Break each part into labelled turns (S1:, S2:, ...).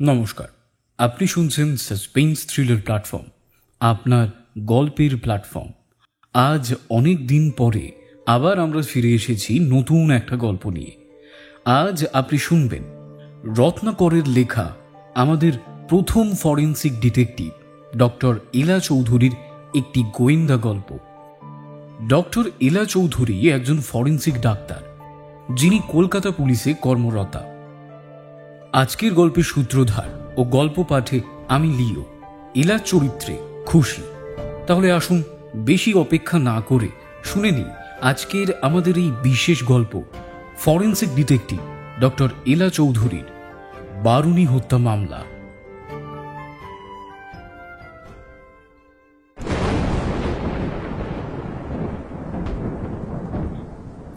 S1: নমস্কার, আপনি শুনছেন সাসপেন্স থ্রিলার প্ল্যাটফর্ম, আপনার গল্পের প্ল্যাটফর্ম। আজ অনেক দিন পরে আবার আমরা ফিরে এসেছি নতুন একটা গল্প নিয়ে। আজ আপনি শুনবেন রত্নাকরের লেখা আমাদের প্রথম ফরেন্সিক ডিটেকটিভ ডক্টর এলা চৌধুরীর একটি গোয়েন্দা গল্প। ডক্টর এলা চৌধুরী একজন ফরেন্সিক ডাক্তার, যিনি কলকাতা পুলিশে কর্মরতা। আজকের গল্পের সূত্রধার ও গল্প পাঠে আমি লিও, এলার চরিত্রে খুশি। তাহলে আসুন বেশি অপেক্ষা না করে শুনে নিই আজকের আমাদের এই বিশেষ গল্প, ফরেন্সিক ডিটেকটিভ ডক্টর এলা চৌধুরীর বারুণী হত্যা মামলা।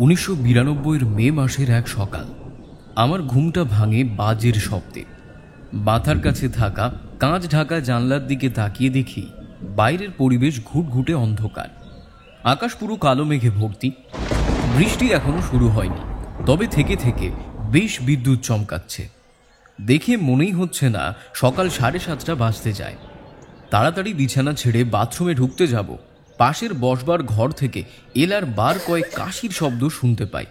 S1: 1992 মে মাসের এক সকাল। আমার ঘুমটা ভাঙে বাজের শব্দে। মাথার কাছে থাকা কাঁচ ঢাকা জানলার দিকে তাকিয়ে দেখি বাইরের পরিবেশ ঘুটঘুটে অন্ধকার। আকাশ পুরো কালো মেঘে ভর্তি। বৃষ্টি এখনো শুরু হয়নি, তবে থেকে থেকে বেশ বিদ্যুৎ চমকাচ্ছে। দেখে মনেই হচ্ছে না সকাল 7:30 বাজতে যায়। তাড়াতাড়ি বিছানা ছেড়ে বাথরুমে ঢুকতে যাব, পাশের বসবার ঘর থেকে এলার বার কয়েক কাশির শব্দ শুনতে পাই।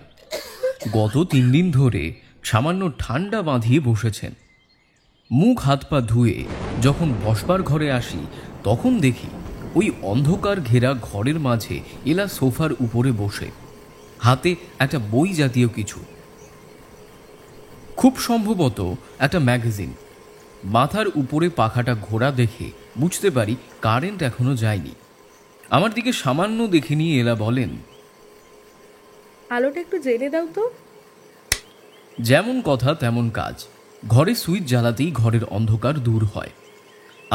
S1: গত 3 দিন ধরে সামান্য ঠান্ডা বাঁধিয়ে বসেছেন। মুখ হাত পা ধুয়ে যখন বসবার ঘরে আসি, তখন দেখি ওই অন্ধকার ঘেরা ঘরের মাঝে এলা সোফার উপরে বসে, হাতে একটা বই জাতীয় কিছু, খুব সম্ভবত একটা ম্যাগাজিন। মাথার উপরে পাখাটা ঘোরা দেখে বুঝতে পারি কারেন্ট এখনো যায়নি। আমার দিকে সামান্য দেখে নিয়ে এলা বলেন,
S2: আলোটা একটু জ্বেলে দাও তো।
S1: যেমন কথা তেমন কাজ। ঘরে সুইচ জ্বালাতেই ঘরের অন্ধকার দূর হয়।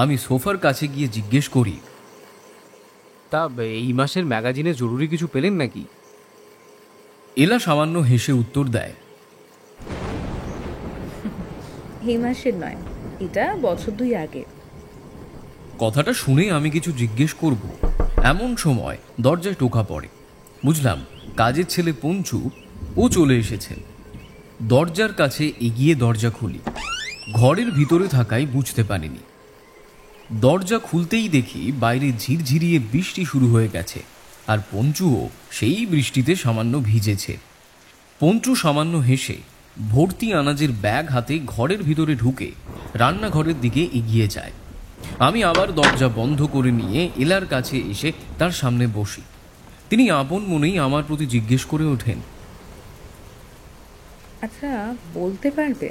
S1: আমি সোফার কাছে গিয়ে জিজ্ঞেস করি,
S3: তা এই মাসের ম্যাগাজিনে জরুরি কিছু পেলেন নাকি?
S1: এলা সামান্য হেসে উত্তর দেয়,
S2: এই মাসের নয়, এটা বছর 2 আগে।
S1: কথাটা শুনে আমি কিছু জিজ্ঞেস করব, এমন সময় দরজায় টোকা পড়ে। বুঝলাম কাজের ছেলে পঞ্চু ও চলে এসেছেন। দরজার কাছে এগিয়ে দরজা খুলি। ঘরের ভিতরে থাকায় বুঝতে পারিনি। দরজা খুলতেই দেখি বাইরে ঝিরঝিরিয়ে বৃষ্টি শুরু হয়ে গেছে, আর পঞ্চুও সেই বৃষ্টিতে সামান্য ভিজেছে। পঞ্চু সামান্য হেসে ভর্তি আনাজের ব্যাগ হাতে ঘরের ভিতরে ঢুকে রান্নাঘরের দিকে এগিয়ে যায়। আমি আবার দরজা বন্ধ করে নিয়ে এলার কাছে এসে তার সামনে বসি। তিনি আপন মনেই আমার প্রতি জিজ্ঞেস করে ওঠেন,
S2: আচ্ছা, বলতে পারবে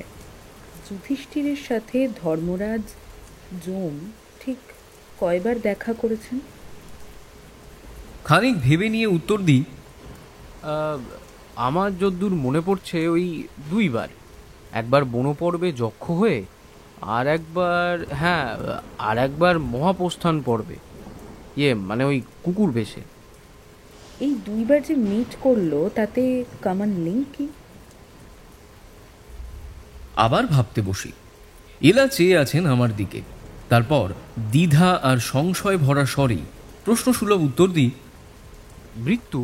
S2: যুধিষ্ঠিরের সাথে ধর্মরাজ যম ঠিক কয়বার দেখা করেছেন?
S1: খানিক ভেবে নিয়ে উত্তর দিই,
S3: আমার যদ্দূর মনে পড়ছে ওই 2 বার। একবার বনপর্বে যক্ষ হয়ে, আর একবার মহাপ্রস্থান পর্বে, মানে ওই কুকুর বেশে।
S2: এই 2 বার যে মিট করলো, তাতে কমন লিঙ্ক কি?
S1: আবার ভাবতে বসি। এলা চেয়ে আছেন আমার দিকে। তারপর দ্বিধা আর সংশয় ভরা স্বরেই প্রশ্নসুলভ উত্তর দিই,
S3: মৃত্যু।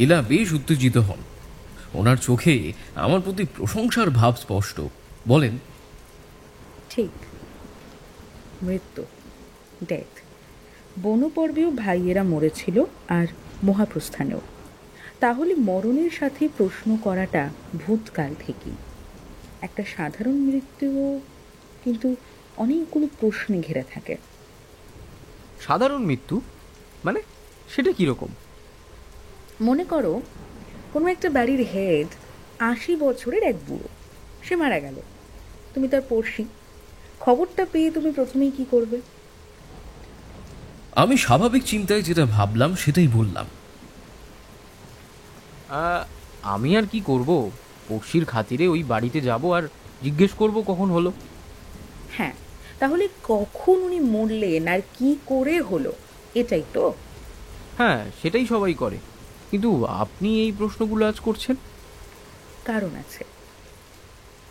S1: এলা বেশ উত্তেজিত হন। ওনার চোখে আমার প্রতি প্রশংসার ভাব স্পষ্ট। বলেন,
S2: ঠিক, মৃত্যু, ডেথ। বনপর্বেও ভাইয়েরা মরেছিল, আর মহাপ্রস্থানেও। তাহলে মরণের সাথে প্রশ্ন করাটা ভূতকাল থেকেই। একটা সাধারণ মৃত্যুও কিন্তু অনেকগুলো প্রশ্নে ঘেরা থাকে।
S3: সাধারণ মৃত্যু মানে সেটা কীরকম?
S2: মনে করো, কোনো একটা বাড়ির হেড, 80 বছরের এক বুড়ো, সে মারা গেল। তুমি তার পড়শি। খবরটা পেয়ে তুমি প্রথমেই কি করবে?
S1: আমি স্বাভাবিক চিন্তায় যেটা ভাবলাম সেটাই বললাম।
S3: আমি আর কি করব? পড়শির খাতিরে ওই বাড়িতে যাব আর জিজ্ঞেস করব কখন হলো।
S2: হ্যাঁ, তাহলে কখন উনি মরলেন আর কি করে হলো, এটাই তো।
S3: হ্যাঁ, সেটাই সবাই করে, কিন্তু আপনি এই প্রশ্নগুলো আজ করছেন।
S2: কারণ আছে।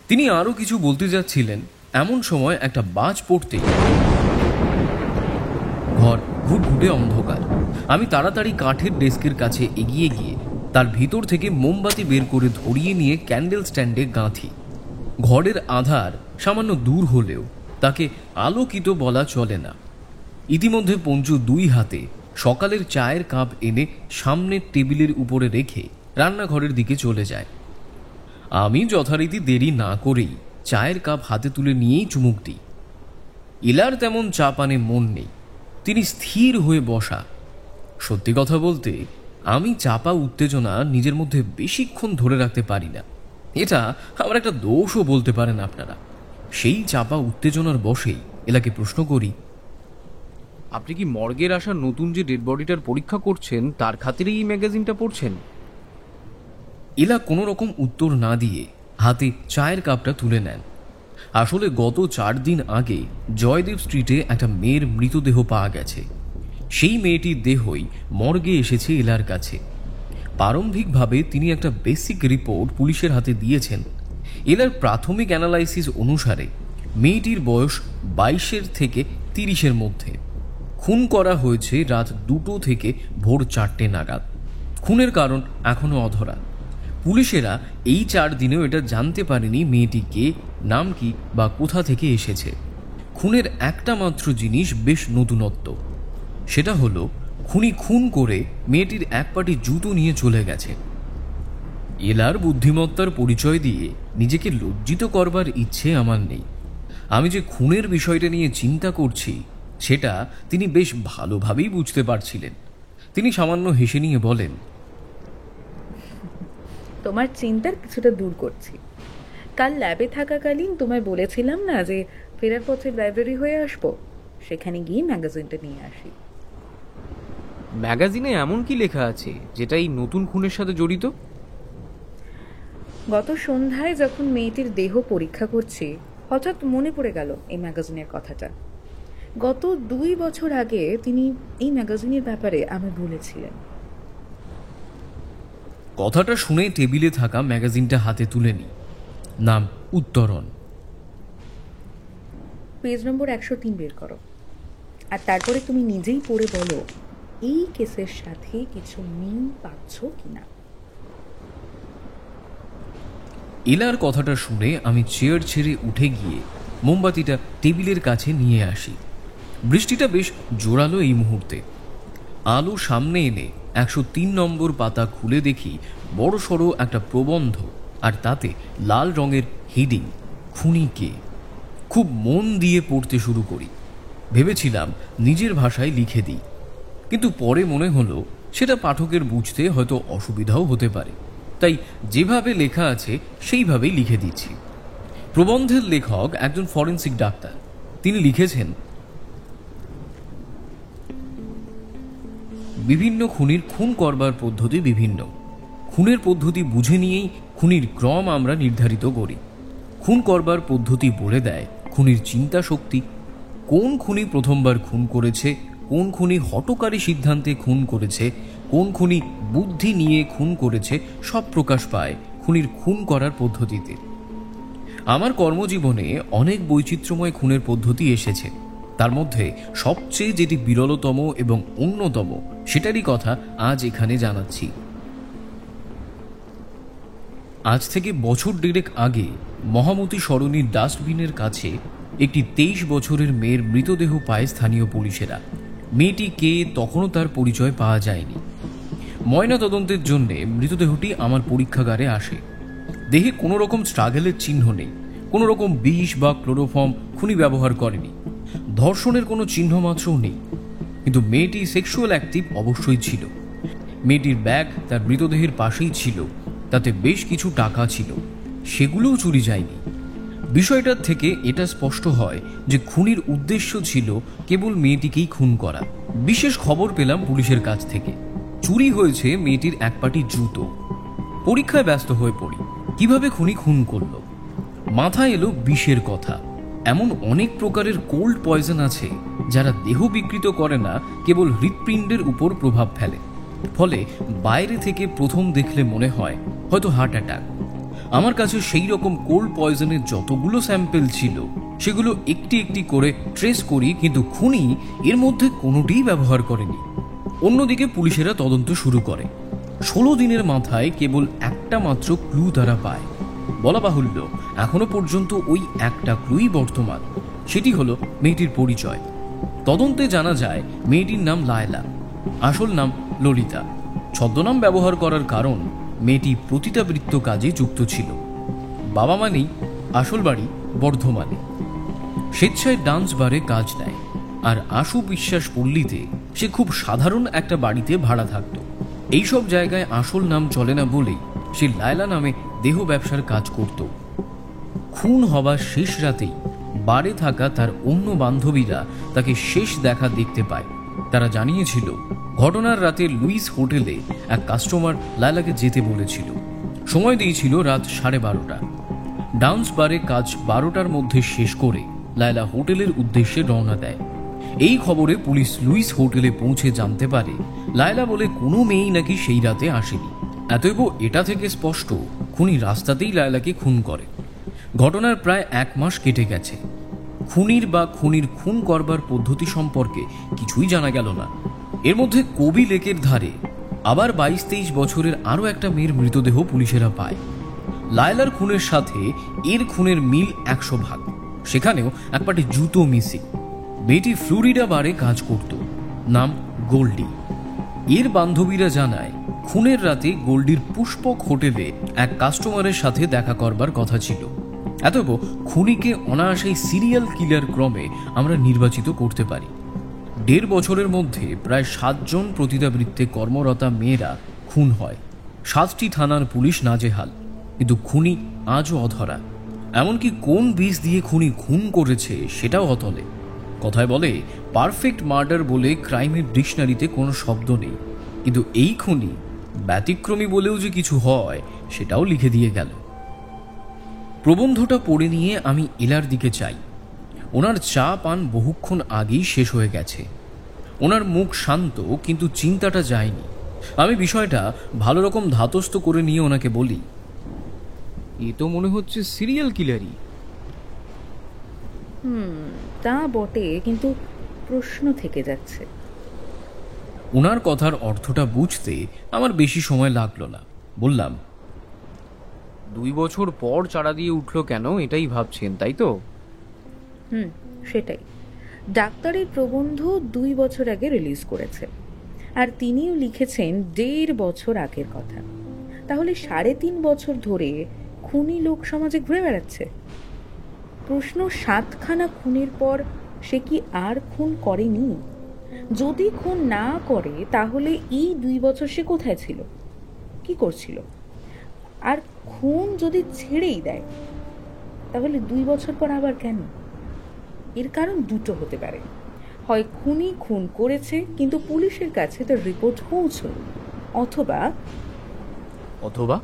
S1: তিনি আরো কিছু বলতে যাচ্ছিলেন, এমন সময় একটা বাজ পড়তেই ঘর ঘুটঘুটে অন্ধকার। আমি তাড়াতাড়ি কাঠের ডেস্কের কাছে এগিয়ে গিয়ে তার ভিতর থেকে মোমবাতি বের করে ধরিয়ে নিয়ে ক্যান্ডেল স্ট্যান্ডে গাঁথি। ঘরের আধার সামান্য দূর হলেও তাকে আলোকিত বলা চলে না। ইতিমধ্যে পঞ্চু দুই হাতে সকালের চায়ের কাপ এনে সামনের টেবিলের উপরে রেখে রান্নাঘরের দিকে চলে যায়। আমি যথারীতি দেরি না করেই চায়ের কাপ হাতে তুলে নিয়েই চুমুক দিই। ইলার তেমন চা পানে মন নেই, তিনি স্থির হয়ে বসা। সত্যি কথা বলতে আমি চাপা উত্তেজনা নিজের মধ্যে বেশিক্ষণ ধরে রাখতে পারি না। এটা আমার একটা দোষও বলতে পারেন আপনারা। সেই চাপা উত্তেজনার বশেই এলাকে প্রশ্ন করি,
S3: আপনি কি মর্গের আসা নতুন যে ডেড বডিটার পরীক্ষা করছেন তার খাতিরেই এই ম্যাগাজিনটা পড়ছেন?
S1: এলা কোনো রকম উত্তর না দিয়ে হাতে চায়ের কাপটা তুলে নেন। আসলে গত 4 দিন আগে জয়দেব স্ট্রিটে একটা মেয়ের মৃতদেহ পাওয়া গেছে। সেই মেয়েটির দেহই মর্গে এসেছে এলার কাছে। প্রারম্ভিকভাবে তিনি একটা বেসিক রিপোর্ট পুলিশের হাতে দিয়েছেন। এলার প্রাথমিক অ্যানালাইসিস অনুসারে মেয়েটির বয়স 22 থেকে 30-এর মধ্যে। খুন করা হয়েছে রাত 2 থেকে ভোর 4টে নাগাদ। খুনের কারণ এখনও অধরা। পুলিশেরা এই 4 দিনেও এটা জানতে পারেনি মেয়েটি কে, নাম কি বা কোথা থেকে এসেছে। খুনের একটা মাত্র জিনিস বেশ নতুনত্ব, সেটা হলো খুনি খুন করে মেয়েটির এক পাটি জুতো নিয়ে চলে গেছে। এলার বুদ্ধিমত্তার পরিচয় দিয়ে নিজেকে লজ্জিত করবার ইচ্ছে আমার নেই। আমি যে খুনের বিষয়টা নিয়ে চিন্তা করছি সেটা তিনি বেশ ভালোভাবেই বুঝতে পারছিলেন। তিনি সামান্য হেসে নিয়ে বলেন,
S2: তোমার চিন্তার কিছুটা দূর করছি। কাল ল্যাবে থাকাকালীন তোমায় বলেছিলাম না যে ফেরার পথে লাইব্রেরি হয়ে আসবো, সেখানে গিয়ে ম্যাগাজিনটা নিয়ে আসি।
S3: ম্যাগাজিনে এমন কি লেখা আছে যেটা এই নতুন খুনের সাথে জড়িত?
S2: গত সন্ধ্যায় যখন মেয়েটির দেহ পরীক্ষা করছি, হঠাৎ মনে পড়ে গেল এই ম্যাগাজিনের কথাটা। গত 2 বছর আগে তিনি এই ম্যাগাজিনের ব্যাপারে আমায় বলেছিলেন।
S1: কথাটা শুনে টেবিলে থাকা ম্যাগাজিনটা হাতে তুলে নি। নাম উত্তরণ।
S2: পেজ নম্বর 103 বের করো, আর তারপরে তুমি নিজেই পড়ে বলো এই কেসের সাথে কিছু মিল পাচ্ছ কিনা।
S1: এলার কথাটা শুনে আমি চেয়ার ছেড়ে উঠে গিয়ে মোমবাতিটা টেবিলের কাছে নিয়ে আসি। বৃষ্টিটা বেশ জোরালো এই মুহূর্তে। আলো সামনে এনে 103 নম্বর পাতা খুলে দেখি বড় সড়ো একটা প্রবন্ধ, আর তাতে লাল রঙের হেডিং, খুনি কে। খুব মন দিয়ে পড়তে শুরু করি। ভেবেছিলাম নিজের ভাষায় লিখে দিই, কিন্তু পরে মনে হলো সেটা পাঠকের বুঝতে হয়তো অসুবিধাও হতে পারে, তাই যেভাবে লেখা আছে সেইভাবেই লিখে দিচ্ছি। প্রবন্ধের লেখক একজন ফরেন্সিক ডাক্তার। তিনি লিখেছেন, বিভিন্ন খুনির খুন করবার পদ্ধতি বিভিন্ন। খুনের পদ্ধতি বুঝে নিয়েই খুনির ক্রম আমরা নির্ধারিত করি। খুন করবার পদ্ধতি বলে দেয় খুনির চিন্তা শক্তি, কোন খুনি প্রথমবার খুন করেছে, কোন খুনি হঠকারী সিদ্ধান্তে খুন করেছে, কোন খুনি বুদ্ধি নিয়ে খুন করেছে, সব প্রকাশ পায় খুনির খুন করার পদ্ধতিতে। আমার কর্মজীবনে অনেক বৈচিত্র্যময় খুনের পদ্ধতি এসেছে, তার মধ্যে সবচেয়ে যেটি বিরলতম এবং অন্যতম সেটারই কথা আজ এখানে জানাচ্ছি। আজ থেকে বছর 1.5 আগে মহামতি সরণির ডাস্টবিনের কাছে একটি 23 বছরের মেয়ের মৃতদেহ পায় স্থানীয় পুলিশেরা। মেয়েটি কে তখনও তার পরিচয় পাওয়া যায়নি। ময়না তদন্তের জন্য মৃতদেহটি আমার পরীক্ষাগারে আসে। দেহে কোনো রকম স্ট্রাগলের চিহ্ন নেই, কোনো রকম বিষ বা ক্লোরোফর্ম খুনি ব্যবহার করেনি, ধর্ষণের কোনো চিহ্ন মাত্রও নেই। কিন্তু মেয়েটি সেক্সুয়াল অ্যাক্টিভ অবশ্যই ছিল। মেয়েটির ব্যাগ তার মৃতদেহের পাশেই ছিল, তাতে বেশ কিছু টাকা ছিল, সেগুলোও চুরি যায়নি। বিষয়টার থেকে এটা স্পষ্ট হয় যে খুনির উদ্দেশ্য ছিল কেবল মেয়েটিকেই খুন করা। বিশেষ খবর পেলাম পুলিশের কাছ থেকে, চুরি হয়েছে মেয়েটির এক পাটি জুতো। পরীক্ষায় ব্যস্ত হয়ে পড়ি, কিভাবে খুনি খুন করলো। মাথায় এলো বিষের কথা। এমন অনেক প্রকারের কোল্ড পয়জন আছে যারা দেহ বিকৃত করে না, কেবল হৃৎপিণ্ডের উপর প্রভাব ফেলে। ফলে বাইরে থেকে প্রথম দেখলে মনে হয় হয়তো হার্ট অ্যাটাক। আমার কাছে সেই রকম কোল্ড পয়জনের যতগুলো স্যাম্পেল ছিল সেগুলো একটি একটি করে ট্রেস করি, কিন্তু খুনি এর মধ্যে কোনোটিই ব্যবহার করেনি। অন্যদিকে পুলিশেরা তদন্ত শুরু করে। 16 দিনের মাথায় কেবল একটা মাত্র ক্লু তারা পায়। বলা বাহুল্য এখনো পর্যন্ত ওই একটা ক্লুই বর্তমান, সেটি হলো মেয়েটির পরিচয়। তদন্তে জানা যায় মেয়েটির নাম লায়লা, আসল নাম ললিতা। ছদ্মনাম ব্যবহার করার কারণ মেয়েটি পতিতাবৃত্ত কাজে যুক্ত ছিল। বাবা মা নেই, আসল বাড়ি বর্ধমানে। স্বেচ্ছায় ডান্স বারে কাজ নেয়, আর আশু বিশ্বাস পল্লীতে সে খুব সাধারণ একটা বাড়িতে ভাড়া থাকত। এইসব জায়গায় আসল নাম চলে না বলেই সে লায়লা নামে দেহ ব্যবসার কাজ করত। খুন হবার শেষ রাতেই বারে থাকা তার অন্য বান্ধবীরা তাকে শেষ দেখা দেখতে পায়। তারা জানিয়েছিল ঘটনার রাতে লুইস হোটেলে এক কাস্টমার লায়লাকে যেতে বলেছিল। সময় দিয়েছিল রাত 12:30। ডান্স বারে কাজ 12টার মধ্যে শেষ করে লায়লা হোটেলের উদ্দেশ্যে রওনা দেয়। এই খবরে পুলিশ লুইস হোটেলে পৌঁছে জানতে পারে লায়লা বলে কোনো মেয়েই নাকি সেই রাতে আসেনি। এতএব এটা থেকে স্পষ্ট খুনি রাস্তাতেই লায়লাকে খুন করে। ঘটনার প্রায় 1 মাস কেটে গেছে। খুনির বা খুনির খুন করবার পদ্ধতি সম্পর্কে কিছুই জানা গেল না। এর মধ্যে কবি লেকের ধারে আবার 22-23 বছরের আরও একটা মেয়ের মৃতদেহ পুলিশেরা পায়। লায়লার খুনের সাথে এর খুনের মিল 100 ভাগ। সেখানেও এক পাটি জুতো মিসিং। মেয়েটি ফ্লোরিডা বারে কাজ করত, নাম গোল্ডি। এর বান্ধবীরা জানায় খুনের রাতে গোল্ডির পুষ্পক হোটেলে এক কাস্টমারের সাথে দেখা করবার কথা ছিল। এতব খুনিকে অনায়াসেই সিরিয়াল কিলার ক্রমে আমরা নির্বাচিত করতে পারি। 1.5 বছরের মধ্যে প্রায় 7 জন পতিতাবৃত্তে কর্মরতা মেয়েরা খুন হয়। 7টি থানার পুলিশ নাজেহাল, কিন্তু খুনি আজও অধরা। এমনকি কোন বিষ দিয়ে খুনি খুন করেছে সেটাও অতলে। কথায় বলে পারফেক্ট মার্ডার বলে ক্রাইমের ডিকশনারিতে কোনো শব্দ নেই, কিন্তু এই খুনি ব্যতিক্রমী বলেও যে কিছু হয় সেটাও লিখে দিয়ে গেল। প্রবন্ধটা পড়ে নিয়ে আমি এলার দিকে চাই। ওনার চা পান বহুক্ষণ আগেই শেষ হয়ে গেছে। ওনার মুখ শান্ত, কিন্তু চিন্তাটা যায়নি। আমি বিষয়টা ভালো রকম ধাতস্থ করে নিয়ে ওনাকে বলি,
S3: এ তো মনে হচ্ছে সিরিয়াল কিলারই।
S2: তা বটে, কিন্তু প্রশ্ন থেকে যাচ্ছে।
S1: ওনার কথার অর্থটা বুঝতে আমার বেশি সময় লাগলো না। বললাম,
S3: 2 বছর পর চারা দিয়ে উঠলো কেন, এটাই ভাবছেন তাই তো?
S2: সেটাই। ডাক্তারের প্রবন্ধ 2 বছর আগে রিলিজ করেছে, আর তিনিও লিখেছেন 1.5 বছর আগের কথা। তাহলে 3.5 বছর ধরে খুনি লোক সমাজে ঘুরে বেড়াচ্ছে। প্রশ্ন, 7খানা খুনের পর সে কি আর খুন করেনি? যদি খুন না করে তাহলে এই 2 বছর সে কোথায় ছিল, কি করছিল? আর খুন যদি ছেড়েই দেয় তাহলে 2 বছর পর আবার কেন? এর কারণ দুটো হতে পারে। হয় খুনি খুন করেছে কিন্তু পুলিশের কাছে তার রিপোর্ট পৌঁছয়নি, অথবা
S3: অথবা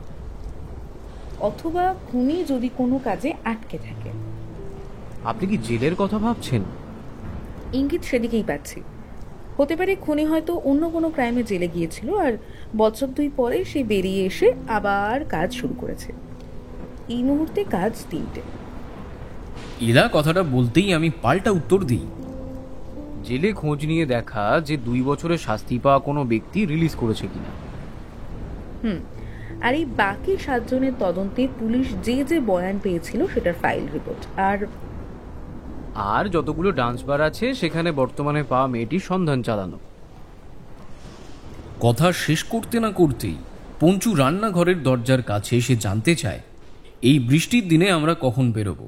S2: অথবা খুনি যদি কোনো কাজে আটকে থাকে।
S3: আপনি কি জেলের কথা ভাবছেন?
S2: ইঙ্গিত সেদিকেই পাচ্ছি। হতে পারে খুনি হয়তো অন্য কোনো ক্রাইমে জেলে গিয়েছিল, আর 2 বছর পরে সে বেরিয়ে এসে আবার কাজ শুরু করেছে। এই মুহূর্তে কাজ 3টে।
S1: এরা কথাটা বলতেই আমি পাল্টা উত্তর দিই,
S3: জেলে খোঁজ নিয়ে দেখা যে 2 বছরের শাস্তি পাওয়া কোনো ব্যক্তি রিলিজ করেছে কিনা।
S2: আর এই বাকি 7 জনের তদন্তে পুলিশ যে যে বয়ান পেয়েছিল সেটার ফাইল রিপোর্ট, আর
S3: যতগুলো ডান্স বার আছে সেখানে বর্তমানে পাওয়া মেয়েটির সন্ধান চালানো।
S1: কথা শেষ করতে না করতেই পঞ্চু রান্নাঘরের দরজার কাছে এসে জানতে চায় এই বৃষ্টির দিনে আমরা কখন বেরোবো।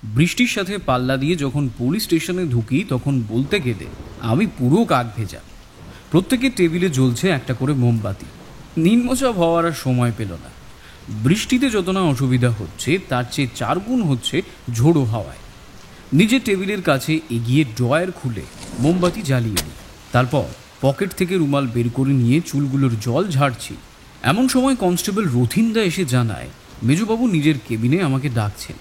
S1: বৃষ্টির সাথে পাল্লা দিয়ে যখন পুলিশ স্টেশনে ঢুকি তখন বলতে গেলে আমি পুরো কাক ভেজা। প্রত্যেকের টেবিলে জ্বলছে একটা করে মোমবাতি। নিম্নচাপ হওয়ার আর সময় পেল না। বৃষ্টিতে যত না অসুবিধা হচ্ছে তার চেয়ে 4 গুণ হচ্ছে ঝোড়ো হাওয়ায়। নিজের টেবিলের কাছে এগিয়ে ড্রয়ার খুলে মোমবাতি জ্বালিয়ে নিই। তারপর পকেট থেকে রুমাল বের করে নিয়ে চুলগুলোর জল ঝাড়ছি। এমন সময় কনস্টেবল রথিন্দা এসে জানায় মেজবাবু নিজের কেবিনে আমাকে ডাকছেন।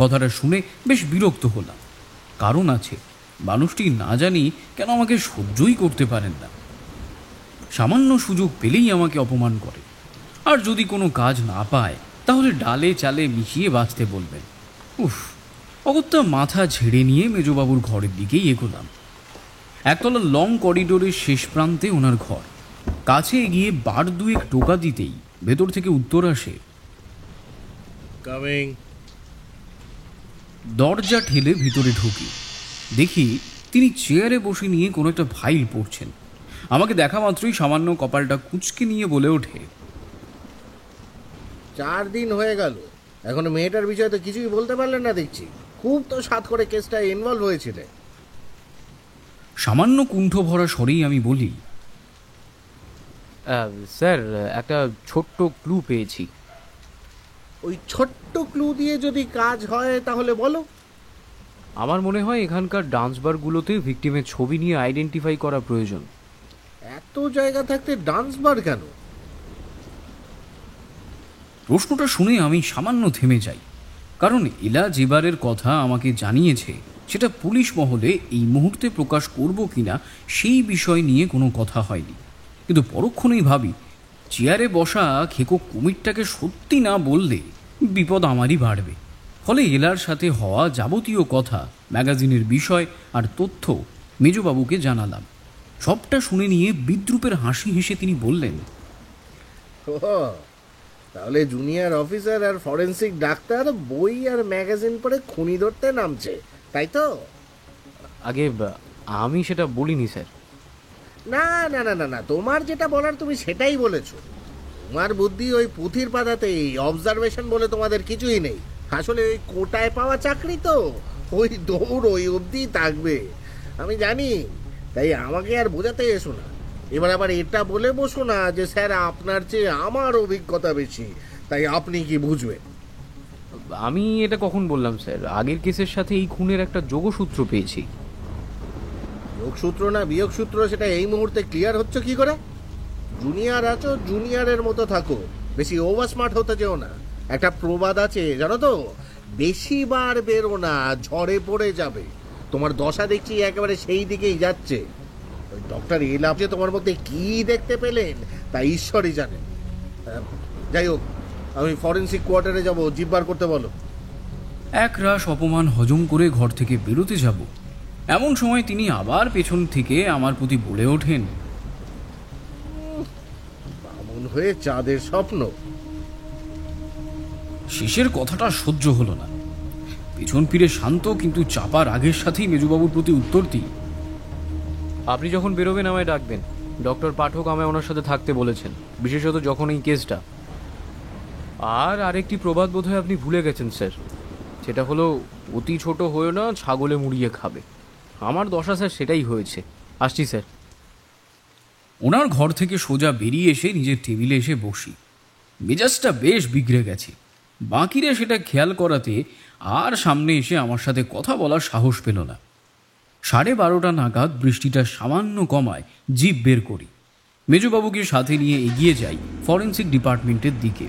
S1: কথাটা শুনে বেশ বিরক্ত হলাম। কারণ আছে, মানুষটি না জানি কেন আমাকে সহ্যই করতে পারেন না। সামান্য সুযোগ পেলেই আমাকে অপমান করে, আর যদি কোনো কাজ না পায় তাহলে ডালে চালে মিশিয়ে বাঁচতে বলবেন। উফ, অগত্যা মাথা ঝেড়ে নিয়ে মেজবাবুর ঘরের দিকেই এগোলাম। একতলা লং করিডোরের শেষ প্রান্তে ওনার ঘর। কাছে এগিয়ে বার দুয়েক টোকা দিতেই ভেতর থেকে উত্তর আসে,
S4: কামিং।
S1: দরজা ঠেলে ভিতরে ঢুকি। দেখি তিনি চেয়ারে বসে নিয়ে কোনো একটা ফাইল পড়ছেন। আমাকে দেখা মাত্রই সামান্য কপালটা কুঁচকে নিয়ে বলে ওঠে,
S4: 4 দিন হয়ে গেল, এখনো মেয়েটার বিষয়ে তো কিছুই বলতে পারলেন না দেখছি। খুব তো সাত করে কেসটা ইনভলভ হয়েছিলে।
S1: সামান্য কুণ্ঠ ভরা স্বরেই আমি বলি,
S3: স্যার একটা ছোট্ট ক্লু পেয়েছি।
S4: ওই ছোট্ট ক্লু দিয়ে যদি কাজ হয় তাহলে বলো।
S3: আমার মনে হয় এখানকার ডান্স বারগুলোতে ভিকটিমের ছবি নিয়ে আইডেন্টিফাই করা প্রয়োজন।
S4: এত জায়গা থাকতে ডান্স বার কেন?
S1: প্রশ্নটা শুনে আমি সামান্য থেমে যাই, কারণ এলা যেবারের কথা আমাকে জানিয়েছে সেটা পুলিশ মহলে এই মুহূর্তে প্রকাশ করব কিনা সেই বিষয় নিয়ে কোনো কথা হয়নি। কিন্তু পরক্ষণেই ভাবি, চেয়ারে বসা খেকো কুমিরটাকে সত্যি না বললে বিপদ আমারই বাড়বে। ফলে এলার সাথে হওয়া যাবতীয় কথা, ম্যাগাজিনের বিষয় আর তথ্য মেজবাবুকে জানালাম। সবটা শুনে নিয়ে বিদ্রূপের হাসি হেসে তিনি বললেন,
S4: ও, তাহলে জুনিয়র অফিসার আর ফরেন্সিক ডাক্তার বই আর ম্যাগাজিন পড়ে খুনি ধরতে নামছে, তাই তো?
S3: আগে আমি সেটা বলিনি স্যার।
S4: না না না না না, তোমার যেটা বলার তুমি সেটাই বলেছো। তোমার বুদ্ধি ওই পুঁথির পাতাতেই, অবজারভেশন বলে তোমাদের কিছুই নেই। আসলে ওই কোটায় পাওয়া চাকরি তো, ওই দৌড় ওই অবধি থাকবে, আমি জানি। তাই আমাকে আর বোঝাতে এসো না। এবার আবার এটা বলে বসো না যে স্যার আপনার চেয়ে আমার অভিজ্ঞতা বেশি, তাই আপনি কি বুঝবেন।
S3: আমি এটা কখন বললাম স্যার? আগের কেসের সাথে এই খুনের একটা যোগসূত্র পেয়েছি।
S4: যোগসূত্র না বিয়োগ সূত্র সেটা এই মুহূর্তে ক্লিয়ার হচ্ছে কি করে? জুনিয়র আছো, জুনিয়রের মতো থাকো, বেশি ওভার স্মার্ট হতে যেও না। একটা প্রবাদ আছে জানো তো, বেশি বার বেরো না, ঝড়ে পড়ে যাবে। তোমার দশা দেখছি একেবারে সেই দিকেই যাচ্ছে। ওই ডক্টর এলা যে তোমার মধ্যে কি দেখতে পেলেন তা ঈশ্বরই জানেন। যাই হোক, আমি ফরেন্সিক কোয়ার্টারে যাব, জিব্বার করতে বলো।
S1: এক রাশ অপমান হজম করে ঘর থেকে বেরোতে যাব, এমন সময় তিনি আবার পেছন থেকে আমার প্রতি বলে ওঠেন,
S4: বামুন হয়ে চাঁদের স্বপ্ন।
S1: শেষের কথাটা সহ্য হলো না। পেছন ফিরে শান্ত কিন্তু চাপা রাগের সাথেই মেজবাবুর প্রতি উত্তর দিই,
S3: আপনি যখন বেরোবেন আমায় ডাকবেন। ডক্টর পাঠক আমায় ওনার সাথে থাকতে বলেছেন, বিশেষত যখন এই কেসটা। আর আরেকটি প্রবাদ বোধহয় আপনি ভুলে গেছেন স্যার, সেটা হলো অতি ছোট হয়েও না, ছাগলে মুড়িয়ে খাবে। আমার দশা স্যার সেটাই হয়েছে। আসছি স্যার।
S1: ওনার ঘর থেকে সোজা বেরিয়ে এসে নিজের টেবিলে এসে বসি। মেজাজটা বেশ বিগড়ে গেছে। বাকিরা সেটা খেয়াল করাতে আর সামনে এসে আমার সাথে কথা বলার সাহস পেল না। 12:30 নাগাদ বৃষ্টিটা সামান্য কমায় জিপ বের করি। মেজবাবুকে সাথে নিয়ে এগিয়ে যাই ফরেন্সিক ডিপার্টমেন্টের দিকে।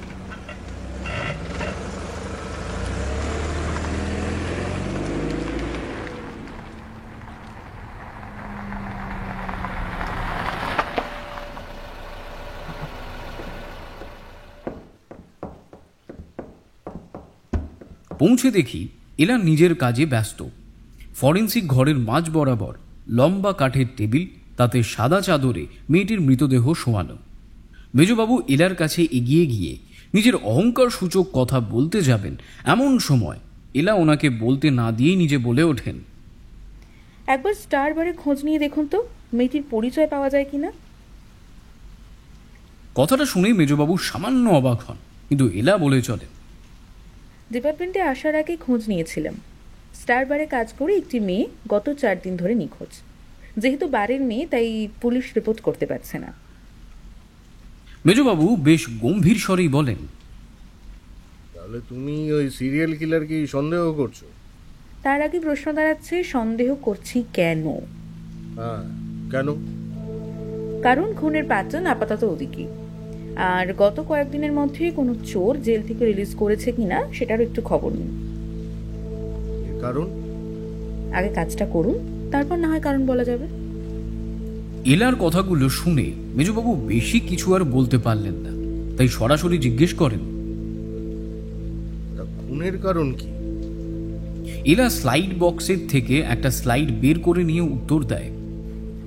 S1: পৌঁছে দেখি এলা নিজের কাজে ব্যস্ত। ফরেন্সিক ঘরের মাঝ বরাবর লম্বা কাঠের টেবিল, তাতে সাদা চাদরে মেয়েটির মৃতদেহ শোয়ানো। মেজবাবু এলার কাছে এগিয়ে গিয়ে নিজের অহংকার সূচক কথা বলতে যাবেন, এমন সময় এলা ওনাকে বলতে না দিয়েই নিজে বলে ওঠেন,
S2: একবার স্টার বারে খোঁজ নিয়ে দেখুন তো, মেয়েটির পরিচয় পাওয়া যায় কিনা।
S1: কথাটা শুনে মেজবাবু সামান্য অবাক হন, কিন্তু এলা বলে চলেন,
S2: ডিপার্টমেন্টে আসার আগে খোঁজ নিয়েছিলাম। স্টার বারে কাজ করে একটি মেয়ে গত 4 দিন ধরে নিখোঁজ। যেহেতু বারের মেয়ে, তাই পুলিশ রিপোর্ট করতে পারছে না।
S1: মেজবাবু বেশ গম্ভীর স্বরেই বলেন,
S4: তাহলে তুমি ওই সিরিয়াল কিলার কি সন্দেহ করছো?
S2: তার আগে প্রশ্ন দাঁড়াচ্ছে, সন্দেহ করছি কেন?
S4: হ্যাঁ, কেন?
S2: কারণ খুনের প্যাটার্ন আপাতত ওদিকে, আর গত কয়েকদিনের মধ্যে কোনো চোর জেল থেকে রিলিজ করেছে কিনা সেটারও একটু খবর নেই।
S4: কারণ?
S2: আগে কাজটা করুন, তারপর না হয় কারণ বলা যাবে।
S1: এলার কথাগুলো শুনে মেজবাবু বেশি কিছু আর বলতে পারলেন না, তাই সরাসরি জিজ্ঞেস করেন,
S4: খুনের কারণ কি?
S1: এলা স্লাইড বক্সের থেকে একটা স্লাইড বের করে নিয়ে উত্তর দেয়,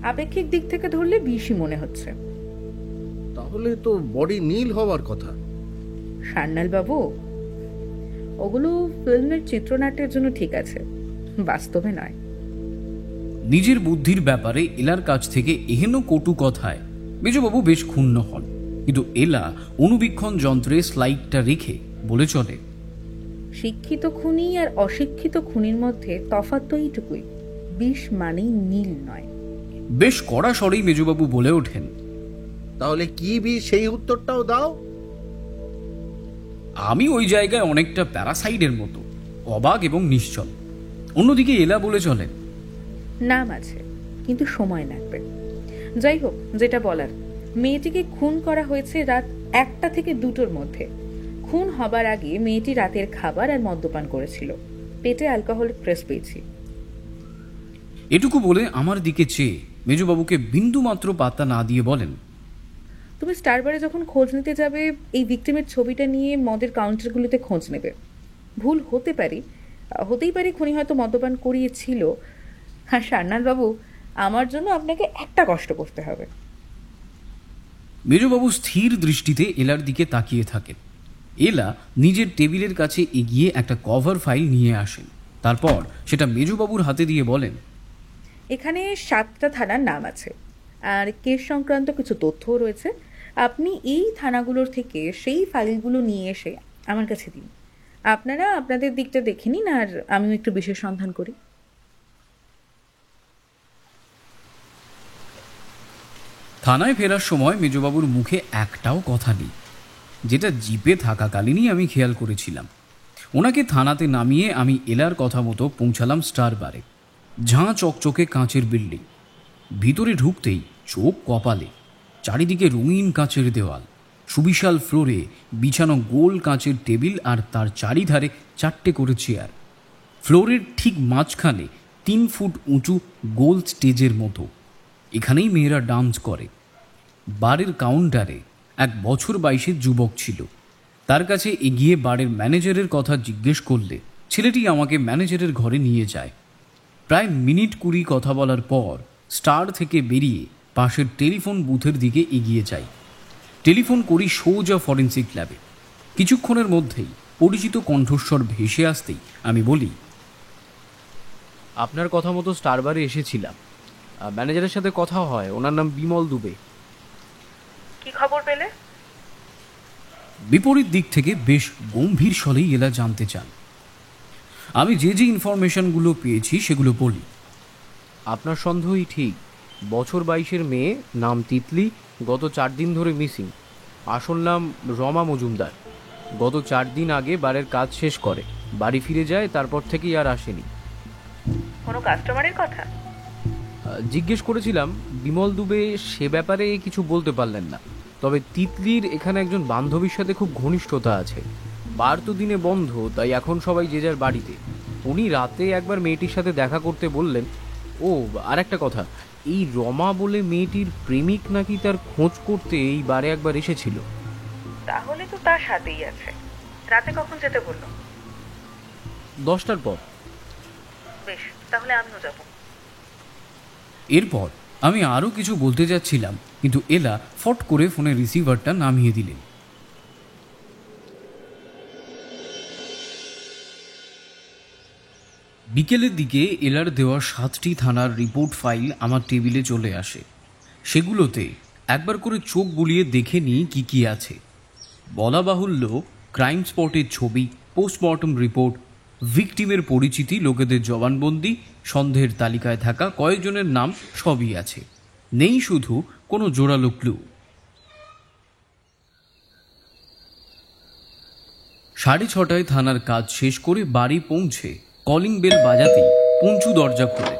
S2: আপেক্ষিক দিক থেকে ধরলে বিষই মনে হচ্ছে।
S4: তাহলে তো বডি নীল হওয়ার কথা।
S2: সান্যাল বাবু, ওগুলো ফিল্মের চিত্রনাট্যের জন্য ঠিক আছে, বাস্তবে নয়।
S1: নিজের বুদ্ধির ব্যাপারে এলার কাছ থেকে এহেন কটু কথায় মেজবাবু বেশ ক্ষুণ্ণ হন, কিন্তু এলা অনুবীক্ষণ যন্ত্রে স্লাইডটা রেখে বলে চলে,
S2: শিক্ষিত খুনি আর অশিক্ষিত খুনির মধ্যে তফাৎ তো এইটুকুই, বিষ মানেই নীল নয়।
S1: বেশ কড়া স্বরেই মেজবাবু বলে ওঠেন,
S4: তাহলে কি বিষ সেই উত্তরটাও দাও।
S1: আমি ওই জায়গায় অনেকটা প্যারাসাইডের মতো, অবাক এবং নিশ্চল। অন্যদিকে এলা বলে চলেন,
S2: নাম আছে কিন্তু সময় লাগবে। যাই হোক, যেটা বলার, মেয়েটিকে খুন করা হয়েছে রাত 1টা থেকে 2টোর মধ্যে। খুন হবার আগে মেয়েটি রাতের খাবার আর মদ্যপান করেছিল। পেটে অ্যালকোহলিক ট্রেস পেয়েছি।
S1: এটুকু বলে আমার দিকে চেয়ে মেজবাবুকে বিন্দু মাত্র পাত্তা না দিয়ে বলেন,
S2: তুমি স্টারবারে যখন খোঁজ নিতে যাবে, এই ভিক্টিমের ছবিটা নিয়ে মদের কাউন্টারগুলোতে খোঁজ নেবে। ভুল হতেই পারে খুনি হয়তো মদ্যপান করিয়েছিল। আর সান্যাল বাবু, আমার জন্য আপনাকে একটা কষ্ট করতে হবে।
S1: মেজবাবু স্থির দৃষ্টিতে এলার দিকে তাকিয়ে থাকেন। এলা নিজের টেবিলের কাছে এগিয়ে একটা কভার ফাইল নিয়ে আসেন। তারপর সেটা মেজবাবুর হাতে দিয়ে বলেন,
S2: এখানে 7টা থানার নাম আছে আর কেস সংক্রান্ত কিছু তথ্যও রয়েছে। আপনি এই থানাগুলোর থেকে সেই ফাইলগুলো নিয়ে এসে আমার কাছে দিন। আপনারা আপনাদের দিকটা দেখে নিন আর আমিও একটু বিশেষ সন্ধান করি।
S1: থানায় ফেরার সময় মেজবাবুর মুখে একটাও কথা নেই, যেটা জিপে থাকাকালীনই আমি খেয়াল করেছিলাম। ওনাকে থানাতে নামিয়ে আমি এলার কথা মতো পৌঁছালাম স্টার বারে। ঝাঁ চকচকে কাঁচের বিল্ডিং। ভিতরে ঢুকতেই চোখ কপালে। চারিদিকে রঙিন কাঁচের দেওয়াল, সুবিশাল ফ্লোরে বিছানো গোল কাঁচের টেবিল আর তার চারিধারে 4টে করে চেয়ার। ফ্লোরের ঠিক মাঝখানে 3 ফুট উঁচু গোল স্টেজের মতো। এখানেই মেয়েরা ডান্স করে। বারের কাউন্টারে 1 বছর 22-এর যুবক ছিল। তার কাছে এগিয়ে বারের ম্যানেজারের কথা জিজ্ঞেস করলে ছেলেটি আমাকে ম্যানেজারের ঘরে নিয়ে যায়। প্রায় মিনিট 20 কথা বলার পর স্টার থেকে বেরিয়ে পাশের টেলিফোন বুথের দিকে এগিয়ে যাই। টেলিফোন করি সোজা ফরেন্সিক ল্যাবে। কিছুক্ষণের মধ্যেই পরিচিত কণ্ঠস্বর ভেসে আসতেই আমি বলি,
S3: আপনার কথা মতো স্টারবারে এসেছিলাম। ম্যানেজারের সাথে কথা হয়, ওনার নাম বিমল দুবে।
S2: কি খবর পেলে?
S1: বিপরীত দিক থেকে বেশ গম্ভীর স্বরেই এলা জানতে চান। আমি যে ইনফরমেশনগুলো পেয়েছি সেগুলো বলি।
S3: আপনার সন্দেহই ঠিক। বছর 22-এর মেয়ে, নাম তিতলি, গত 4 দিন ধরে মিসিং। আসল নাম রমা মজুমদার। গত 4 দিন আগে বারের কাজ শেষ করে বাড়ি ফিরে যায়, তারপর থেকেই আর আসেনি।
S2: কোনো কাস্টমারের কথা?
S3: জিজ্ঞেস করেছিলাম, বিমল দুবে সে ব্যাপারে কিছু বলতে পারলেন না। তবে তিতলির এখানে একজন বান্ধবীর সাথে খুব ঘনিষ্ঠতা আছে। বার তো দিনে বন্ধ, তাই এখন সবাই যে যার বাড়িতে। উনি রাতে একবার মেয়েটির সাথে দেখা করতে বললেন। ও আর একটা কথা, এই রমা বলে মেয়েটির প্রেমিক নাকি তার খোঁজ করতে এই বারে একবার এসেছিল।
S2: তাহলে তো তার সাথেই আছে। রাতে কখন যেতে বললো?
S3: 10টার পর।
S2: বেশ, তাহলে আমিও যাব।
S1: এরপর আমি আরও কিছু বলতে যাচ্ছিলাম, কিন্তু এলা ফট করে ফোনের রিসিভারটা নামিয়ে দিলেন। বিকেলের দিকে এলার দেওয়া 7টি থানার রিপোর্ট ফাইল আমার টেবিলে চলে আসে। সেগুলোতে একবার করে চোখ বুলিয়ে দেখে নিই কি কি আছে। বলা বাহুল্য, ক্রাইম স্পটের ছবি, পোস্টমর্টম রিপোর্ট, ভিকটিমের পরিচিতি, লোকেদের জবানবন্দি, সন্দেহের তালিকায় থাকা কয়েকজনের নাম সবই আছে। নেই শুধু কোনো জোরালো ক্লু। 6:30 থানার কাজ শেষ করে বাড়ি পৌঁছে কলিং বেল বাজাতেই পঞ্চু দরজা খোলে।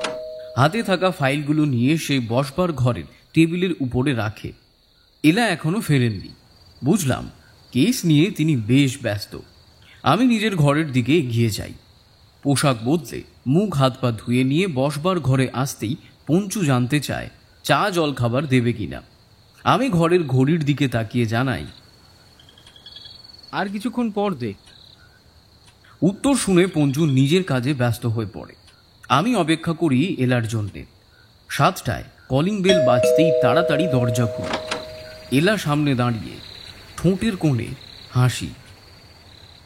S1: হাতে থাকা ফাইলগুলো নিয়ে সে বসবার ঘরের টেবিলের উপরে রাখে। এলা এখনো ফেরেননি। বুঝলাম কেস নিয়ে তিনি বেশ ব্যস্ত। আমি নিজের ঘরের দিকে এগিয়ে যাই। পোশাক বদলে মুখ হাত পা ধুয়ে নিয়ে বসবার ঘরে আসতেই পঞ্চু জানতে চায় চা জল খাবার দেবে কিনা। আমি ঘরের ঘড়ির দিকে তাকিয়ে জানাই,
S3: আর কিছুক্ষণ পর দে।
S1: উত্তর শুনে পঞ্চু নিজের কাজে ব্যস্ত হয়ে পড়ে। আমি অপেক্ষা করি এলার জন্যে। 7টায় কলিং বেল বাজতেই তাড়াতাড়ি দরজা খুলে এলা সামনে দাঁড়িয়ে, ঠোঁটের কোণে হাসি।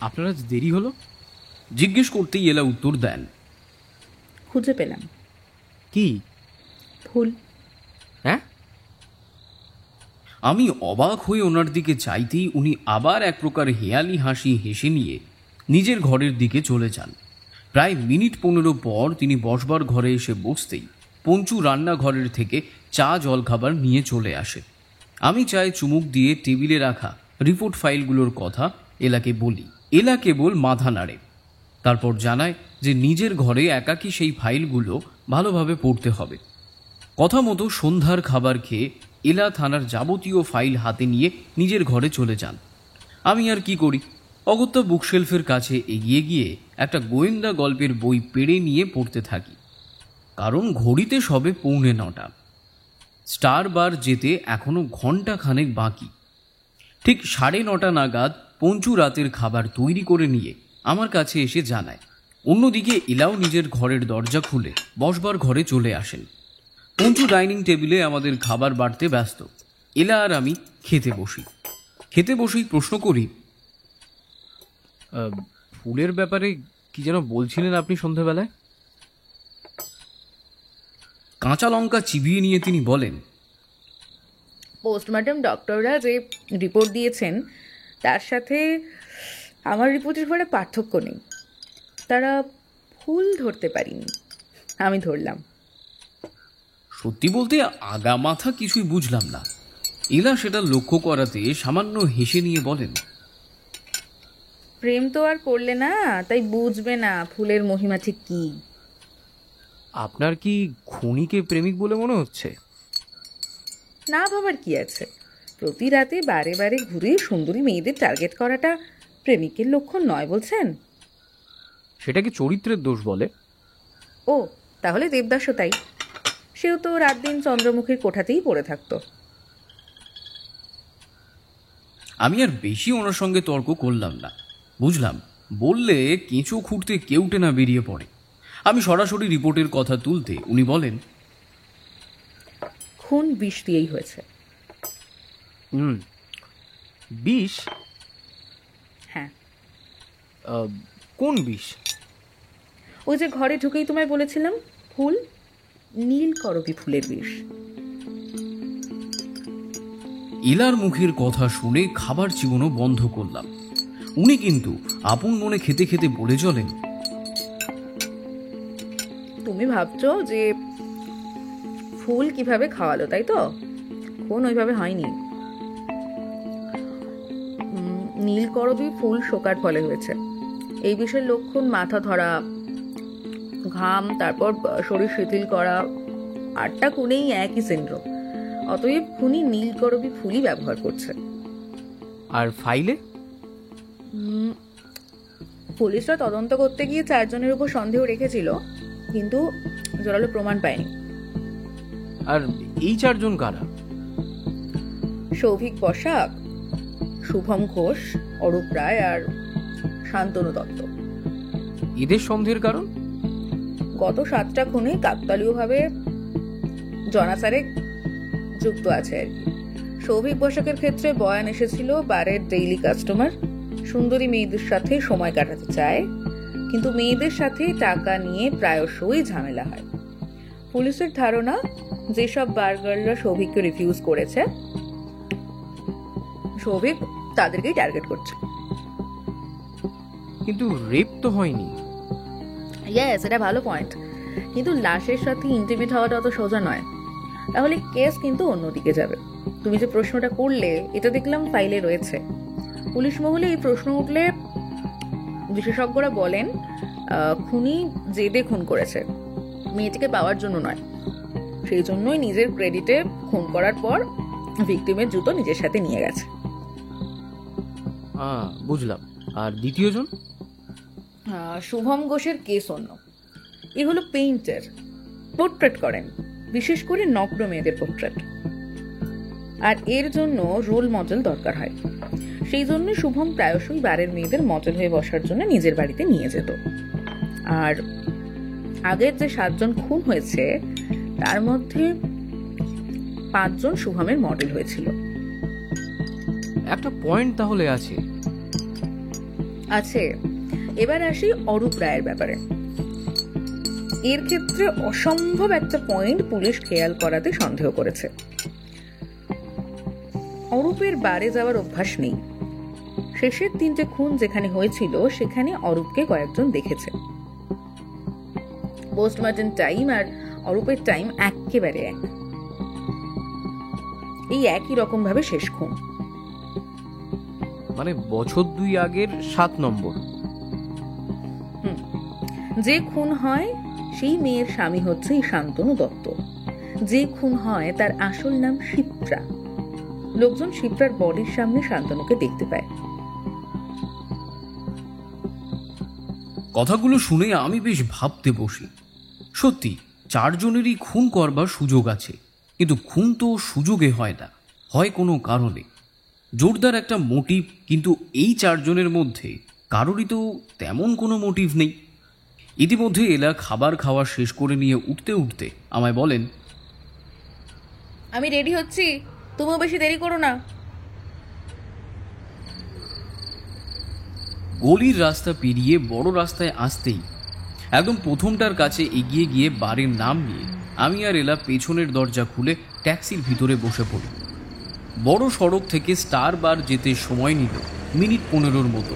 S3: আপনার আজ দেরি হলো?
S1: জিজ্ঞেস করতেই এলা উত্তর দেন,
S2: খুঁজে পেলাম।
S3: কি?
S2: ফুল।
S3: হ্যাঁ?
S1: আমি অবাক হয়ে ওনার দিকে চাইতেই উনি আবার এক প্রকার হেয়ালি হাসি হেসে নিয়ে নিজের ঘরের দিকে চলে যান। প্রায় মিনিট 15 পর তিনি বসবার ঘরে এসে বসতেই পঞ্চু রান্নাঘরের থেকে চা জলখাবার নিয়ে চলে আসে। আমি চায়ে চুমুক দিয়ে টেবিলে রাখা রিপোর্ট ফাইলগুলোর কথা এলাকে বলি। এলা কেবল মাথা নাড়ে, তারপর জানায় যে নিজের ঘরে একাকী সেই ফাইলগুলো ভালোভাবে পড়তে হবে। কথা মতো সন্ধ্যার খাবার খেয়ে এলা থানার যাবতীয় ফাইল হাতে নিয়ে নিজের ঘরে চলে যান। আমি আর কি করি, অগত্যা বুকশেলফের কাছে এগিয়ে গিয়ে একটা গোয়েন্দা গল্পের বই পেড়ে নিয়ে পড়তে থাকি। কারণ ঘড়িতে সবে 8:45। স্টার বার যেতে এখনো ঘন্টা খানেক বাকি। ঠিক 9:30 নাগাদ পঞ্চু রাতের খাবার তৈরি করে নিয়ে আমার কাছে এসে জানায়। অন্যদিকে এলাও নিজের ঘরের দরজা খুলে বসবার ঘরে চলে আসেন। পঞ্চু ডাইনিং টেবিলে আমাদের খাবার বাড়তে ব্যস্ত। এলা আর আমি খেতে বসেই প্রশ্ন করি,
S3: ফুলের ব্যাপারে কি যেন বলছিলেন আপনি সন্ধ্যাবেলায়?
S1: কাঁচা লঙ্কা চিবিয়ে নিয়ে তিনি বলেন,
S2: পোস্টমর্টম ডক্টররা যে রিপোর্ট দিয়েছেন তার সাথে আমার রিপোর্টের পরে পার্থক্য নেই। তারা ফুল ধরতে পারিনি, আমি ধরলাম।
S1: সত্যি বলতে আগা মাথা কিছুই বুঝলাম না। এলা সেটা লক্ষ্য করাতে সামান্য হেসে নিয়ে বলেন,
S2: প্রেম তো আর করলে না, তাই বুঝবে না ফুলের মহিমা ঠিক কি।
S3: আপনার কি খুনিকে প্রেমিক বলে মনে হচ্ছে?
S2: না ভাবার কি আছে, প্রতি রাতে বারে বারে ঘুরে সুন্দরী মেয়েদের টার্গেট করাটা প্রেমিকের লক্ষণ নয় বলছেন?
S3: সেটা কি চরিত্রের দোষ বলে?
S2: ও, তাহলে দেবদাসও তাই। সেও তো রাত দিন চন্দ্রমুখীর কোঠাতেই পড়ে থাকতো।
S1: আমি আর বেশি ওনার সঙ্গে তর্ক করলাম না। বুঝলাম বললে কেঁচো খুঁড়তে কেউটে না বেরিয়ে পড়ে। আমি সরাসরি রিপোর্টের কথা তুলতে উনি বলেন,
S2: খুন বিষ দিয়েই হয়েছে।
S3: বিষ?
S2: হ্যাঁ।
S3: কোন বিষ?
S2: ওই যে ঘরে ঢুকেই তোমায় বলেছিলাম, ফুল, নীল করবী ফুলের বিষ।
S1: এলার মুখের কথা শুনে খাবার চিবোনো বন্ধ করলাম। উনি কিন্তু আপন মনে খেতে খেতে বলে চলেন,
S2: তুমি ভাবছো যে ফুল কিভাবে খাওয়ালো, তাই তো? খুন ওইভাবে হয়নি। নীল করবী ফুল শোকার ফলে হয়েছে। এই বিষয়ের লক্ষণ মাথা ধরা, ঘাম, তারপর শরীর শিথিল করা। 8টা খুনেই একই সিনড্রোম। অতএব খুনি নীল করবী ফুলই ব্যবহার করছে।
S3: আর ফাইলে?
S2: পুলিশরা তদন্ত করতে গিয়ে 4 জনের উপর সন্দেহ রেখেছিল, কিন্তু জোরালো প্রমাণ পায়নি।
S3: আর এই 4 জন কারা?
S2: সৌভিক বসাক, শুভম ঘোষ, অরূপ রায় আর শান্তনু দত্ত।
S3: এদের সন্দেহের কারণ?
S2: গত 7টা খুনে কাকতালীয়ভাবে জনাসারে যুক্ত আছে আর কি। সৌভিক বসাকের ক্ষেত্রে বয়ান এসেছিল বারের ডেইলি কাস্টমার, সুন্দরী মেয়েদের সাথে সময় কাটাতে চায়, কিন্তু মেয়েদের সাথে টাকা নিয়ে প্রায়শই ঝামেলা হয়। পুলিশের ধারণা যেসব বার গার্লরা সৌভিককে রিফিউজ করেছে, সৌভিক তাদেরকেই টার্গেট করছে।
S3: কিন্তু রেপ তো হয়নি।
S2: ইয়েস, এটা ভালো পয়েন্ট, কিন্তু লাশের সাথে ইন্টিমেট হওয়াটা অত সোজা নয়। তাহলে কেস কিন্তু অন্যদিকে যাবে। তুমি যে প্রশ্নটা করলে, এটা দেখলাম ফাইলে রয়েছে। পুলিশ মহলে এই প্রশ্ন উঠলে বিশেষজ্ঞরা বলেন খুনি জেদে খুন করেছে, মেয়েটিকে পাওয়ার জন্য নয়। সেই জন্যই নিজের ক্রেডিটে খুন করার পর ভিকটিমের জুতো নিজের সাথে নিয়ে গেছে।
S3: বুঝলাম। আর দ্বিতীয় জন?
S2: শুভম ঘোষের কেস অন্য। এ হলো পেইন্টার, পোর্ট্রেট করেন, বিশেষ করে নগ্ন মেয়েদের পোর্ট্রেট। আর এর জন্য রোল মডেল দরকার হয়। সেই জন্য শুভম প্রায়শই বারের মেয়েদের মডেল হয়ে বসার জন্য নিজের বাড়িতে নিয়ে যেত। আর আগের যে 7 জন খুন হয়েছে তার মধ্যে 5 জন শুভমের মডেল হয়েছিল।
S3: একটা পয়েন্ট তাহলে আছে।
S2: আছে। এবার আসি অরূপ রায়ের ব্যাপারে। এর ক্ষেত্রে অসম্ভব একটা পয়েন্ট পুলিশ খেয়াল করাতে সন্দেহ করেছে। অরূপের বারে যাওয়ার অভ্যাস নেই। শেষের 3টে খুন যেখানে হয়েছিল সেখানে অরূপকে কয়েকজন দেখেছে। পোস্টমর্টম টাইম আর অরূপের টাইম একেবারে এক। এই একই রকম ভাবে শেষ খুন।
S3: মানে বছর 2 আগের 7 নম্বর।
S2: যে খুন হয় সেই মেয়ের স্বামী হচ্ছে শান্তনু দত্ত। যে খুন হয় তার আসল নাম শিপ্রা। লোকজন শিপ্রার বডির সামনে শান্তনুকে দেখতে পায়।
S1: কথাগুলো শুনে আমি বেশ ভাবতে বসি। সত্যি 4 জনেরই খুন করবার সুযোগ আছে, কিন্তু খুন তো সুযোগে হয় না, হয় কোনো কারণে। জোরদার একটা মোটিভ, কিন্তু এই 4 জনের মধ্যে কারোরই তো তেমন কোনো মোটিভ নেই। ইতিমধ্যে এলা খাবার খাওয়া শেষ করে নিয়ে উঠতে উঠতে আমায় বলেন,
S2: আমি রেডি হচ্ছি, তুমিও বেশি দেরি করো না।
S1: গলির রাস্তা পেরিয়ে বড় রাস্তায় আসতেই একদম প্রথমটার কাছে এগিয়ে গিয়ে বারের নাম নিয়ে আমি আর এলা পেছনের দরজা খুলে ট্যাক্সির ভিতরে বসে পড়ি। বড় সড়ক থেকে স্টার বার যেতে সময় নিল মিনিট 15 মতো।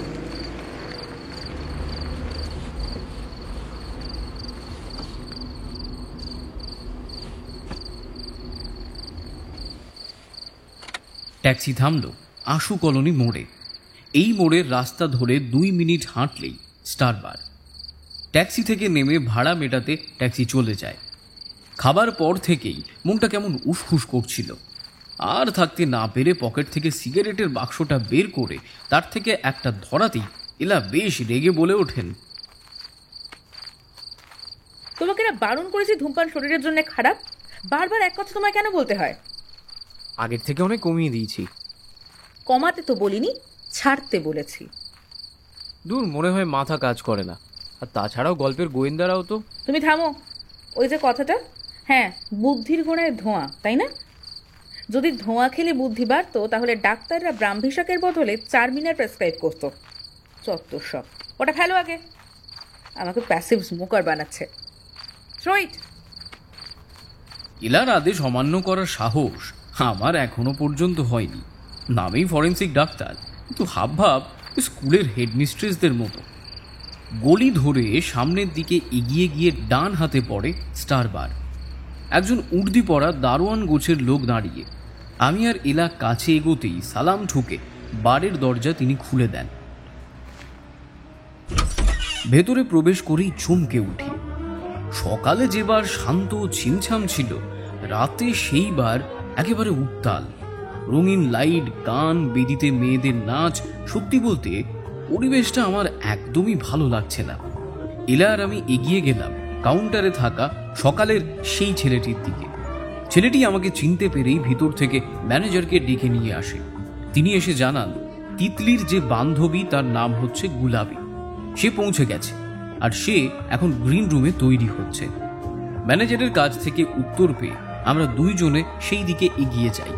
S1: ট্যাক্সি থামল আশু কলোনি মোড়ে। এই মোড়ের রাস্তা ধরে 2 মিনিট হাঁটলেই স্টার বার। ট্যাক্সি থেকে নেমে ভাড়া মেটাতে ট্যাক্সি চলে যায়। খাবার পর থেকেই মনটা কেমন উসখুস করছিল। আর থাকতে না পেরে পকেট থেকে সিগারেটের বাক্সটা বের করে তার থেকে একটা ধরাতেই এলা বেশ রেগে বলে ওঠেন,
S2: তোমাকে না বারণ করেছি ধূমপান শরীরের জন্য খারাপ। বারবার এক কথা তোমায় কেন বলতে হয়?
S3: আগের থেকে অনেক কমিয়ে দিয়েছি।
S2: কমাতে তো বলিনি, ছাড়তে বলেছি।
S3: দূর, মনে হয় মাথা কাজ করে না। আর তাছাড়াও গল্পের গোয়েন্দারাও তো।
S2: তুমি থামো। ওই যে কথাটা, হ্যাঁ, বুদ্ধির ঘোড়ায় ধোঁয়া, তাই না? যদি ধোঁয়া খেলে বুদ্ধি বাড়তো তাহলে ডাক্তাররা ব্রাহ্মীশাকের বদলে 4 মিনিট প্রেসক্রাইব করতো। চত্বর সব। ওটা ফেলো আগে। আমাকে প্যাসিভ স্মোকার বানাচ্ছে। থ্রো ইট।
S1: এলার আদেশ অমান্য করার সাহস আমার এখনো পর্যন্ত হয়নি। নামেই ফরেন্সিক ডাক্তার, কিন্তু হাবভাব স্কুলের হেডমিস্ট্রেসদের মতো। গলি ধরে সামনের দিকে এগিয়ে গিয়ে ডান হাতে পড়ে স্টার বার। একজন উর্দি পরা দারোয়ান গোছের লোক দাঁড়িয়ে। আমি আর এলা কাছে এগোতেই সালাম ঠুকে বারের দরজা তিনি খুলে দেন। ভেতরে প্রবেশ করেই চমকে উঠি। সকালে যেবার শান্ত ছিমছাম ছিল, রাতে সেইবার একেবারে উত্তাল। রঙিন লাইট, গান, বেদিতে মেয়েদের নাচ। সত্যি বলতে পরিবেশটা আমার একদমই ভালো লাগছে না। এলা আর আমি এগিয়ে গেলাম কাউন্টারে থাকা সকালের সেই ছেলেটির দিকে। ছেলেটি আমাকে চিনতে পেরেই ভিতর থেকে ম্যানেজারকে ডেকে নিয়ে আসে। তিনি এসে জানান তিতলির যে বান্ধবী তার নাম হচ্ছে গুলাবী, সে পৌঁছে গেছে আর সে এখন গ্রিন রুমে তৈরি হচ্ছে। ম্যানেজারের কাছ থেকে উত্তর পেয়ে আমরা 2 জনে সেই দিকে এগিয়ে যাই।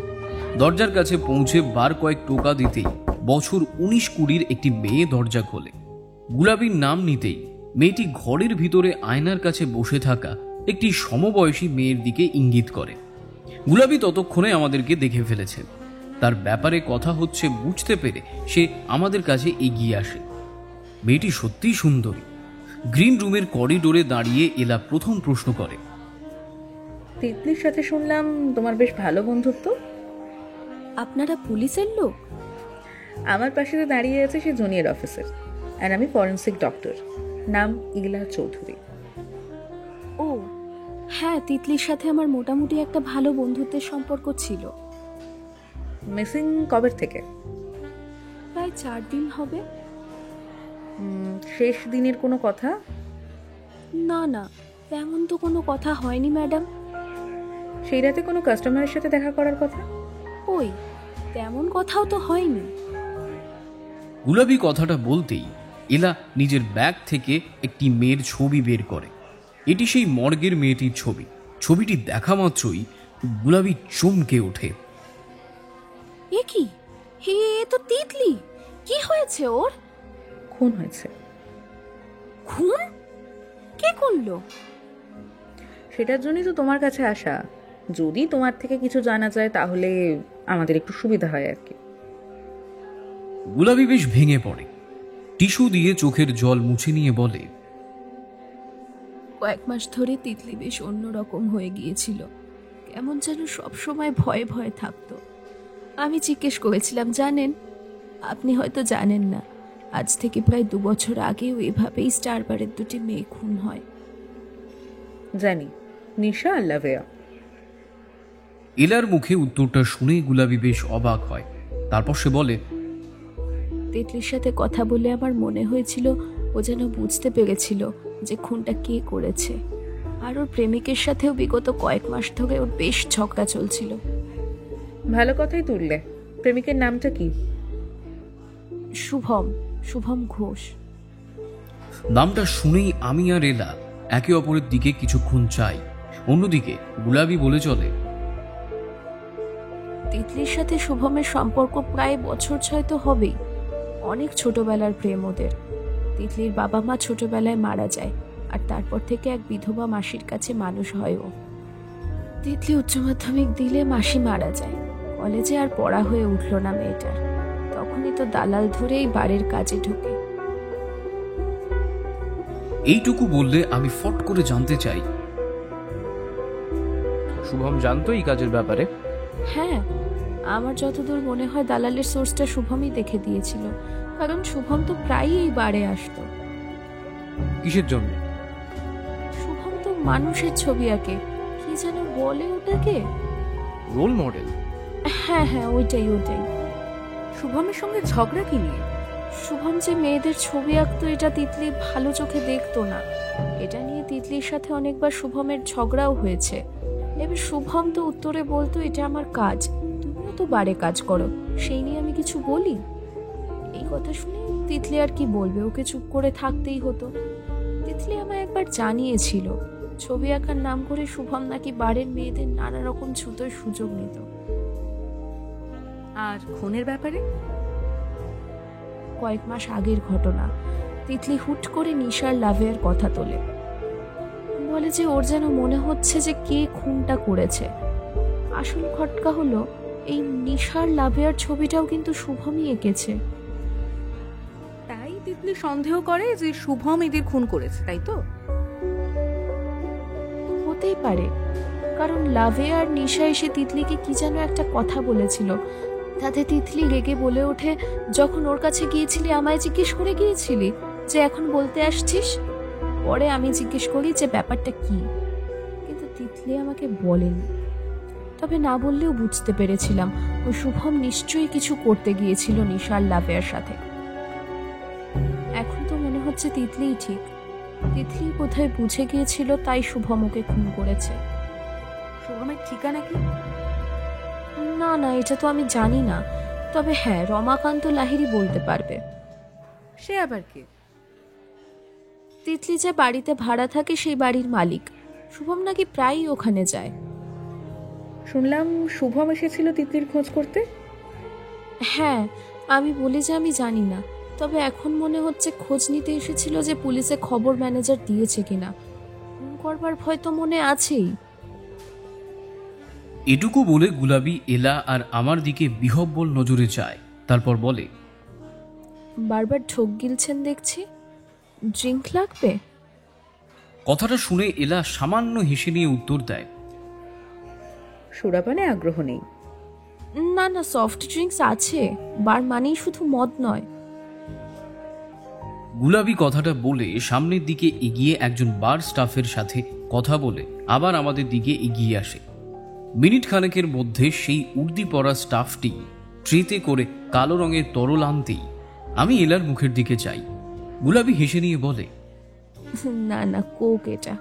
S1: দরজার কাছে পৌঁছে বার কয়েক টোকা দিতেই বছর 19-20 একটি মেয়ে দরজা খোলে। গুলাবীর নাম নিতেই মেয়েটি ঘরের ভিতরে আয়নার কাছে বসে থাকা একটি সমবয়সী মেয়ের দিকে ইঙ্গিত করে। গুলাবী ততক্ষণে আমাদেরকে দেখে ফেলেছে। তার ব্যাপারে কথা হচ্ছে বুঝতে পেরে সে আমাদের কাছে এগিয়ে আসে। মেয়েটি সত্যিই সুন্দরী। গ্রিন রুমের করিডোরে দাঁড়িয়ে এলা প্রথম প্রশ্ন করে,
S2: তিতলির সাথে শুনলাম তোমার বেশ ভালো বন্ধুত্ব।
S5: আপনারা পুলিশের লোক?
S2: আমার পাশে যে দাঁড়িয়ে আছে সে জুনিয়র অফিসার, আর আমি ফরেন্সিক ডক্টর। নাম ইলা চৌধুরী।
S5: ও হ্যাঁ, তিতলির সাথে আমার মোটামুটি একটা ভালো বন্ধুত্বের সম্পর্ক ছিল।
S2: মিসিং কবের থেকে?
S5: প্রায় 4 দিন হবে।
S2: শেষ দিনের কোনো কথা?
S5: না না, তেমন তো কোনো কথা হয়নি ম্যাডাম।
S2: সেই রাতে কোনো কাস্টমারের সাথে দেখা করার কথা?
S5: ওই তেমন কথাও তো হয়নি।
S1: গুলাবী কথাটা বলতেই এলা নিজের ব্যাগ থেকে একটি মেয়ের ছবি বের করে। এটি সেই মর্গের মেয়েটির ছবি। ছবিটি দেখা মাত্রই গুলাবি চমকে ওঠে।
S5: এ কি? হে, এ তো তিতলি। কি হয়েছে ওর?
S2: খুন হয়েছে।
S5: খুন? কে করলো?
S2: সেটার জন্যই তো তোমার কাছে আসা। যদি তোমার থেকে কিছু জানা যায় তাহলে আমাদের একটু সুবিধা হয় আর কি।
S1: গুলাবি বেশ ভেঙে পড়ে, টিস্যু দিয়ে চোখের জল মুছে নিয়ে বলে,
S5: কয়েক মাস ধরে তিতলি বেশ অন্যরকম হয়ে গিয়েছিল। কেমন যেন সবসময় ভয়ে ভয়ে থাকতো। আমি জিজ্ঞেস করেছিলাম, জানেন, আপনি হয়তো জানেন না, আজ থেকে প্রায় 2 বছর আগেও এভাবেই স্টারবারের 2টি মেয়ে খুন হয়।
S2: জানি, নিশা আর লাভেয়া।
S1: এলার মুখে উত্তরটা শুনে গুলাবি বেশ অবাক হয়। তারপর সে বলে,
S5: তিতলির সাথে কথা বলে আমার মনে হয়েছিল ও যেন বুঝতে পেরেছিল যে খুনটা কে করেছে। আর ওর প্রেমিকের সাথেও বিগত কয়েক মাস ধরে ওর বেশ ঝগড়া চলছিল।
S2: ভালো কথাই তুললে। প্রেমিকের নামটা কি?
S5: শুভম ঘোষ।
S1: নামটা শুনেই আমি আর এলা একে অপরের দিকে কিছুক্ষণ চাই। অন্যদিকে গুলাবি বলে চলে,
S5: তিতলির সাথে শুভমের সম্পর্ক প্রায় বছর 6 তো হবেই। অনেক ছোটবেলার প্রেম ওদের। তিতলির বাবা মা ছোটবেলায় মারা যায়, আর তারপর থেকে এক বিধবা মাসির কাছে মানুষ হয় ও। তিতলি উচ্চ মাধ্যমিক দিলে মাসি মারা যায়। কলেজে আর পড়া হয়ে উঠল না মেয়েটার। তখনই তো দালাল ধরেই বাড়ির কাজে ঢোকে।
S1: এইটুকু বললে আমি ফট করে জানতে চাই,
S3: শুভম জানতো এই কাজের ব্যাপারে?
S5: হ্যাঁ, আমার যতদূর মনে হয় দালালের সোর্সটা শুভমই দেখে দিয়েছিল, কারণ শুভম তো প্রায়ই এই বারে আসতো।
S3: কিসের জন্য?
S5: শুভম তো মানুষের ছবি আঁকে, কি যেন বলে ওটাকে।
S3: Role model?
S5: হ্যাঁ হ্যাঁ, ওইটাই।
S2: শুভমের সঙ্গে ঝগড়া কি নিয়ে?
S5: শুভম যে মেয়েদের ছবি আঁকতো এটা তিতলি ভালো চোখে দেখতো না। এটা নিয়ে তিতলির সাথে অনেকবার শুভমের ঝগড়াও হয়েছে। এবার শুভম তো উত্তরে বলতো, এটা আমার কাজ, তুমিও তো বারে কাজ করো, সেই নিয়ে আমি কিছু বলি? এই কথা শুনে তিতলি আর কি বলবে, ওকে চুপ করে থাকতেই হতো। তিতলি আমায় একবার জানিয়েছিল, ছবি আঁকার নাম করে শুভম নাকি বাড়ির মেয়েদের নানা রকম ছুতোর সুযোগ নিত।
S2: আর খুনের ব্যাপারে?
S5: কয়েক মাস আগের ঘটনা। তিতলি হুট করে নিশার লাভের কথা তোলে, বলে যে ওর যেন মনে হচ্ছে যে কে খুনটা করেছে। আসল খটকা হলো, এই নিশার লাভের ছবিটাও কিন্তু শুভমই এঁকেছে।
S2: তাই তিতলি সন্দেহ করে যে শুভম এদের খুন করেছে, তাই তো?
S5: হতেই পারে, কারণ লাভে আর নিশা এসে তিতলিকে কি যেন একটা কথা বলেছিল। তাতে তিতলি রেগে বলে ওঠে, যখন ওর কাছে গিয়েছিলি আমায় জিজ্ঞেস করে গিয়েছিলি যে এখন বলতে আসছিস? পরে আমি জিজ্ঞেস করি যে ব্যাপারটা কি, কিন্তু তিতলি আমাকে বলেনি। তবে না বললেও বুঝতে পেরেছিলাম ওই শুভম নিশ্চয়ই কিছু করতে গিয়েছিল নিশার লাভের সাথে। এখন তো মনে হচ্ছে তিতলিই ঠিক। তিতলি বোধহয় বুঝে গিয়েছিল, তাই শুভম ওকে খুন করেছে।
S2: শুভমের ঠিকানা কি?
S5: না, এটা তো আমি জানি না। তবে হ্যাঁ, রমাকান্ত লাহিড়ী বলতে পারবে।
S2: সে আবার কে?
S5: তিতলি যে বাড়িতে ভাড়া থাকে সেই বাড়ির মালিক। শুভম নাকি প্রায়ই ওখানে যায়।
S2: শুনলাম শুভম এসেছিল তিতলির খোঁজ করতে।
S5: হ্যাঁ, আমি বলি যে আমি জানি না, তবে এখন মনে হচ্ছে খোঁজ নিতে এসেছিল যে পুলিশে খবর ম্যানেজার দিয়েছে কিনা। খুন করবার ভয় তো মনে আছেই।
S1: এটুকু বলে গুলাবি এলা আর আমার দিকে বিহব্বল নজরে চায়। তারপর বলে,
S5: বারবার ঢোক গিলছেন দেখছি, ড্রিঙ্ক লাগবে?
S1: কথাটা শুনে এলা সামান্য হেসে নিয়ে উত্তর দেয়,
S2: সুরাপানে আগ্রহ নেই।
S5: না, সফট ড্রিঙ্কস আছে, বার মানেই শুধু মদ নয়।
S1: গুলাবি কথাটা বলে সামনের দিকে এগিয়ে একজন বার স্টাফের সাথে কথা বলে আবার আমাদের দিকে এগিয়ে আসে। মিনিট খানেকের মধ্যে সেই উর্দি পরা স্টাফটি ট্রেতে করে কালো রঙের তরল আনতেই আমি এলার মুখের দিকে চাই। গুলাবি হেসে নিয়ে বলে,
S5: না, কোক এটা।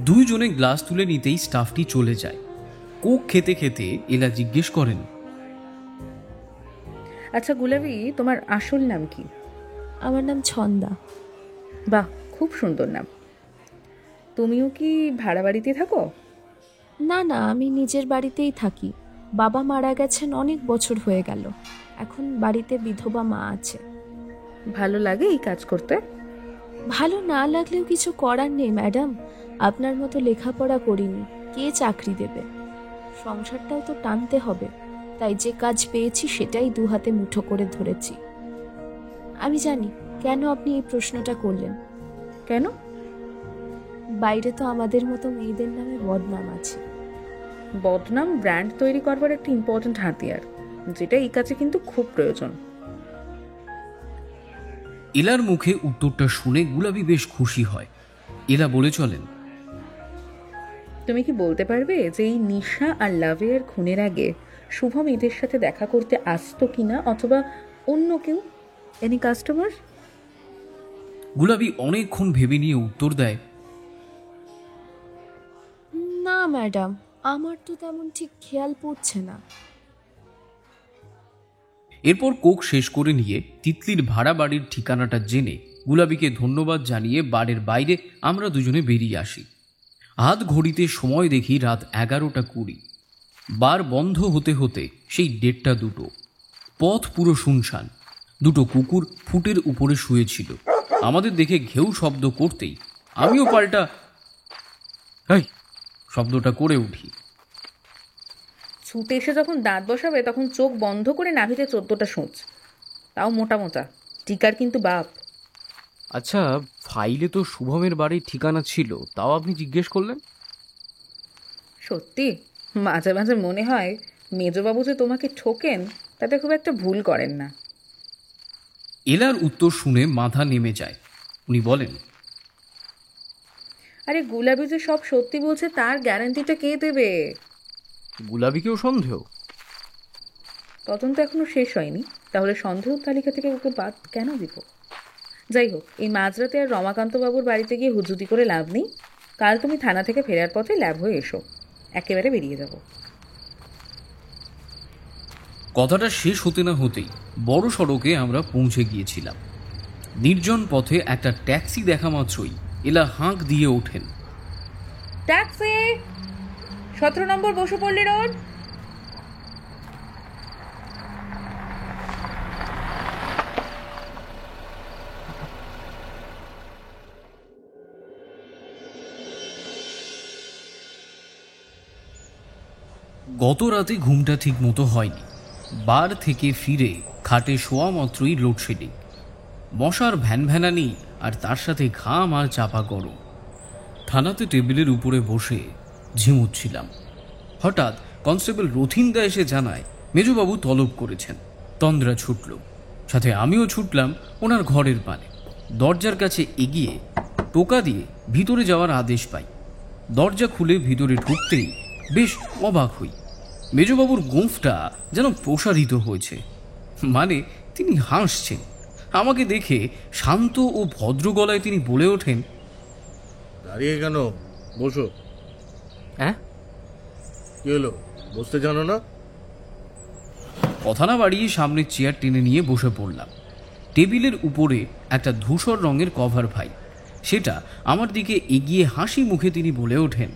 S1: দুইজনে গ্লাস তুলে নিতেই স্টাফটি চলে যায়। কোক খেতে খেতে এলা জিজ্ঞেস করেন,
S2: আচ্ছা গুলাবি, তোমার আসল নাম কি?
S5: আমার নাম ছন্দা।
S2: বাহ, খুব সুন্দর নাম। তুমিও কি ভাড়া বাড়িতে থাকো?
S5: না না, আমি নিজের বাড়িতেই থাকি। বাবা মারা গেছেন অনেক বছর হয়ে গেল। এখন বাড়িতে বিধবা মা আছে।
S2: ভালো লাগে এই কাজ করতে?
S5: ভালো না লাগলেও কিছু করার নেই ম্যাডাম। আপনার মতো লেখাপড়া করিনি, কে চাকরি দেবে? সংসারটাও তো টানতে হবে, তাই যে কাজ পেয়েছি সেটাই দু হাতে মুঠো করে ধরেছি। আমি জানি কেন আপনি এই প্রশ্নটা করলেন।
S2: কেন?
S5: বাইরে তো আমাদের মতো মেয়েদের নামে বদনাম আছে।
S2: বদনাম ব্র্যান্ড তৈরি করবার একটা ইম্পর্ট্যান্ট হাতিয়ার, যেটা এই কাজে কিন্তু খুব প্রয়োজন।
S1: এলার মুখে উত্তরটা শুনে গুলাবি বেশ খুশি হয়। এলা বলে চলেন,
S2: তুমি কি বলতে পারবে যে এই নিশা আর লাভের খুনের আগে শুভম এদের সাথে দেখা করতে আসতো কিনা, অথবা অন্য কেউ, এনি কাস্টমার?
S1: গুলাবি অনেকক্ষণ ভেবে নিয়ে উত্তর দেয়,
S5: না ম্যাডাম, আমার তো তেমন ঠিক খেয়াল পড়ছে না।
S1: এরপর কোক শেষ করে নিয়ে তিতলির ভাড়া বাড়ির ঠিকানাটা জেনে গুলাবিকে ধন্যবাদ জানিয়ে বাড়ির বাইরে আমরা দুজনে বেরিয়ে আসি। হাত ঘড়িতে সময় দেখি রাত 11:20। বার বন্ধ হতে হতে সেই 1:30। পথ পুরো শুনশান। দুটো কুকুর ফুটের উপরে শুয়েছিল। আমাদের দেখে ঘেউ শব্দ করতেই আমিও পাল্টা এই শব্দটা করে উঠি।
S2: ছুটে এসে যখন দাঁত বসাবে তখন চোখ বন্ধ করে নাভিতে 14টা সূঁচ, তাও মোটা মোটা। টিকার কিন্তু বাপ।
S3: আচ্ছা, ফাইলে তো শুভমের বাড়ির ঠিকানা ছিল, তাও আপনি জিজ্ঞেস করলেন?
S2: সত্যি মাঝে মাঝে মনে হয় মেজবাবু যে তোমাকে ঠোকেন তাতে খুব একটা ভুল করেন না।
S1: এলার উত্তর শুনে মাথা নেমে যায়। উনি বলেন,
S2: আরে গুলাবি যে সব সত্যি বলছে তার গ্যারান্টিটা কে দেবে?
S3: গুলাবিকেও সন্দেহ?
S2: তদন্ত এখনো শেষ হয়নি, তাহলে সন্দেহ তালিকা থেকে ওকে বাদ কেন দিব? যাই হোক, এই মাঝরাতে আর রমাকান্ত বাবুর বাড়িতে গিয়ে হুজুতি করে লাভ নেই। কাল তুমি থানা থেকে ফেরার পথে ল্যাব হয়ে এসো, একেবারে বেরিয়ে যাব।
S1: কথাটা শেষ হতে না হতেই বড় সড়কে আমরা পৌঁছে গিয়েছিলাম। নির্জন পথে একটা ট্যাক্সি দেখা মাত্রই এলা হাঁক দিয়ে ওঠেন,
S2: ট্যাক্সি 17 নম্বর বসুপল্লী রোড।
S1: গত রাতে ঘুমটা ঠিক মতো হয়নি। বার থেকে ফিরে খাটে শোয়া মাত্রই লোডশেডিং, মশার ভ্যানভ্যানানি, আর তার সাথে ঘাম আর চাপা গরম। থানাতে টেবিলের উপরে বসে ঝিমুচ্ছিলাম। হঠাৎ কনস্টেবল রথিন্দা এসে জানায় মেজবাবু তলব করেছেন। তন্দ্রা ছুটল, সাথে আমিও ছুটলাম ওনার ঘরের পানে। দরজার কাছে এগিয়ে টোকা দিয়ে ভিতরে যাওয়ার আদেশ পাই। দরজা খুলে ভিতরে ঢুকতেই বেশ অবাক হই। মেজবাবুর গোঁফটা যেন প্রসারিত হয়েছে, মানে তিনি হাসছেন। আমাকে দেখে শান্ত ও ভদ্র গলায় তিনি বলে ওঠেন,
S4: দাঁড়িয়ে কেন? বসো।
S3: হ্যাঁ,
S4: কি হলো, বসতে জানো না?
S1: কথা না বাড়িয়ে সামনে চেয়ার টেনে নিয়ে বসে পড়লাম। টেবিলের উপরে একটা ধূসর রঙের কভার ভাই, সেটা আমার দিকে এগিয়ে হাসি মুখে তিনি বলে ওঠেন,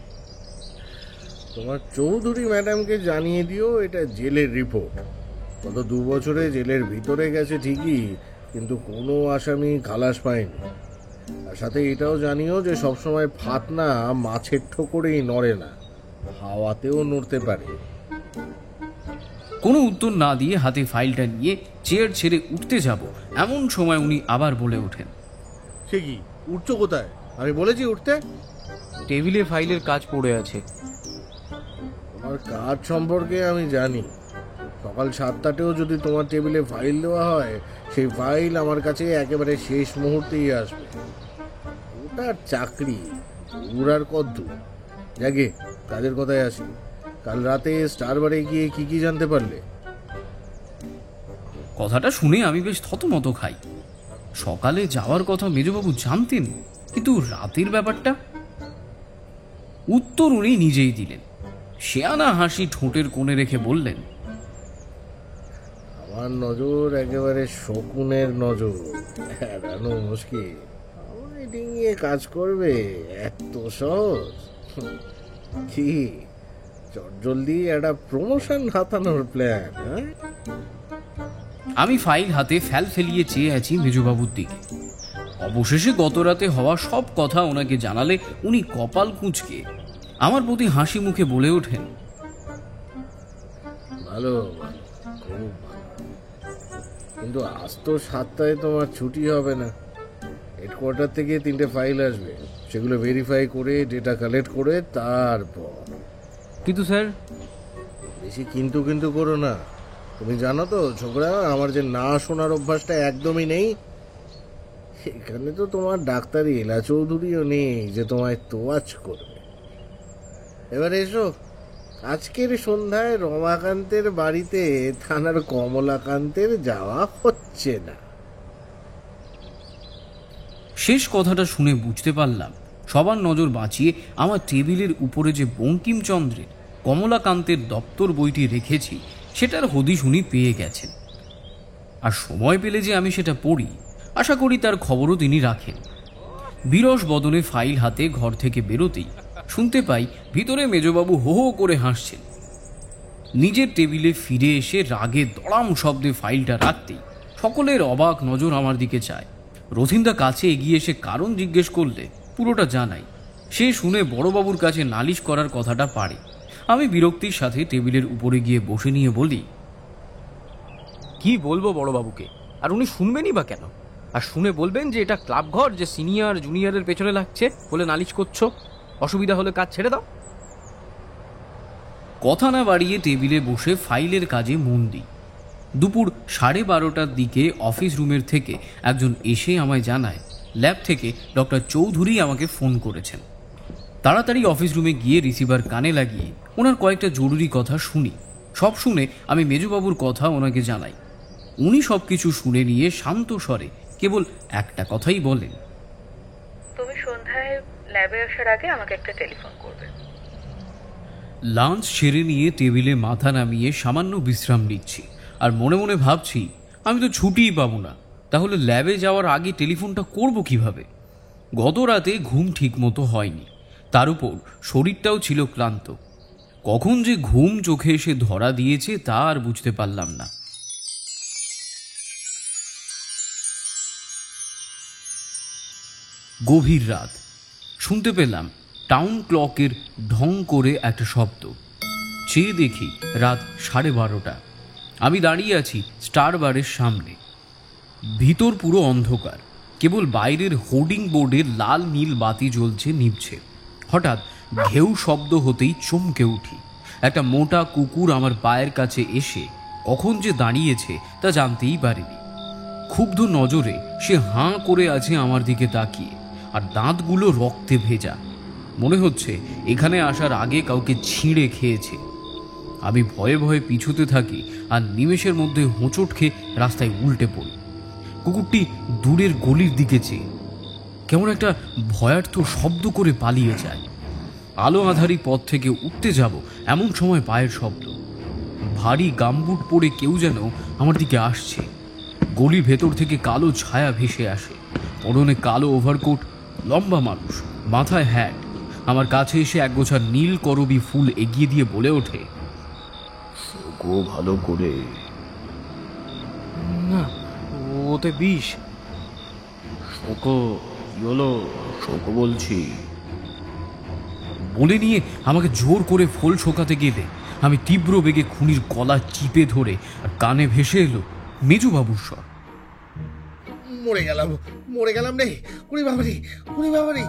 S4: তোমার চৌধুরী ম্যাডামকে জানিয়ে দিও এটা জেলের রিপোর্ট। গত 2 বছরে জেলের ভিতরে গেছে ঠিকই, কিন্তু কোনো আসামি খালাস পায়নি। আর সাথে এটাও জানিও যে সবসময় ফাতনা মাছের ঠোকরেই নড়ে না, হাওয়াতেও নড়তে পারে।
S1: কোনো উত্তর না দিয়ে হাতে ফাইলটা নিয়ে চেয়ার ছেড়ে উঠতে যাব, এমন সময় উনি আবার বলে ওঠেন,
S4: সে কি, উঠছো কোথায়? আমি বলেছি উঠতে।
S3: টেবিলে ফাইলের কাজ পড়ে আছে।
S4: তোমার কাজ সম্পর্কে আমি জানি। সকাল 7টাতেও যদি তোমার টেবিলে ফাইল দেওয়া হয়, সেই ফাইল আমার কাছে একেবারে শেষ মুহূর্তেই আসবে। ওটার চাকরি, উড়ার কদ্দু। যাকে কাজের কথায় আসি, কাল রাতে স্টারবারে গিয়ে কি কি জানতে পারলে?
S1: কথাটা শুনে আমি বেশ থতমত খাই। সকালে যাওয়ার কথা মেজবাবু জানতেন, কিন্তু রাতের ব্যাপারটা? উত্তর উনি নিজেই দিলেন। শেয়ানা হাসি ঠোঁটের কোণে রেখে বললেন,
S4: আমার নজর একেবারে শকুনের নজর, এড়ানো মুশকিল। আমার ডিঙিয়ে কাজ করবে এত সহজ? কি জলদি একটা প্রমোশন হাতানোর প্ল্যান। হ্যাঁ,
S1: আমি ফাইল হাতে ফেল ফেলিয়ে চেয়ে আছি মেজবাবুর দিকে। অবশেষে গত রাতে হওয়া সব কথা ওনাকে জানালে উনি কপাল কুঁচকে আমার প্রতি হাসি মুখে বলে ওঠেন,
S4: ভালো ভালো, খুব ভালো। কিন্তু আজ তো 7টায় তোমার ছুটি হবে না। হেডকোয়ার্টার থেকে 3টে ফাইল আসবে, সেগুলো ভেরিফাই করে ডেটা কালেক্ট করে তারপর।
S3: কিন্তু স্যার,
S4: বেশি কিন্তু কিন্তু করো না। তুমি জানো তো ছোকরা, আমার যে না শোনার অভ্যাসটা একদমই নেই। এখানে তো তোমার ডাক্তার এলা চৌধুরীও নেই যে তোমায় তোয়াজ করবে। এবার এসো, আজকের সন্ধ্যায় রমাকান্তের বাড়িতে থানার কমলাকান্তের যাওয়া হচ্ছে না।
S1: শেষ কথাটা শুনে বুঝতে পারলাম সবার নজর বাঁচিয়ে আমার টেবিলের উপরে যে বঙ্কিমচন্দ্রের কমলাকান্তের দপ্তর বইটি রেখেছি সেটার হদিশ উনি পেয়ে গেছেন। আর সময় পেলে যে আমি সেটা পড়ি, আশা করি তার খবরও তিনি রাখেন। বিরস বদনে ফাইল হাতে ঘর থেকে বেরোতেই শুনতে পাই ভিতরে মেজবাবু হো হো করে হাসছেন। নিজের টেবিলে ফিরে এসে রাগে দড়াম শব্দে ফাইলটা রাখতেই সকলের অবাক নজর আমার দিকে চায়। রথিনদা কাছে এগিয়ে এসে কারণ জিজ্ঞেস করলে পুরোটা জানাই। সে শুনে বড়বাবুর কাছে নালিশ করার কথাটা পারে। আমি বিরক্তির সাথে টেবিলের উপরে গিয়ে বসে নিয়ে বলি,
S3: কি বলবো বড়বাবুকে, আর উনি শুনবেনই বা কেন? আর শুনে বলবেন যে এটা ক্লাব ঘর, যে সিনিয়র জুনিয়রের পেছনে লাগছে বলে নালিশ করছো, অসুবিধা হলে কাজ ছেড়ে দাও।
S1: কথা না বাড়িয়ে টেবিলে বসে ফাইলের কাজে মন দিই। দুপুর 12:30টার দিকে অফিস রুমের থেকে একজন এসে আমায় জানায় ল্যাব থেকে ডক্টর চৌধুরী আমাকে ফোন করেছেন। তাড়াতাড়ি অফিস রুমে গিয়ে রিসিভার কানে লাগিয়ে ওনার কয়েকটা জরুরি কথা শুনি। সব শুনে আমি মেজবাবুর কথা ওনাকে জানাই। উনি সব কিছু শুনে নিয়ে শান্ত স্বরে কেবল একটা কথাই বলেন,
S2: তুমি সন্ধ্যায় ল্যাবে আসার আগে আমাকে একটা টেলিফোন করবে।
S1: লাঞ্চ সেরে নিয়ে টেবিলে মাথা নামিয়ে সামান্য বিশ্রাম নিচ্ছি। আর মনে মনে ভাবছি, আমি তো ছুটিই পাবো না, তাহলে ল্যাবে যাওয়ার আগে টেলিফোনটা করব কিভাবে? গত রাতে ঘুম ঠিক মতো হয়নি, তার উপর শরীরটাও ছিল ক্লান্ত। কখন যে ঘুম চোখে এসে ধরা দিয়েছে তা আর বুঝতে পারলাম না। গভীর রাত, শুনতে পেলাম টাউন ক্লকের ঢং করে একটা শব্দ। চেয়ে দেখি রাত 12:30। আমি দাঁড়িয়ে আছি স্টার বারের সামনে। ভিতর পুরো অন্ধকার, কেবল বাইরের হোর্ডিং বোর্ডের লাল নীল বাতি জ্বলছে নিভছে। হঠাৎ ঢেউ শব্দ হতেই চমকে উঠি। একটা মোটা কুকুর আমার পায়ের কাছে এসে কখন যে দাঁড়িয়েছে তা জানতেই পারিনি। ক্ষুব্ধ নজরে সে হাঁ করে আছে আমার দিকে তাকিয়ে, আর দাঁতগুলো রক্তে ভেজা। মনে হচ্ছে এখানে আসার আগে কাউকে ছিঁড়ে খেয়েছে। আমি ভয়ে ভয়ে পিছুতে থাকি আর নিমেষের মধ্যে হোঁচট খেয়ে রাস্তায় উল্টে পড়ি। কুকুরটি দূরের গলির দিকে চেয়ে কেমন একটা ভয়ার্থ শব্দ করে পালিয়ে যায়। আলো আধারি পথ থেকে উঠতে যাব এমন সময় পায়ের শব্দ। ভারী গামবুট পরে কেউ যেন আমার দিকে আসছে। গলির ভেতর থেকে কালো ছায়া ভেসে আসে। পরনে কালো ওভারকোট, লম্বা মানুষ, মাথায় হ্যাট। আমার কাছে এসে একগোছা নীল করবি ফুল এগিয়ে দিয়ে বলে ওঠে,
S3: গো ভালো করে না, ওতে বিষ। শোকো, কি হলো? শোকো বলছি।
S1: বলে নিয়ে আমাকে জোর করে ফোল শোকাতে গেলে আমি তীব্র বেগে খুনির গলা চিপে ধরে আর কানে ভেসে এলো মেজুবাবুর স্বর,
S4: মরে গেলাম রে, উনি বাবারি, উনি বাবারি।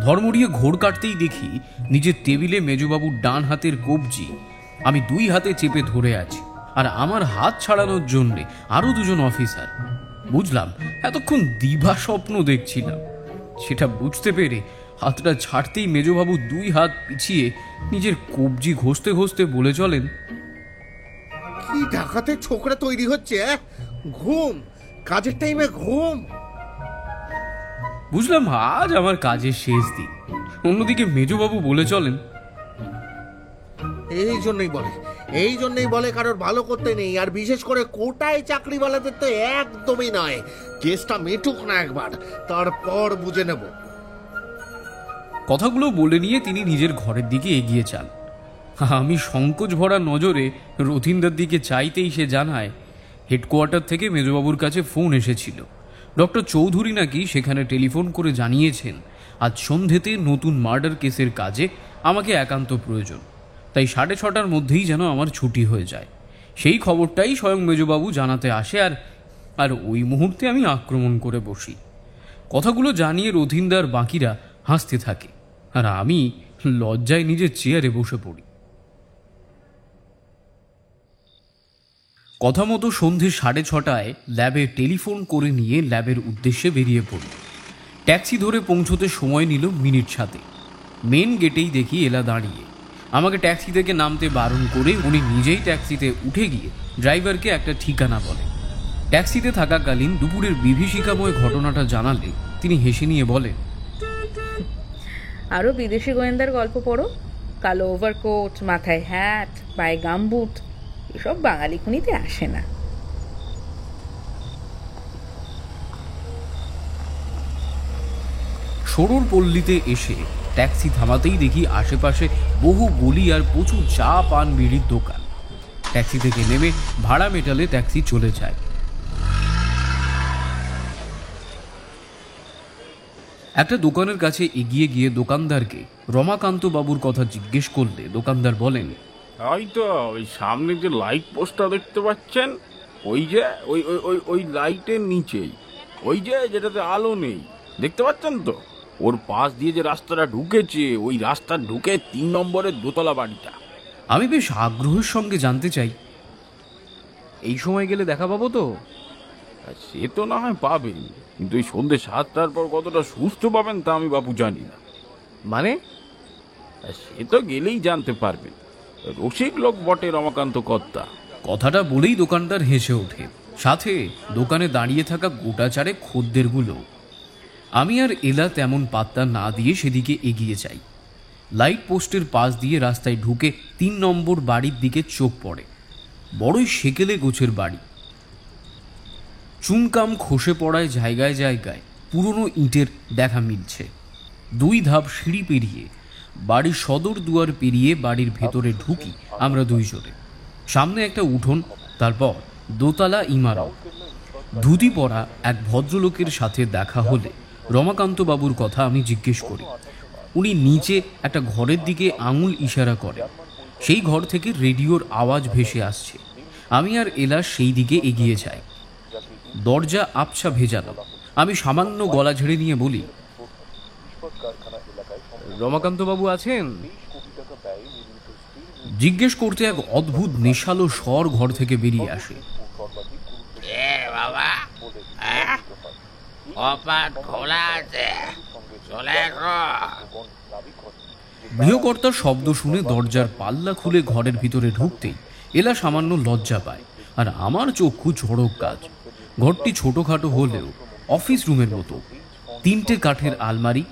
S1: ধর্মড়িয়ে ঘোর কাটতেই দেখি নিজের টেবিলে মেজুবাবুর ডান হাতের কবজি আমি 2 হাতে চেপে ধরে আছি, আর আমার হাত ছাড়ানোর জন্য আরো 2জন অফিসার। বুঝলাম এতক্ষণ দিবা স্বপ্ন দেখছিলাম। সেটা বুঝতে পেরে হাতটা ছাড়তেই মেজবাবু 2 হাত পিছিয়ে নিজের কবজি ঘষতে ঘষতে বলে চলেন,
S4: কি ঢাকাতে ছোকরা তৈরি হচ্ছে? ঘুম, কাজের টাইমে ঘুম।
S1: বুঝলাম আজ আমার কাজের শেষ দিন। অন্যদিকে মেজবাবু বলে চলেন,
S4: এই জন্যই বলে কারোর ভালো করতে নেই, আর বিশেষ করে কোটায় চাকরিওয়ালাদের তো একদমই নয়। কেসটা মেটুক না একবার, তারপর বুঝে নেব।
S1: কথাগুলো বলে নিয়ে তিনি নিজের ঘরের দিকে এগিয়ে যান। আমি সংকোচ ভরা নজরে রথিনদার দিকে চাইতেই সে জানায়, হেডকোয়ার্টার থেকে মেজবাবুর কাছে ফোন এসেছিল। ডক্টর চৌধুরী নাকি সেখানে টেলিফোন করে জানিয়েছেন আজ সন্ধেতে নতুন মার্ডার কেসের কাজে আমাকে একান্ত প্রয়োজন, তাই 6:30টার মধ্যেই যেন আমার ছুটি হয়ে যায়। সেই খবরটাই স্বয়ং মেজবাবু জানাতে আসে, আর ওই মুহূর্তে আমি আক্রমণ করে বসি। কথাগুলো জানিয়ে রথিনদার বাকিরা হাসতে থাকে, আর আমি লজ্জায় নিজের চেয়ারে বসে পড়ি। কথা মতো সন্ধে 6:30টায় ল্যাবে টেলিফোন করে নিয়ে ল্যাবের উদ্দেশ্যে বেরিয়ে পড়ি। ট্যাক্সি ধরে পৌঁছতে সময় নিল মিনিট 7। মেন গেটেই দেখি এলা দাঁড়িয়ে। আমাকে ট্যাক্সি থেকে নামতে বারণ করে উনি নিজেই ট্যাক্সিতে উঠে গিয়ে ড্রাইভারকে একটা ঠিকানা বলে। ট্যাক্সিতে থাকাকালীন দুপুরের বিভীষিকাময় ঘটনাটা জানালে তিনি হেসে নিয়ে বলেন,
S2: আরও বিদেশি গোয়েন্দার গল্প পড়ো। কালো ওভারকোট, মাথায় হ্যাট, পায়ে গামবুট, এসব বাঙালি খুনিতে আসে না।
S1: সরুর পল্লীতে এসে ট্যাক্সি থামাতেই দেখি আশেপাশে বহু গলি আর প্রচুর চা পান বিড়ির দোকান। ট্যাক্সি থেকে নেমে ভাড়া মেটালে ট্যাক্সি চলে যায়। একটা দোকানের কাছে এগিয়ে গিয়ে দোকানদারকে রমাকান্ত বাবুর কথা জিজ্ঞেস করলে দোকানদার বলেন,
S6: ওই তো ওই সামনে যে লাইট পোস্টটা দেখতে পাচ্ছেন, ওই যে ওই ওই ওই ওই লাইটের নিচেই, ওই যে যেটাতে আলো নেই, দেখতে পাচ্ছেন তো? ওর পাশ দিয়ে যে রাস্তাটা ঢুকেছে, ওই রাস্তা ঢুকে 3 নম্বরের দোতলা বাড়িটা।
S1: আমি বেশ আগ্রহের সঙ্গে জানতে চাই,
S3: এই সময় গেলে দেখা পাবো তো?
S6: আর সে তো না হয় পাবেন, কিন্তু এই সন্ধ্যে 7টার পর কতটা সুস্থ পাবেন তা আমি বাপু জানি না।
S3: মানে?
S6: আর সে তো গেলেই জানতে পারবেন। রসিক লোক বটে রমাকান্ত কর্তা।
S1: কথাটা বলেই দোকানদার হেসে ওঠে, সাথে দোকানে দাঁড়িয়ে থাকা গোটা চারে খদ্দেরগুলো। আমি আর এলা তেমন পাত্তা না দিয়ে সেদিকে এগিয়ে যাই। লাইট পোস্টের পাশ দিয়ে রাস্তায় ঢুকে 3 নম্বর বাড়ির দিকে চোখ পড়ে। বড়ই সেকেলে গোছের বাড়ি। চুনকাম খসে পড়ায় জায়গায় জায়গায় পুরনো ইটের দেখা মিলছে। 2 ধাপ সিঁড়ি পেরিয়ে বাড়ির সদর দুয়ার পেরিয়ে বাড়ির ভেতরে ঢুকি আমরা 2 জনে। সামনে একটা উঠোন, তারপর দোতলা ইমারত। ধুতি পরা এক ভদ্রলোকের সাথে দেখা হলে রমাকান্ত বাবুর কথা আমি জিজ্ঞেস করি। উনি নিচে একটা ঘরের দিকে আঙুল ইশারা করেন। সেই ঘর থেকে রেডিওর আওয়াজ ভেসে আসছে। আমি আর এলা সেই দিকে এগিয়ে যাই। দরজা আবছা ভেজানো। আমি সামান্য গলা ঝেড়ে নিয়ে বলি,
S3: রমাকান্ত বাবু আছেন?
S1: জিজ্ঞেস করতে এক অদ্ভুত নেশালো স্বর ঘর থেকে বেরিয়ে আসে।
S7: বাবা, কপাট খোলা আছে, চলে এসো।
S1: গৃহকর্তার শব্দ শুনে দরজার পাল্লা খুলে ঘরের ভিতরে ঢুকতেই এলা সামান্য লজ্জা পায়, আর আমার চক্ষু চড়ক কাজ। ঘরটি ছোটখাটো হলেও অফিস রুমের মতো। 3টে কাঠের আলমারি,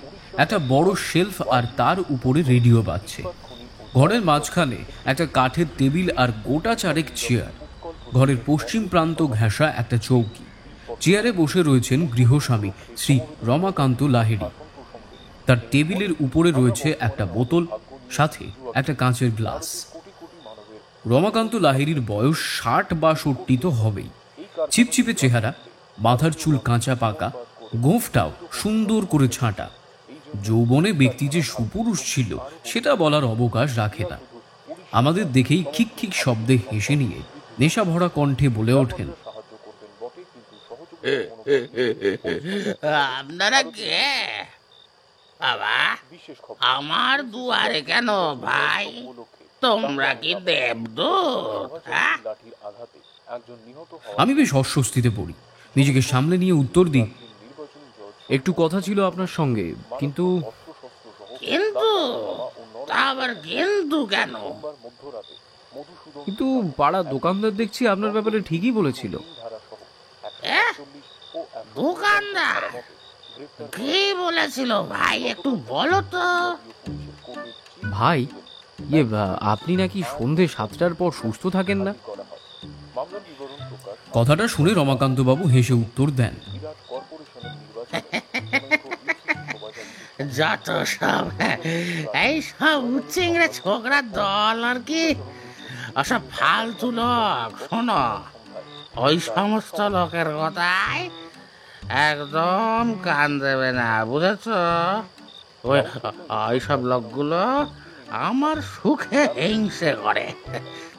S1: একটা বড় শেলফ, আর তার উপরে রেডিও বাজছে। ঘরের মাঝখানে একটা কাঠের টেবিল আর গোটা চারেক চেয়ার। ঘরের পশ্চিম প্রান্ত ঘেঁষা একটা চৌকি। চেয়ারে বসে রয়েছেন গৃহস্বামী শ্রী রমাকান্ত লাহিড়ী। তার টেবিলের উপরে রয়েছে একটা বোতল, সাথে একটা কাঁচের গ্লাস। রমাকান্ত লাহিড়ীর বয়স 60-62 তো হবেই। চিপচিপে চেহারা, মাথার চুল কাঁচা পাকা, গোঁফটাও সুন্দর করে ছাঁটা। যৌবনে ব্যক্তি যে সুপুরুষ ছিল সেটা বলার অবকাশ রাখে না। আমাদের দেখেই খিক খিক শব্দে হেসে নিয়ে নেশা ভরা কণ্ঠে বলে ওঠেন,
S7: আপনারা কে বাবা? আমার দুয়ারে কেন ভাই? তোমরা কি দেবদূত?
S1: আমি বেশ অস্বস্তিতে পড়ি। নিজেকে সামলে নিয়ে উত্তর দিই,
S3: একটু কথা ছিল আপনার সঙ্গে, কিন্তু
S7: কিন্তু তা আবার কিন্তু কেন?
S3: কিন্তু পাড়া দোকানদার দেখছি আপনার ব্যাপারে ঠিকই বলেছিল।
S7: দোকানদার কি বলেছিল ভাই, একটু বলো তো।
S3: ভাই, আপনি নাকি সন্ধে 7টার পর সুস্থ থাকেন না।
S1: কথাটা শুনে রমাকান্ত বাবু হেসে উত্তর দেন,
S7: যত সব এই সব চিংড়ে ছোকরার দল আর কি, ওসব ফালতু লোক। শোনো, ওই সমস্ত লোকের কথায় একদম কান দেবে না, বুঝেছ? ওই সব লোকগুলো আমার সুখে হিংসে করে,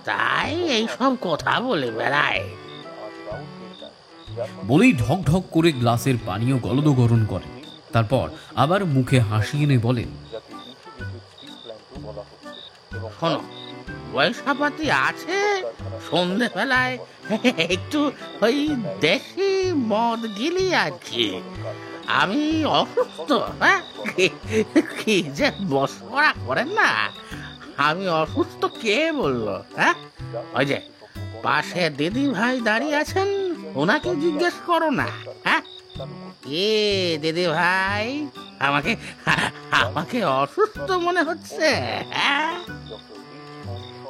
S7: তাই এইসব কথা বলে বেড়ায়।
S1: বলেই ঢক ঢক করে গ্লাসের পানীয় গলদগরণ করেন। তারপর আবার মুখে হাসি এনে বলেন,
S7: শোনো, পয়সাপাতি আছে, সন্ধেবেলায় একটু ওই দেশি মদ গিলি আর কি। আমি অসুস্থ, হ্যাঁ, কি যে বসরা করেন না, আমি অসুস্থ কে বললো? হ্যাঁ, ওই যে পাশে দিদি ভাই দাঁড়িয়ে আছেন, ওনাকে জিজ্ঞেস করো না। হ্যাঁ, এ দিদি ভাই, আমাকে আমাকে অসুস্থ মনে হচ্ছে? হ্যাঁ,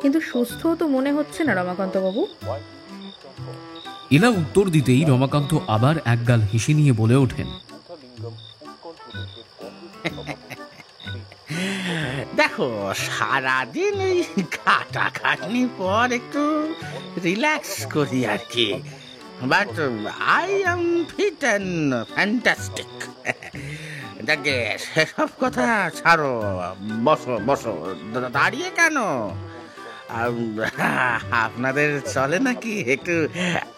S2: কিন্তু সুস্থ তো মনে হচ্ছে না রমাকান্ত বাবু।
S1: এলা উত্তর দিতেই রমাকান্ত আবার একগাল হেসে নিয়ে বলে ওঠেন,
S7: দেখো, সারাদিন এই খাটাখাটনির পর একটু রিল্যাক্স করি আর কি, but I am fit and fantastic. দেখে সেসব কথা ছাড়ো, বসো বসো, দাঁড়িয়ে কেন? আপনাদের চলে নাকি একটু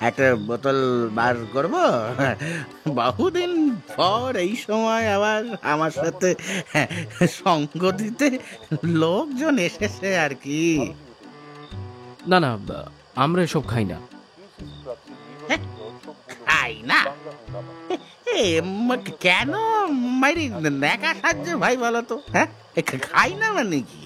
S7: একটা বোতল বার করবো? বহুদিন পর এই সময় আবার আমার সাথে সঙ্গ দিতে লোকজন এসেছে আর কি।
S3: না না, আমরা এসব খাই না।
S7: খাই না? কেন মাইরি দেখা সাহায্য ভাই, বলো তো? হ্যাঁ, খাই না মানে কি?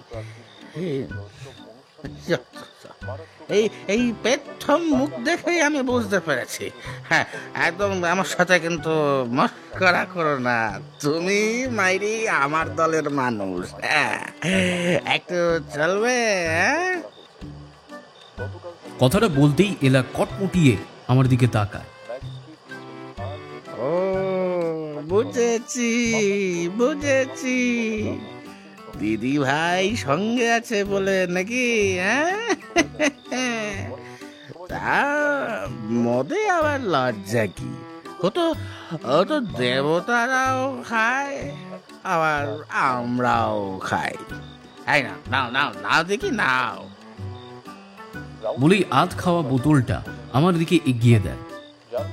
S7: এই এই প্রথম মুখ দেখেই আমি বুঝতে পেরেছি। হ্যাঁ, একদম আমার সাথে কিন্তু মস্করা করো না, তুমি মাইরি আমার দলের মানুষ। হ্যাঁ, একটু চলবে? হ্যাঁ,
S1: কথাটা বলতেই এলা কটমটিয়ে আমার দিকে তাকায়।
S7: ও বুঝেছি বুঝেছি, দিদি ভাই সঙ্গে আছে বলে নাকি? হ্যাঁ, তা মদে আবার লজ্জা কি? ও তো দেবতারাও খায়, আবার আমরাও খাই। তাই না? নাও নাও নাও দেখি, নাও।
S1: বলেই আধ খাওয়া বোতলটা আমার দিকে এগিয়ে দেন।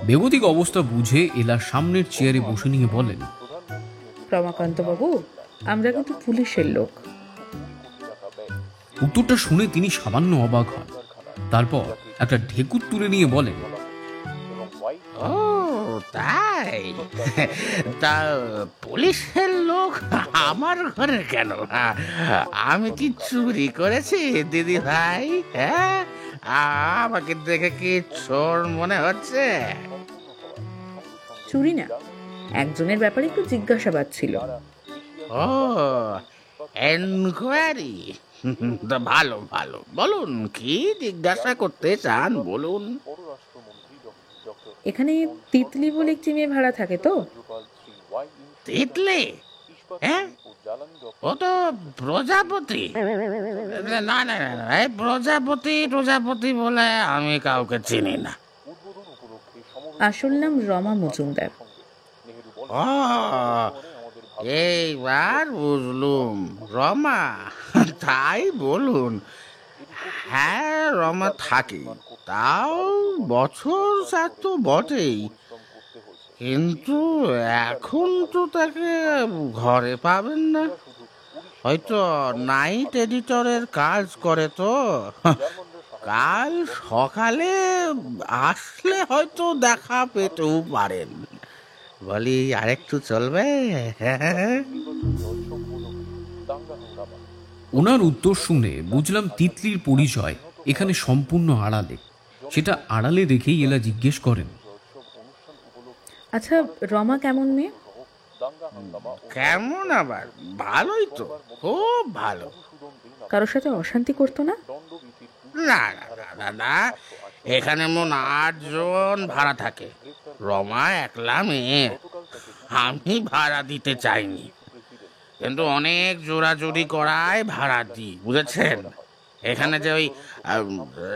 S1: বেগতিক অবস্থা বুঝে এলা সামনের চেয়ারে বসে নিয়ে বলেন,
S2: রমাকান্ত বাবু, আমরা কিন্তু পুলিশের লোক।
S1: উত্তরটা শুনে তিনি সামান্য অবাক হন। তারপর একটা ঢেকুর তুলে নিয়ে বলেন,
S7: ও তাই? তা পুলিশের লোক আমার ঘরে কেন? আমি কি চুরি করেছি দিদি ভাই? হ্যাঁ, আমাকে দেখে কি চোর মনে হচ্ছে?
S2: চুরি না, একজনের ব্যাপারে একটু জিজ্ঞাসাবাদ ছিল।
S7: ও, এনকোয়ারি? ভালো ভালো, বলুন কি জিজ্ঞাসা করতে চান, বলুন।
S2: এখানে তিতলি বলে একটি মেয়ে ভাড়া থাকে তো?
S7: তিতলি? হ্যাঁ, ও তো প্রজাপতি। না না না, এই প্রজাপতি বলে আমি কাউকে চিনি না।
S2: আসল নাম রমা মজুমদার।
S7: ও, এইবার বুঝলুম, রমা। তাই বলুন। হ্যাঁ, রমা থাকে, তাও বছর 7 তো বটেই, কিন্তু এখন তো তাকে ঘরে পাবেন না, হয়তো নাইট এডিটরের কাজ করে তো। কাল সকালে আসলে হয়তো দেখা পেতেও পারেন। বলি, আরেকটু চলবে?
S1: ওনার উত্তর শুনে বুঝলাম তিতলির পরিচয় এখানে সম্পূর্ণ আড়ালে। সেটা আড়ালে রেখেই এলা জিজ্ঞেস করেন,
S2: আচ্ছা, রমা কেমন মেয়ে?
S7: কেমন আবার? ভালোই তো, খুব ভালো।
S2: কারোর সাথে অশান্তি করতো না?
S7: না না না না না, এখানে মোট 8 জন ভাড়া থাকে, রমা একলা মেয়ে। আমি ভাড়া দিতে চাইনি। কিন্তু অনেক জোরাজুরি করায় ভাড়া দিই, বুঝেছেন? এখানে যে ওই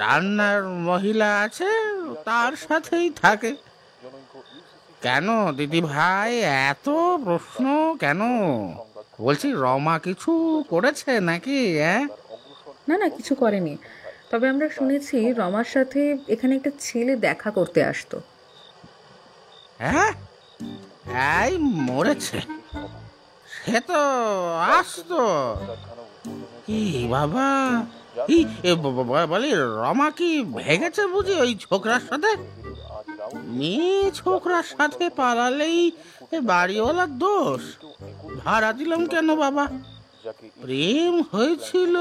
S7: রান্নার মহিলা আছে তার সাথেই থাকে। কেন দিদি ভাই এত প্রশ্ন কেন? বলছি রমা কিছু করেছে নাকি?
S2: না না, কিছু করেনি। তবে আমরা শুনেছি রমার সাথে এখানে একটা ছেলে দেখা করতে আসতো।
S7: হ্যাঁ, এই মরেছে, সে তো আসতো। কি বাবা, বলি রমা কি ভেগেছে বুঝি ওই ছোকরার সাথে? মেয়ে ছোকরার সাথে পালালেই বাড়িওয়ালার দোষ? ভাড়া দিলাম কেন বাবা? প্রেম হয়েছিল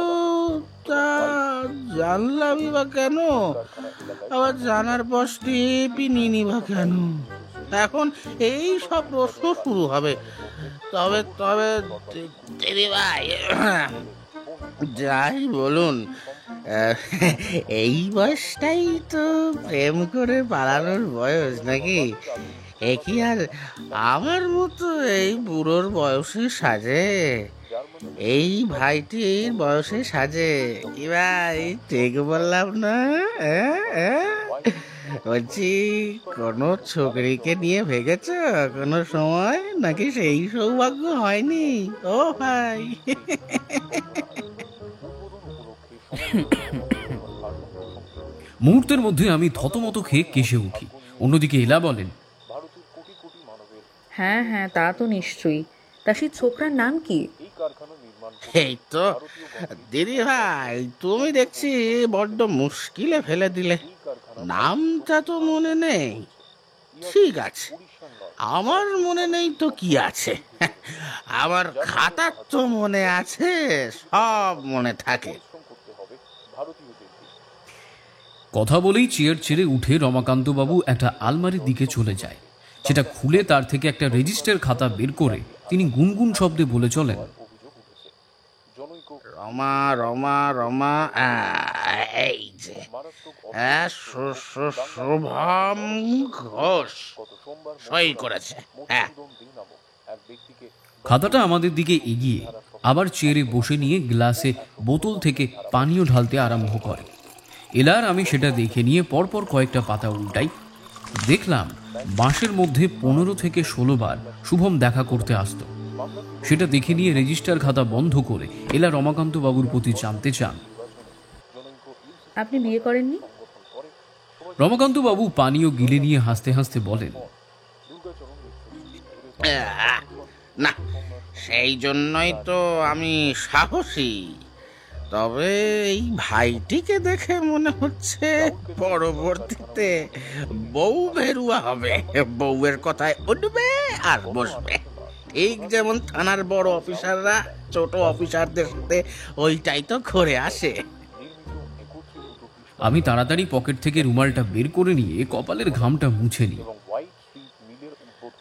S7: তা জানলামই বা কেন? আবার জানার পর স্টেপই নিনি বা কেন? এখন এই সব প্রশ্ন শুরু হবে। তবে তবে দিদি ভাই, যাই বলুন, এই বয়সটাই তো প্রেম করে পালানোর বয়স নাকি? এ কি আর আমার মতো এই বুড়োর বয়সে সাজে? এই ভাইটির বয়সে সাজে কি ভাই? ঠিক বললাম না? বলছি কোনো ছোকরিকে নিয়ে ভেগেছ কোনো সময়, নাকি সেই সৌভাগ্য হয়নি? ও ভাই,
S1: মুহূর্তের মধ্যে আমি থতমত খেয়ে কেসে উঠি। অন্যদিকে এলা বলেন,
S2: হ্যাঁ হ্যাঁ, তা তো নিশ্চয়ই। তা সেই ছোকরার নাম কি?
S7: এই তো দিদি ভাই, তুমি দেখছি বড্ড মুশকিলে ফেলে দিলে। নামটা তো মনে নেই। ঠিক আছে, আমার মনে নেই তো কি আছে, আমার খাতার তো মনে আছে, সব মনে থাকে।
S1: কথা বলেই চেয়ার ছেড়ে উঠে রমাকান্তবাবু একটা আলমারির দিকে চলে যায়। সেটা খুলে তার থেকে একটা রেজিস্টার খাতা বের করে তিনি গুনগুন শব্দে বলে চলেন,
S7: রমা রমা রমা, এই যে শুভম ঘোষ সই করেছে। হ্যাঁ,
S1: খাতাটা আমাদের দিকে এগিয়ে আবার চেয়ারে বসে নিয়ে গ্লাসে বোতল থেকে পানীয় ঢালতে আরম্ভ করে। এলার আমি সেটা দেখে নিয়ে পরপর কয়েকটা পাতা উল্টাই। দেখলাম মাসের মধ্যে 15 থেকে 16 বার শুভম দেখা করতে আসতো। সেটা দেখে নিয়ে রেজিস্টার খাতা বন্ধ করে এলা রমাকান্ত বাবুর প্রতি জানতে চান,
S2: আপনি বিয়ে করেননি?
S1: রমাকান্ত বাবু পানীয় গিলে নিয়ে হাসতে হাসতে বলেন,
S7: না, সেই জন্যই তো আমি সাহসী। তবে এই ভাইটিকে দেখে মনে হচ্ছে পরবর্তীতে বউ ভেরুয়া হবে। বউয়ের কথায় উঠবে আর বসবে, ঠিক যেমন থানার বড় অফিসাররা ছোট অফিসারদের সাথে ওইটাই তো করে আসে।
S1: আমি তাড়াতাড়ি পকেট থেকে রুমালটা বের করে নিয়ে কপালের ঘামটা মুছে নিই।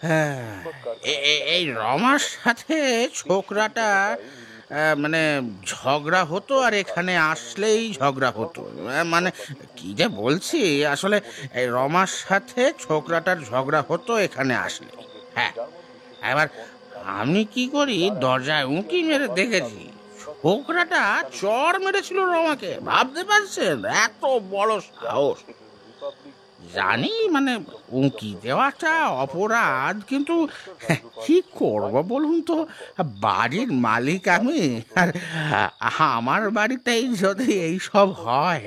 S7: হ্যাঁ, এই রমার সাথে ছোকরাটা মানে ঝগড়া হতো, আর এখানে আসলেই ঝগড়া হতো। মানে কি যে বলছি, আসলে এই রমার সাথে ছোকরাটার ঝগড়া হতো এখানে আসলে। হ্যাঁ, এবার আমি কি করি, দরজায় উঁকি মেরে দেখেছি ছোকরাটা চড় মেরেছিল রমাকে। ভাবতে পারছেন এত বড় সাহস? জানি মানে উঁকি দেওয়াটা অপরাধ, কিন্তু কি করব বলুন তো? বাড়ির মালিক আমি, আর আমার বাড়িতেই যদি এই সব হয়,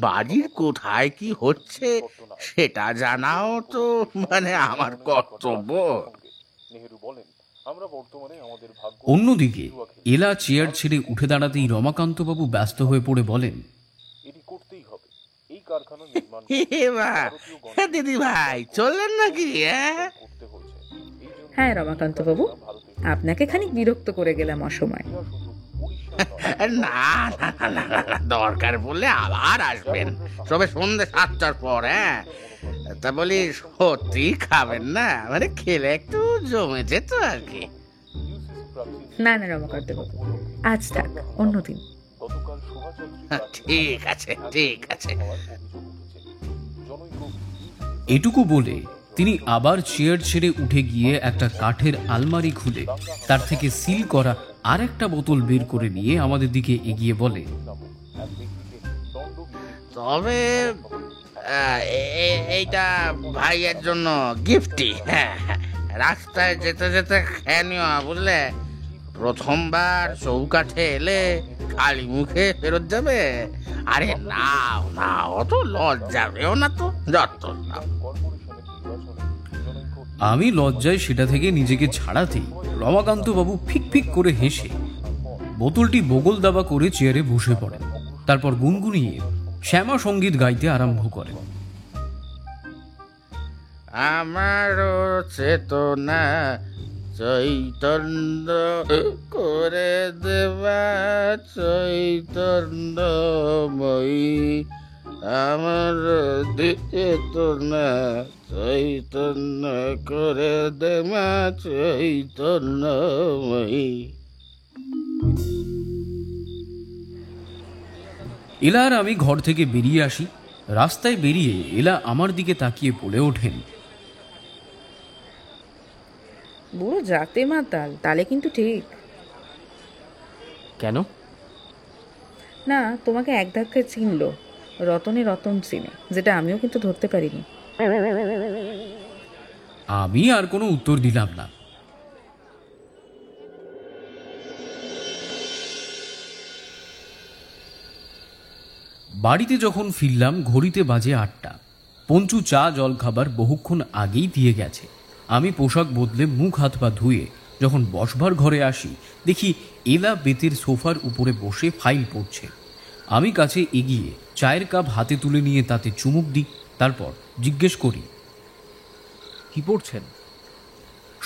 S7: বাড়ির কোথায় কি হচ্ছে সেটা জানাও তো মানে আমার কর্তব্য।
S1: অন্যদিকে এলা চেয়ার ছেড়ে উঠে দাঁড়াতেই রমাকান্তবাবু ব্যস্ত হয়ে পড়ে বলেন,
S7: দিদি ভাই চললেন নাকি?
S2: হ্যাঁ রমাকান্ত বাবু, আপনাকে খানিক বিরক্ত করে গেলাম অসময়।
S7: না না না না, দরকার বললে আবার আসবেন, তবে সন্ধ্যে 7টার পর। হ্যাঁ, তা বলি সত্যি খাবেন না? মানে খেলে একটু জমে যেত আর কি।
S2: না না রমাকান্ত বাবু, আজ থাক, অন্যদিন।
S7: ঠিক আছে ঠিক আছে।
S1: এটুকু বলে তিনি আবার চেয়ার ছেড়ে উঠে গিয়ে একটা কাঠের আলমারি খুলে তার থেকে সিল করা আর একটা বোতল বের করে নিয়ে আমাদের দিকে এগিয়ে বলে,
S7: তবে এইটা ভাইয়ের জন্য গিফটই। হ্যাঁ, রাস্তায় যেতে যেতে খেয়ে নিও, বুঝলে? প্রথমবার চৌকাঠে এলে খালি মুখে ফেরত যাবে। আরে নাও নাও, অত লজ্জা পেও না তো, যত নাও।
S1: আমি লজ্জায় সেটা থেকে নিজেকে ছাড়াতেই রমাকান্ত বাবু ফিক ফিক করে হেসে বোতলটি বগল দাবা করে চেয়ারে বসে পড়েন। তারপর গুনগুনিয়ে শ্যামা সঙ্গীত গাইতে আরম্ভ করেন।
S7: আমারও চেতনা চৈতন্য করে দেবা চৈতন্যময়ী, আমার চেতনা চৈতন্য করে দেবা চৈতন্যময়ী।
S1: এলা আর আমি ঘর থেকে বেরিয়ে আসি। রাস্তায় বেরিয়ে এলা আমার দিকে তাকিয়ে বলে ওঠেন,
S2: বুড়ো যাতে মাতাল, তাহলে কিন্তু ঠিক
S3: কেন?
S2: না, তোমাকে এক ধাক্কায় চিনলো, রতনে রতন চিনে, যেটা আমিও কিন্তু ধরতে পারিনি।
S1: আমি আর কোনো উত্তর দিলাম না। বাড়িতে যখন ফিরলাম ঘড়িতে বাজে 8টা। পঞ্চু চা জল খাবার বহুক্ষণ আগেই দিয়ে গেছে। আমি পোশাক বদলে মুখ হাত পা ধুয়ে যখন বসবার ঘরে আসি, দেখি এলা বেতের সোফার উপরে বসে ফাইল পড়ছে। আমি কাছে এগিয়ে চায়ের কাপ হাতে তুলে নিয়ে তাতে চুমুক দিই। তারপর জিজ্ঞেস করি,
S3: কি পড়ছেন?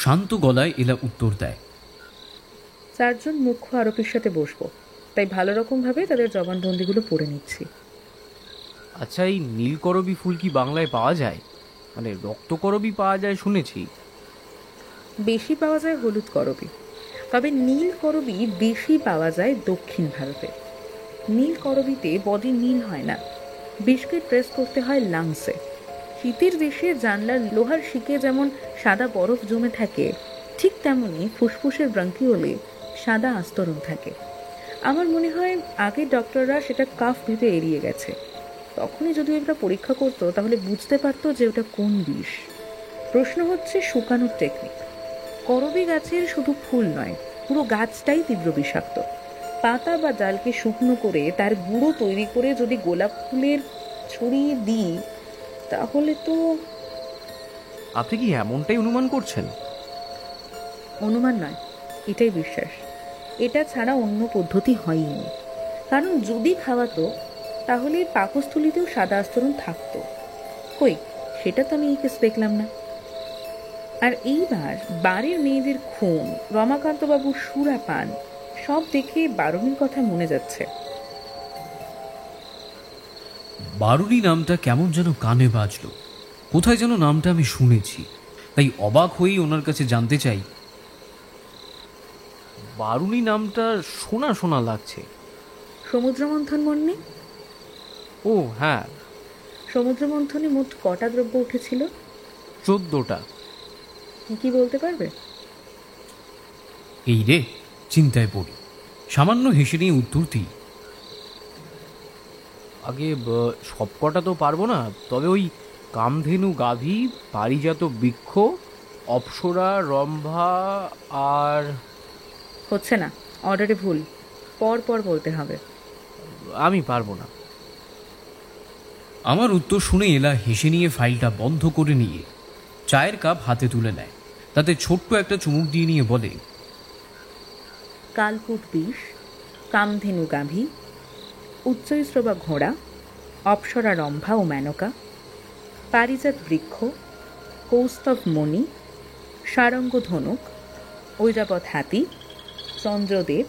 S1: শান্ত গলায় এলা উত্তর দেয়,
S2: 4 জন মুখ্য আরোপীর সাথে বসবো, তাই ভালো রকমভাবে তাদের জবানবন্দিগুলো পড়ে নিচ্ছি।
S3: আচ্ছা, এই নীলকরবী ফুল কি বাংলায় পাওয়া যায়? মানে রক্তকরবী পাওয়া যায় শুনেছি।
S2: বেশি পাওয়া যায় হলুদ করবী, তবে নীল করবী বেশি পাওয়া যায় দক্ষিণ ভারতে। নীল করবীতে বডি নীল হয় না, বিষকে প্রেস করতে হয় লাংসে। শীতের দেশে জানলার লোহার শিকে যেমন সাদা বরফ জমে থাকে, ঠিক তেমনি ফুসফুসের ব্রঙ্কিওলে সাদা আস্তরণ থাকে। আমার মনে হয় আগে ডক্টররা সেটা কাফ ভেবে এড়িয়ে গেছে। তখনই যদি ওটা পরীক্ষা করতো তাহলে বুঝতে পারতো যে ওটা কোন বিষ। প্রশ্ন হচ্ছে শুকানোর টেকনিক। করবী গাছের শুধু ফুল নয়, পুরো গাছটাই তীব্র বিষাক্ত। পাতা বা ডালকে শুকনো করে তার গুঁড়ো তৈরি করে যদি গোলাপ ফুলের ছড়িয়ে দিই তাহলে তো।
S3: আপনি কি এমনটাই অনুমান করছেন?
S2: অনুমান নয়, এটাই বিশ্বাস। এটা ছাড়া অন্য পদ্ধতি হয়নি। কারণ যদি খাওয়াতো তাহলে পাকস্থলীতেও সাদা আস্তরণ থাকতো। কই, সেটা তো আমি এই কেস দেখলাম না। আর এইবার বাড়ির মেয়েদের খুন, রমাকান্তবাবুর সুরাপান সব দেখে বারুণীর কথা মনে যাচ্ছে।
S1: বারুণী নামটা কেমন যেন কানে বাজলো। কোথায় যেন নামটা আমি শুনেছি, তাই অবাক হয়েই ওনার কাছে জানতে চাই,
S3: বারুণী নামটা শোনা শোনা লাগছে।
S2: সমুদ্রমন্থন মনে?
S3: ও হ্যাঁ,
S2: সমুদ্রমন্থনে মোট কটা দ্রব্য উঠেছিল?
S3: 14টা।
S2: কি বলতে পারবে?
S1: এই রে, চিন্তায় পড়ি। সামান্য হেসে নিয়ে উত্তর দিই,
S3: আগে সবকটা তো পারবো না, তবে ওই কামধেনু গাভী, পারিজাত বৃক্ষ, অপ্সরা, রম্ভা আর
S2: হচ্ছে না, অর্ডারে ভুল, পর পর বলতে হবে।
S3: আমি পারবো না।
S1: আমার উত্তর শুনে এলা হেসে নিয়ে ফাইলটা বন্ধ করে নিয়ে চায়ের কাপ হাতে তুলে নেয়। তাতে ছোট্ট একটা চুমুক দিয়ে নিয়ে বলে,
S2: কালকুট বিষ, কামধেনু গাভী, উচ্চৈশ্রবা ঘোড়া, অপ্সরা রম্ভা ও মেনকা, পারিজাত বৃক্ষ, কৌস্তভ মণি, সারঙ্গ ধনুক, ঐরাবত হাতি, চন্দ্রদেব,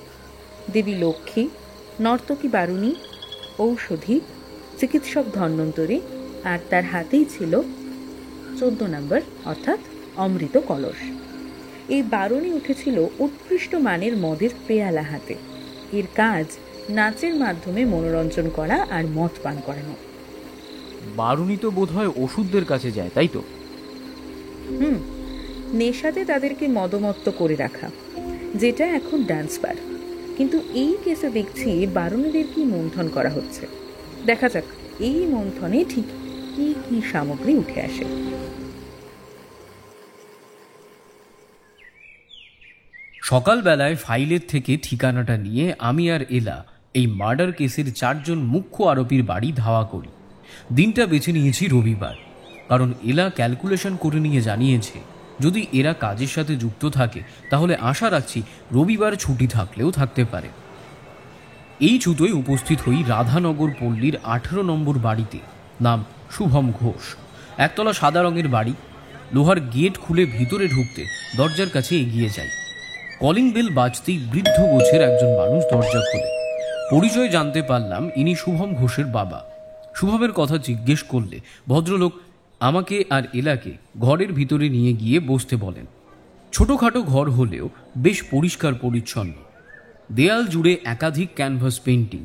S2: দেবী লক্ষ্মী, নর্তকী বারুণী, ঔষধি, চিকিৎসক ধন্বন্তরী, আর তার হাতেই ছিল 14 নম্বর অর্থাৎ অমৃত কলস। এই বারুণী উঠেছিল উৎকৃষ্ট মানের মদের পেয়ালা হাতে। এর কাজ নাচের মাধ্যমে মনোরঞ্জন করা আর মদ পান করানো।
S3: বারুণী তো বোধ হয় ওষুধদের কাছে যায়, তাই তো?
S2: নেশাতে তাদেরকে মদমত্ত করে রাখা, যেটা এখন ডান্স বার। কিন্তু এই কেসে দেখছি বারণীদের কি মন্থন করা হচ্ছে। দেখা যাক এই মন্থনে ঠিক কি কি সামগ্রী উঠে আসে।
S1: সকালবেলায় ফাইলের থেকে ঠিকানাটা নিয়ে আমি আর এলা এই মার্ডার কেসের 4 জন মুখ্য আরোপীর বাড়ি ধাওয়া করি। দিনটা বেছে নিয়েছি রবিবার, কারণ এলা ক্যালকুলেশন করে নিয়ে জানিয়েছে যদি এরা কাজের সাথে যুক্ত থাকে তাহলে আশা রাখছি রবিবার ছুটি থাকলেও থাকতে পারে। এই ছুতোয় উপস্থিত হই রাধানগর পল্লীর 18 নম্বর বাড়িতে। নাম শুভম ঘোষ। একতলা সাদা রঙের বাড়ি। লোহার গেট খুলে ভিতরে ঢুকতে দরজার কাছে এগিয়ে যাই। কলিং বেল বাজতেই বৃদ্ধ গোছের একজন মানুষ দরজা খোলে। পরিচয় জানতে পারলাম ইনি শুভম ঘোষের বাবা। শুভমের কথা জিজ্ঞেস করলে ভদ্রলোক আমাকে আর এলাকে ঘরের ভিতরে নিয়ে গিয়ে বসতে বলেন। ছোটোখাটো ঘর হলেও বেশ পরিষ্কার পরিচ্ছন্ন। দেয়াল জুড়ে একাধিক ক্যানভাস পেন্টিং।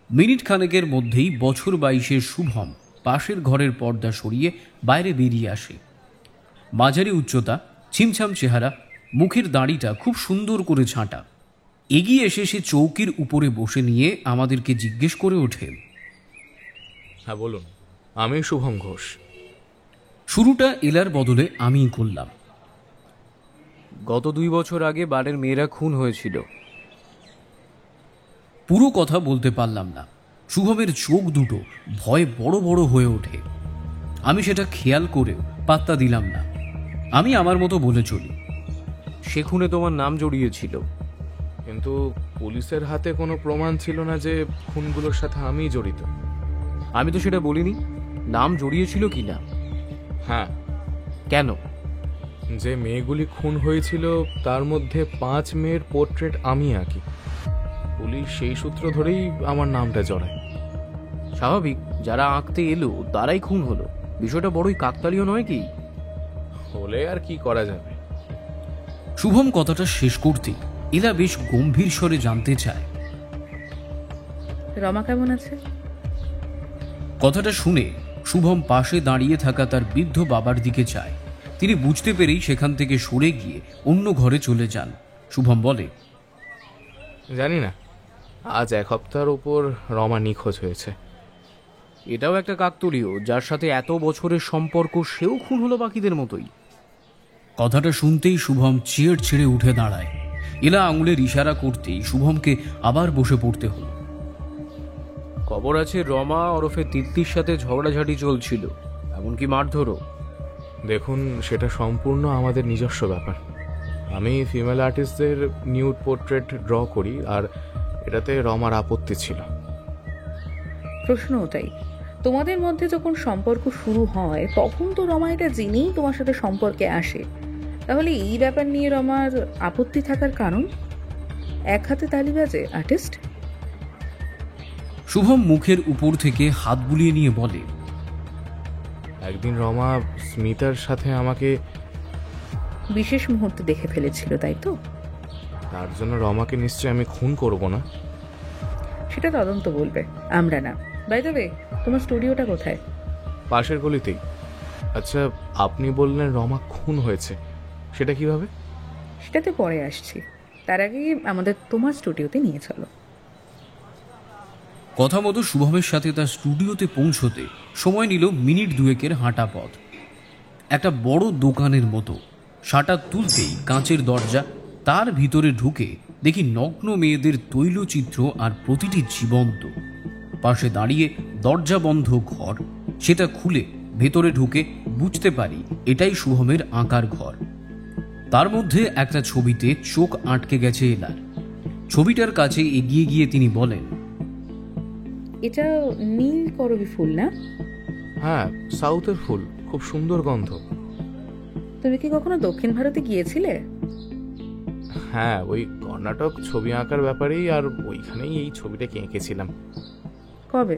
S1: মিনিট খানেকের মধ্যেই বছর 22-এর শুভম পাশের ঘরের পর্দা সরিয়ে বাইরে বেরিয়ে আসে। মাঝারি উচ্চতা, ছিমছাম চেহারা, মুখের দাড়িটা খুব সুন্দর করে ছাঁটা। এগিয়ে এসে সে চৌকির উপরে বসে নিয়ে আমাদেরকে জিজ্ঞেস করে ওঠে,
S3: হ্যাঁ বলুন, আমি শুভম ঘোষ।
S1: শুরুটা এলার বদলে আমিই করলাম।
S3: গত 2 বছর আগে বাড়ির মেয়েরা খুন হয়েছিল।
S1: পুরো কথা বলতে পারলাম না। শুভমের চোখ দুটো ভয়ে বড় বড় হয়ে ওঠে। আমি সেটা খেয়াল করেও পাত্তা দিলাম না। আমি আমার মতো বলে চলি,
S3: সে খুনে তোমার নাম জড়িয়েছিল।
S8: কিন্তু পুলিশের হাতে কোনো প্রমাণ ছিল না যে খুনগুলোর সাথে আমিই জড়িত।
S3: আমি তো সেটা বলিনি, নাম জড়িয়েছিল কি না।
S8: হ্যাঁ,
S3: কেন?
S8: যে মেয়েগুলি খুন হয়েছিল তার মধ্যে 5 মেয়ের পোর্ট্রেট আমি আঁকি। পুলিশ সেই সূত্র ধরেই আমার নামটা জড়ায়।
S3: স্বাভাবিক, যারা আঁকতে এলো তারাই খুন হলো। বিষয়টা বড়ই কাকতালীয় নয় কি?
S8: হলে আর কি করা যাবে।
S1: শুভম কথাটা শেষ করতেই এলা বেশ গম্ভীর স্বরে জানতে চায়,
S2: রমা কেমন আছে?
S1: কথাটা শুনে শুভম পাশে দাঁড়িয়ে থাকা তার বৃদ্ধ বাবার দিকে চায়। তিনি বুঝতে পেরেই সেখান থেকে সরে গিয়ে অন্য ঘরে চলে যান। শুভম বলে,
S8: জানি না, আজ 1 সপ্তাহের উপর রমা নিখোঁজ হয়েছে।
S3: এটাও একটা কাকতালীয়, যার সাথে এত বছরের সম্পর্ক সেও খুন হলো বাকিদের মতোই।
S1: কথাটা শুনতেই শুভম চেয়ার ছেড়ে উঠে দাঁড়ায়। এলা আঙুলের ইশারা করতেই শুভমকে আবার বসে পড়তে হলো।
S3: খবর আছে রমা ওরফে তিতলির সাথে ঝগড়াঝাটি চলছিল, এমনকি মারধরও।
S8: দেখুন, সেটা সম্পূর্ণ আমাদের নিজস্ব ব্যাপার। আমি ফিমেল আর্টিস্টদের নিউড পোর্ট্রেট ড্র করি, আর এটাতে রমার আপত্তি ছিল।
S2: প্রশ্ন ওটাই, তোমাদের মধ্যে যখন সম্পর্ক শুরু হয় তখন তো রমা এটা জেনেই তোমার সাথে সম্পর্কে আসে। তাহলে এই ব্যাপার নিয়ে রমার আপত্তি থাকার কারণ? এক হাতে তালি বাজে আর্টিস্ট।
S1: শুভম মুখের উপর থেকে হাত বুলিয়ে নিয়ে বলে,
S8: একদিন রমা স্মিতার সাথে আমাকে
S2: বিশেষ মুহূর্তে দেখে ফেলেছিল, তাই তো?
S8: তার জন্য রমাকে নিশ্চয়ই আমি খুন করব না।
S2: সেটা তদন্ত বলবে, আমরা না। বাই দ্য ওয়ে, তোমার স্টুডিওটা কোথায়?
S8: পাশের গলিতেই। আচ্ছা, আপনি বললেন রমা খুন হয়েছে, সেটা কিভাবে?
S2: সেটাতে পরে আসছি, তার আগে আমাদের তোমার স্টুডিওতে নিয়ে চলো।
S1: কথা মতো শুভমের সাথে তার স্টুডিওতে পৌঁছতে সময় নিল মিনিট 2-এর হাঁটা পথ। একটা বড় দোকানের মতো। শাটার তুলতেই কাঁচের দরজা, তার ভিতরে ঢুকে দেখি নগ্ন মেয়েদের তৈলচিত্র আর প্রতিটি জীবন্ত। পাশে দাঁড়িয়ে দরজা বন্ধ ঘর, সেটা খুলে ভেতরে ঢুকে বুঝতে পারি এটাই শুভমের আঁকার ঘর। তার মধ্যে একটা ছবিতে চোখ আটকে গেছে এলার। ছবিটার কাছে এগিয়ে গিয়ে তিনি বলেন,
S2: এটা নীল করবী ফুল না?
S8: হ্যাঁ, সাউথের ফুল, খুব সুন্দর গন্ধ।
S2: তুমি কি কখনো দক্ষিণ ভারতে গিয়েছিলে?
S8: হ্যাঁ, ওই কর্ণাটক ছবি আঁকার ব্যাপারেই, আর ওইখানেই এই ছবিটাকে এঁকেছিলাম।
S2: কবে?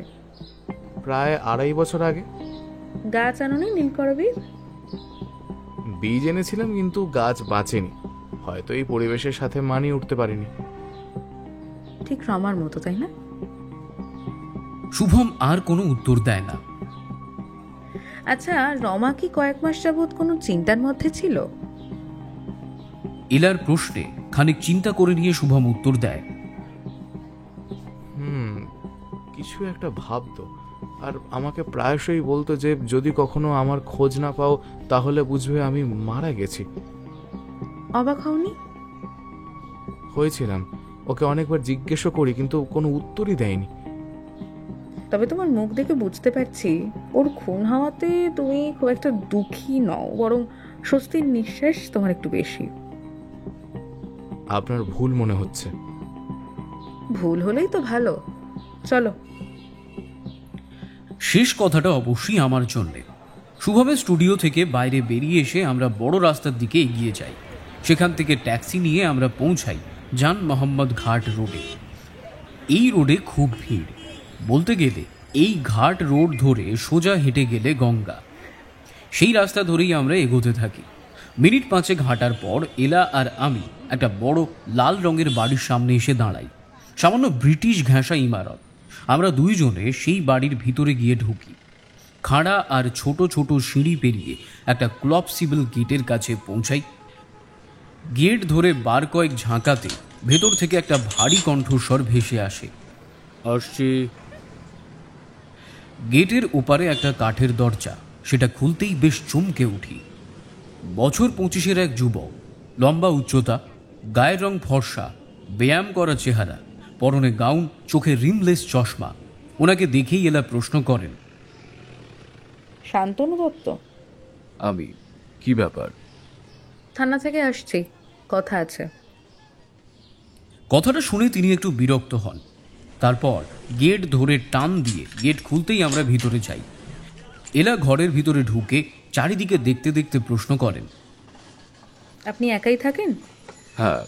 S8: প্রায় 2.5 বছর আগে।
S2: গাছ আনোনি নীল করবী?
S8: বীজ এনেছিলাম, কিন্তু গাছ বাঁচেনি। হয়তো এই পরিবেশের সাথে মানিয়ে উঠতে পারিনি।
S2: ঠিক রমার মতো, তাই না?
S1: শুভম আর কোনো উত্তর দেয় না।
S2: আচ্ছা, রমা কি কয়েক মাস যাবৎ কোনো চিন্তার মধ্যে ছিল?
S1: এলার প্রশ্নে খানিক চিন্তা করে নিয়ে শুভম উত্তর দেয়,
S8: কিছু একটা ভাবতো, আর আমাকে প্রায়শই বলতো যে যদি কখনো আমার খোঁজ না পাও তাহলে বুঝবে আমি মারা গেছি।
S2: অবাক হওনি?
S8: হয়েছিলাম, ওকে অনেকবার জিজ্ঞেসও করি কিন্তু কোনো উত্তরই দেয়নি।
S2: তবে তোমার মুখ দেখে বুঝতে পারছি ওর খুন হওয়াতে তুমি খুব একটা দুঃখী নও, বরং স্বস্তির নিঃশ্বাস তোমার একটু বেশি।
S8: আপনার ভুল মনে হচ্ছে।
S2: ভুল হলেই তো ভালো। চলো।
S1: শেষ কথাটা অবশ্যই আমার জন্যে। শুভমের স্টুডিও থেকে বাইরে বেরিয়ে এসে আমরা বড় রাস্তার দিকে এগিয়ে যাই। সেখান থেকে ট্যাক্সি নিয়ে আমরা পৌঁছাই জান মোহাম্মদ ঘাট রোডে। এই রোডে খুব ভিড়, বলতে গেলে এই ঘাট রোড ধরে সোজা হেঁটে গেলে গঙ্গা। সেই রাস্তা ধরেই আমরা এগোতে থাকি। মিনিট 5 হাঁটার পর এলা আর আমি একটা বড় লাল রঙের বাড়ির সামনে এসে দাঁড়াই। সামান্য ব্রিটিশ ঘেঁষা ইমারত। আমরা দুইজনে সেই বাড়ির ভিতরে গিয়ে ঢুকি। খাড়া আর ছোট ছোট সিঁড়ি পেরিয়ে একটা ক্লপসিবল গেটের কাছে পৌঁছাই। গেট ধরে বার কয়েক ঝাঁকাতে ভেতর থেকে একটা ভারী কণ্ঠস্বর ভেসে আসে,
S3: আসছি।
S1: গেটের ওপারে একটা কাঠের দরজা, সেটা খুলতেই বেশ চমকে উঠি। বছর 25-এর এক যুবক, লম্বা উচ্চতা, গায়ের রং ফর্সা, ব্যায়াম করা চেহারা, পরনে গাউন, চোখে রিমলেস চশমা। ওনাকে দেখেই এলা প্রশ্ন করেন,
S2: শান্তনু দত্ত?
S3: আমি। কি ব্যাপার?
S2: থানা থেকে আসছি, কথা আছে।
S1: কথাটা শুনে তিনি একটু বিরক্ত হন। তারপর গেট ধরে টান দিয়ে গেট খুলতেই আমরা ভিতরে যাই। এলা ঘরের ভিতরে ঢুকে চারিদিকে দেখতে দেখতে প্রশ্ন করেন,
S2: আপনি একাই থাকেন?
S6: হ্যাঁ,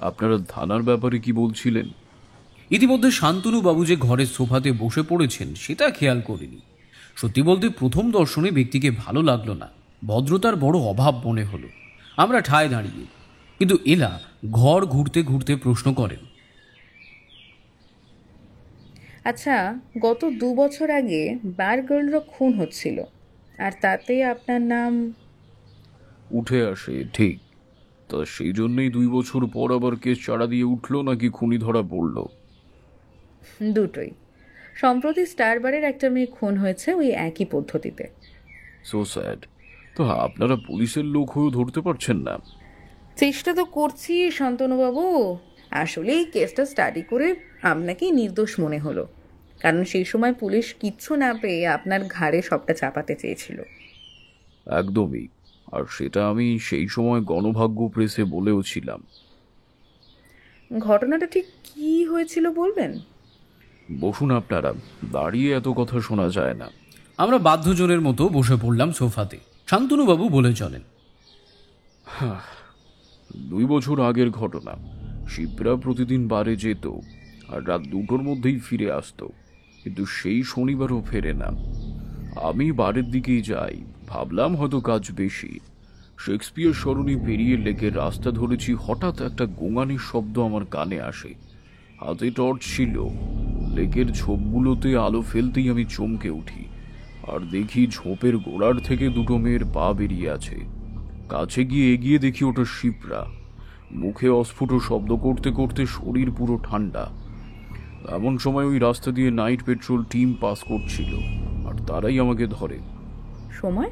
S6: আপনারা থানার ব্যাপারে কি বলছিলেন?
S1: ইতিমধ্যে শান্তনু বাবু যে ঘরের সোফাতে বসে পড়েছেন সেটা খেয়াল করিনি। সত্যি বলতে প্রথম দর্শনে ব্যক্তিকে ভালো লাগলো না, ভদ্রতার বড় অভাব মনে হলো। আমরা ঠায় দাঁড়িয়ে, কিন্তু এলা ঘর ঘুরতে ঘুরতে প্রশ্ন করেন,
S2: আচ্ছা, গত 2 বছর আগে বার গার্লরা খুন হচ্ছিল, আর তাতে আপনার নাম
S6: উঠে আসে, ঠিক। তা সেই জন্যই 2 বছর পর আবার কেস চাড়া দিয়ে উঠলো, নাকি খুনি ধরা পড়ল?
S2: দুটোই। সম্প্রতি স্টার বারের একটা মেয়ে খুন হয়েছে ওই একই পদ্ধতিতে।
S6: So sad. তো আপনারা পুলিশের লোক হয়েও ধরতে পারছেন না?
S2: চেষ্টা তো করছি শান্তনুবাবু। আসলে এই কেসটা স্টাডি করে আপনাকেই নির্দোষ মনে হলো, কারণ সেই সময় পুলিশ কিচ্ছু না পেয়ে আপনার ঘাড়ে সবটা চাপাতে চেয়েছিল।
S6: একদমই। আর সেটা আমি সেই সময় গণভাগ্য প্রেসে বলেও ছিলাম।
S2: ঘটনাটা ঠিক কি হয়েছিল বলবেন?
S6: বসুন আপনারা, দাঁড়িয়ে এত কথা শোনা যায় না।
S1: আমরা বাধ্যজনের মতো বসে পড়লাম সোফাতে। শান্তনুবাবু বলে চলেন,
S6: 2 বছর আগের ঘটনা। শিবরা প্রতিদিন বারে যেত আর রাত 2টোর মধ্যেই ফিরে আসতো, কিন্তু সেই শনিবারও ফেরে না। আমি বারের দিকেই যাই, ভাবলাম হয়তো কাজ বেশি। শেক্সপিয়ার সরণি পেরিয়ে লেকের রাস্তা ধরেছি, হঠাৎ একটা গোঙানির শব্দ আমার কানে আসে। হাতে টর্চ ছিল। লেকের ঝোপগুলোতে আলো ফেলতেই আমি চমকে উঠি, আর দেখি ঝোপের গোড়ার থেকে 2টো মেয়ের পা বেরিয়ে আছে। কাছে গিয়ে এগিয়ে দেখি ওটা শিপ্রা। মুখে অস্ফুট শব্দ করতে করতে শরীর পুরো ঠান্ডা। এমন সময় ওই রাস্তা দিয়ে নাইট পেট্রোল টিম পাস করছিল, আর তারাই আমাকে ধরে।
S2: সময়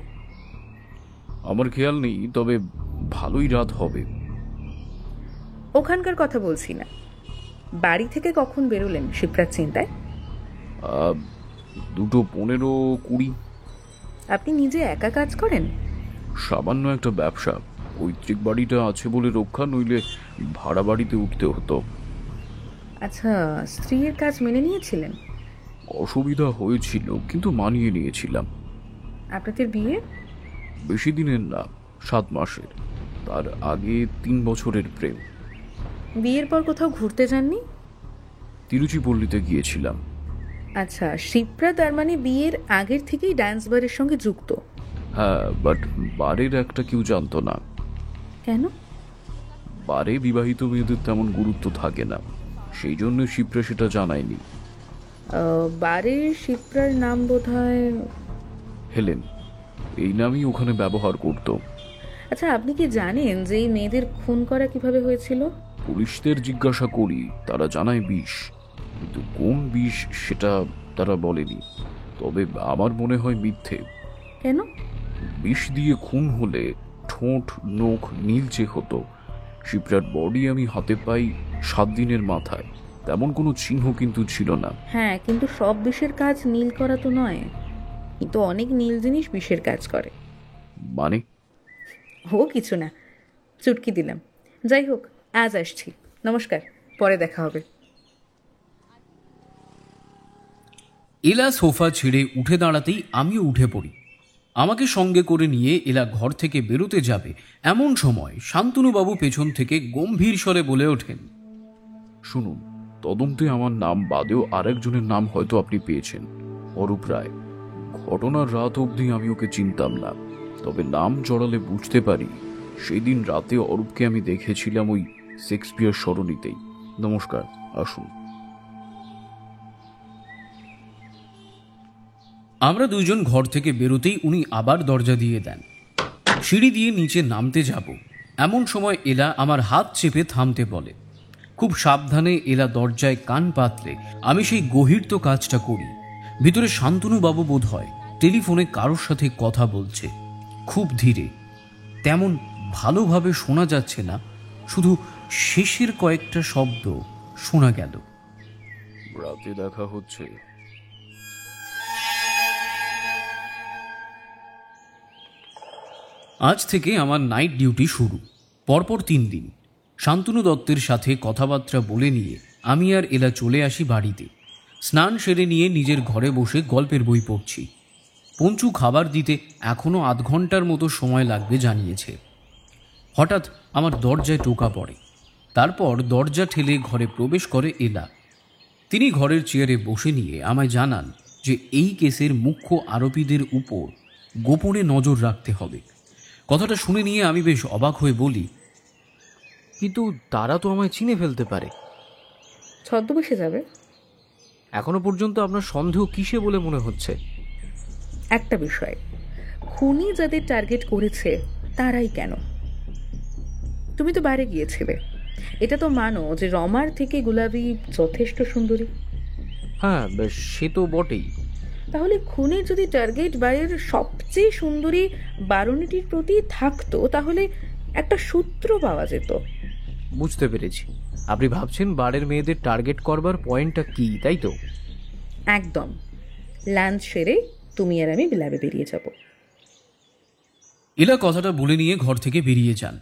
S6: আমার খেয়াল নেই, তবে ভালোই রাত হবে।
S2: ওখানকার কথা বলছি না, বাড়ি থেকে কখন বেরোলেন শিপ্রার চিন্তায়?
S6: 2:15-20।
S2: আপনি নিজে একা কাজ করেন?
S6: সামান্য একটা ব্যবসা, পৈতৃক বাড়িটা আছে বলে রক্ষা, নইলে ভাড়া বাড়িতে উঠতে হতো।
S2: আচ্ছা, স্ত্রীর কাজ মেনে নিয়েছিলেন?
S6: অসুবিধা হয়েছিল, কিন্তু মানিয়ে নিয়েছিলাম।
S2: আপনাদের বিয়ে?
S6: বেশি দিনের না, 7 মাসের। তার আগে 3 বছরের প্রেম।
S2: বিয়ের পর কোথাও ঘুরতে যাননি?
S6: তিরুচিপল্লিতে গিয়েছিলাম।
S2: আচ্ছা, শিপ্রা তার মানে বিয়ের আগের থেকেই ডান্স বারের সঙ্গে যুক্ত?
S6: হ্যাঁ, বাট বারের একটা কেউ জানতো না।
S2: কেন?
S6: বারে বিবাহিত মেয়েদের তেমন গুরুত্ব থাকে না, সেই জন্য শিপ্রা সেটা জানায়নি।
S2: বারের শিপ্রার নাম বোধহয়
S6: হেলেন। এই নামই ওখানে ব্যবহার করত।
S2: আচ্ছা, আপনি কি জানেন যে এই মেয়েদের খুন করা কিভাবে হয়েছিল?
S6: পুলিশদের জিজ্ঞাসা করি, তারা জানায় বিষ, কিন্তু কোন বিষ সেটা তারা বলেনি। তবে আমার মনে হয় মিথ্যে।
S2: কেন?
S6: বিষ দিয়ে খুন হলে ঠোঁট নখ নীলচে হতো। শিপ্রার বডি আমি হাতে পাই 7 দিনের মাথায়, তেমন কোনো চিহ্ন কিন্তু ছিল না।
S2: হ্যাঁ, কিন্তু সব বিষের কাজ নীল করা তো নয়, কিন্তু অনেক নীল জিনিস বিষের কাজ করে।
S6: মানে?
S2: ও কিছু না, চুটকি দিলাম। যাই হোক, আজ আসছি, নমস্কার, পরে দেখা হবে।
S1: এলা সোফা ছেড়ে উঠে দাঁড়াতেই আমিও উঠে পড়ি। আমাকে সঙ্গে করে নিয়ে এলা ঘর থেকে বেরোতে যাবে এমন সময় শান্তনুবাবু পেছন থেকে গম্ভীর স্বরে বলে ওঠেন,
S6: শুনুন, তদন্তে আমার নাম বাদেও আরেকজনের নাম হয়তো আপনি পেয়েছেন, অরূপ রায়। ঘটনার রাত অবধি আমি ওকে চিনতাম না, তবে নাম জড়ালে বুঝতে পারি সেই দিন রাতে অরূপকে আমি দেখেছিলাম ওই শেক্সপিয়ার সরণিতেই। নমস্কার, আসুন।
S1: আমরা দুইজন ঘর থেকে বেরোতেই উনি আবার দরজা দিয়ে দেন। সিঁড়ি দিয়ে নিচে নামতে যাব এমন সময় এলা আমার হাত চেপে থামতে বলে। খুব সাবধানে এলা দরজায় কান পাতলে আমি সেই গহীর্ত কাজটা করি। ভিতরে শান্তনুবাবু বোধ হয় টেলিফোনে কারোর সাথে কথা বলছে, খুব ধীরে, তেমন ভালোভাবে শোনা যাচ্ছে না, শুধু শেষের কয়েকটা শব্দ শোনা গেল।
S6: রাতে দেখা হচ্ছে।
S1: আজ থেকে আমার নাইট ডিউটি শুরু। পরপর 3 দিন শান্তনু দত্তের সাথে কথাবার্তা বলে নিয়ে আমি আর এলা চলে আসি বাড়িতে। স্নান সেরে নিয়ে নিজের ঘরে বসে গল্পের বই পড়ছি। পঞ্চু খাবার দিতে এখনও 8 ঘন্টার মতো সময় লাগবে জানিয়েছে। হঠাৎ আমার দরজায় টোকা পড়ে। তারপর দরজা ঠেলে ঘরে প্রবেশ করে এলা। তিনি ঘরের চেয়ারে বসে নিয়ে আমায় জানান যে এই কেসের মুখ্য আরোপীদের উপর গোপনে নজর রাখতে হবে। কথাটা শুনে নিয়ে আমি বেশ অবাক হয়ে বলি,
S3: কিন্তু তারা তো আমায় চিনে ফেলতে পারে।
S2: ছদ্মবেশে যাবে।
S3: এখনো পর্যন্ত আপনার সন্দেহ কিসে বলে মনে হচ্ছে?
S2: একটা বিষয়, খুনি যাদের টার্গেট করেছে তারাই কেন? তুমি তো বাইরে গিয়েছিলে, এটা তো মানো যে রমার থেকে গুলাবি যথেষ্ট সুন্দরী।
S3: হ্যাঁ, বেশ, সে তো বটেই।
S2: তাহলে খুনের যদি টার্গেট বাইরের সবচেয়ে সুন্দরী বারুণীটির প্রতি থাকতো, তাহলে একটা সূত্র পাওয়া যেত।
S3: বুঝতে পেরেছি, আপনি ভাবছেন বারের মেয়েদের টার্গেট করবার পয়েন্টটা কি, তাই তো?
S2: একদম। লাঞ্চ সেরে তুমি আর আমি ল্যাবে বেরিয়ে যাব।
S1: এলা কথাটা বলে নিয়ে ঘর থেকে বেরিয়ে যান।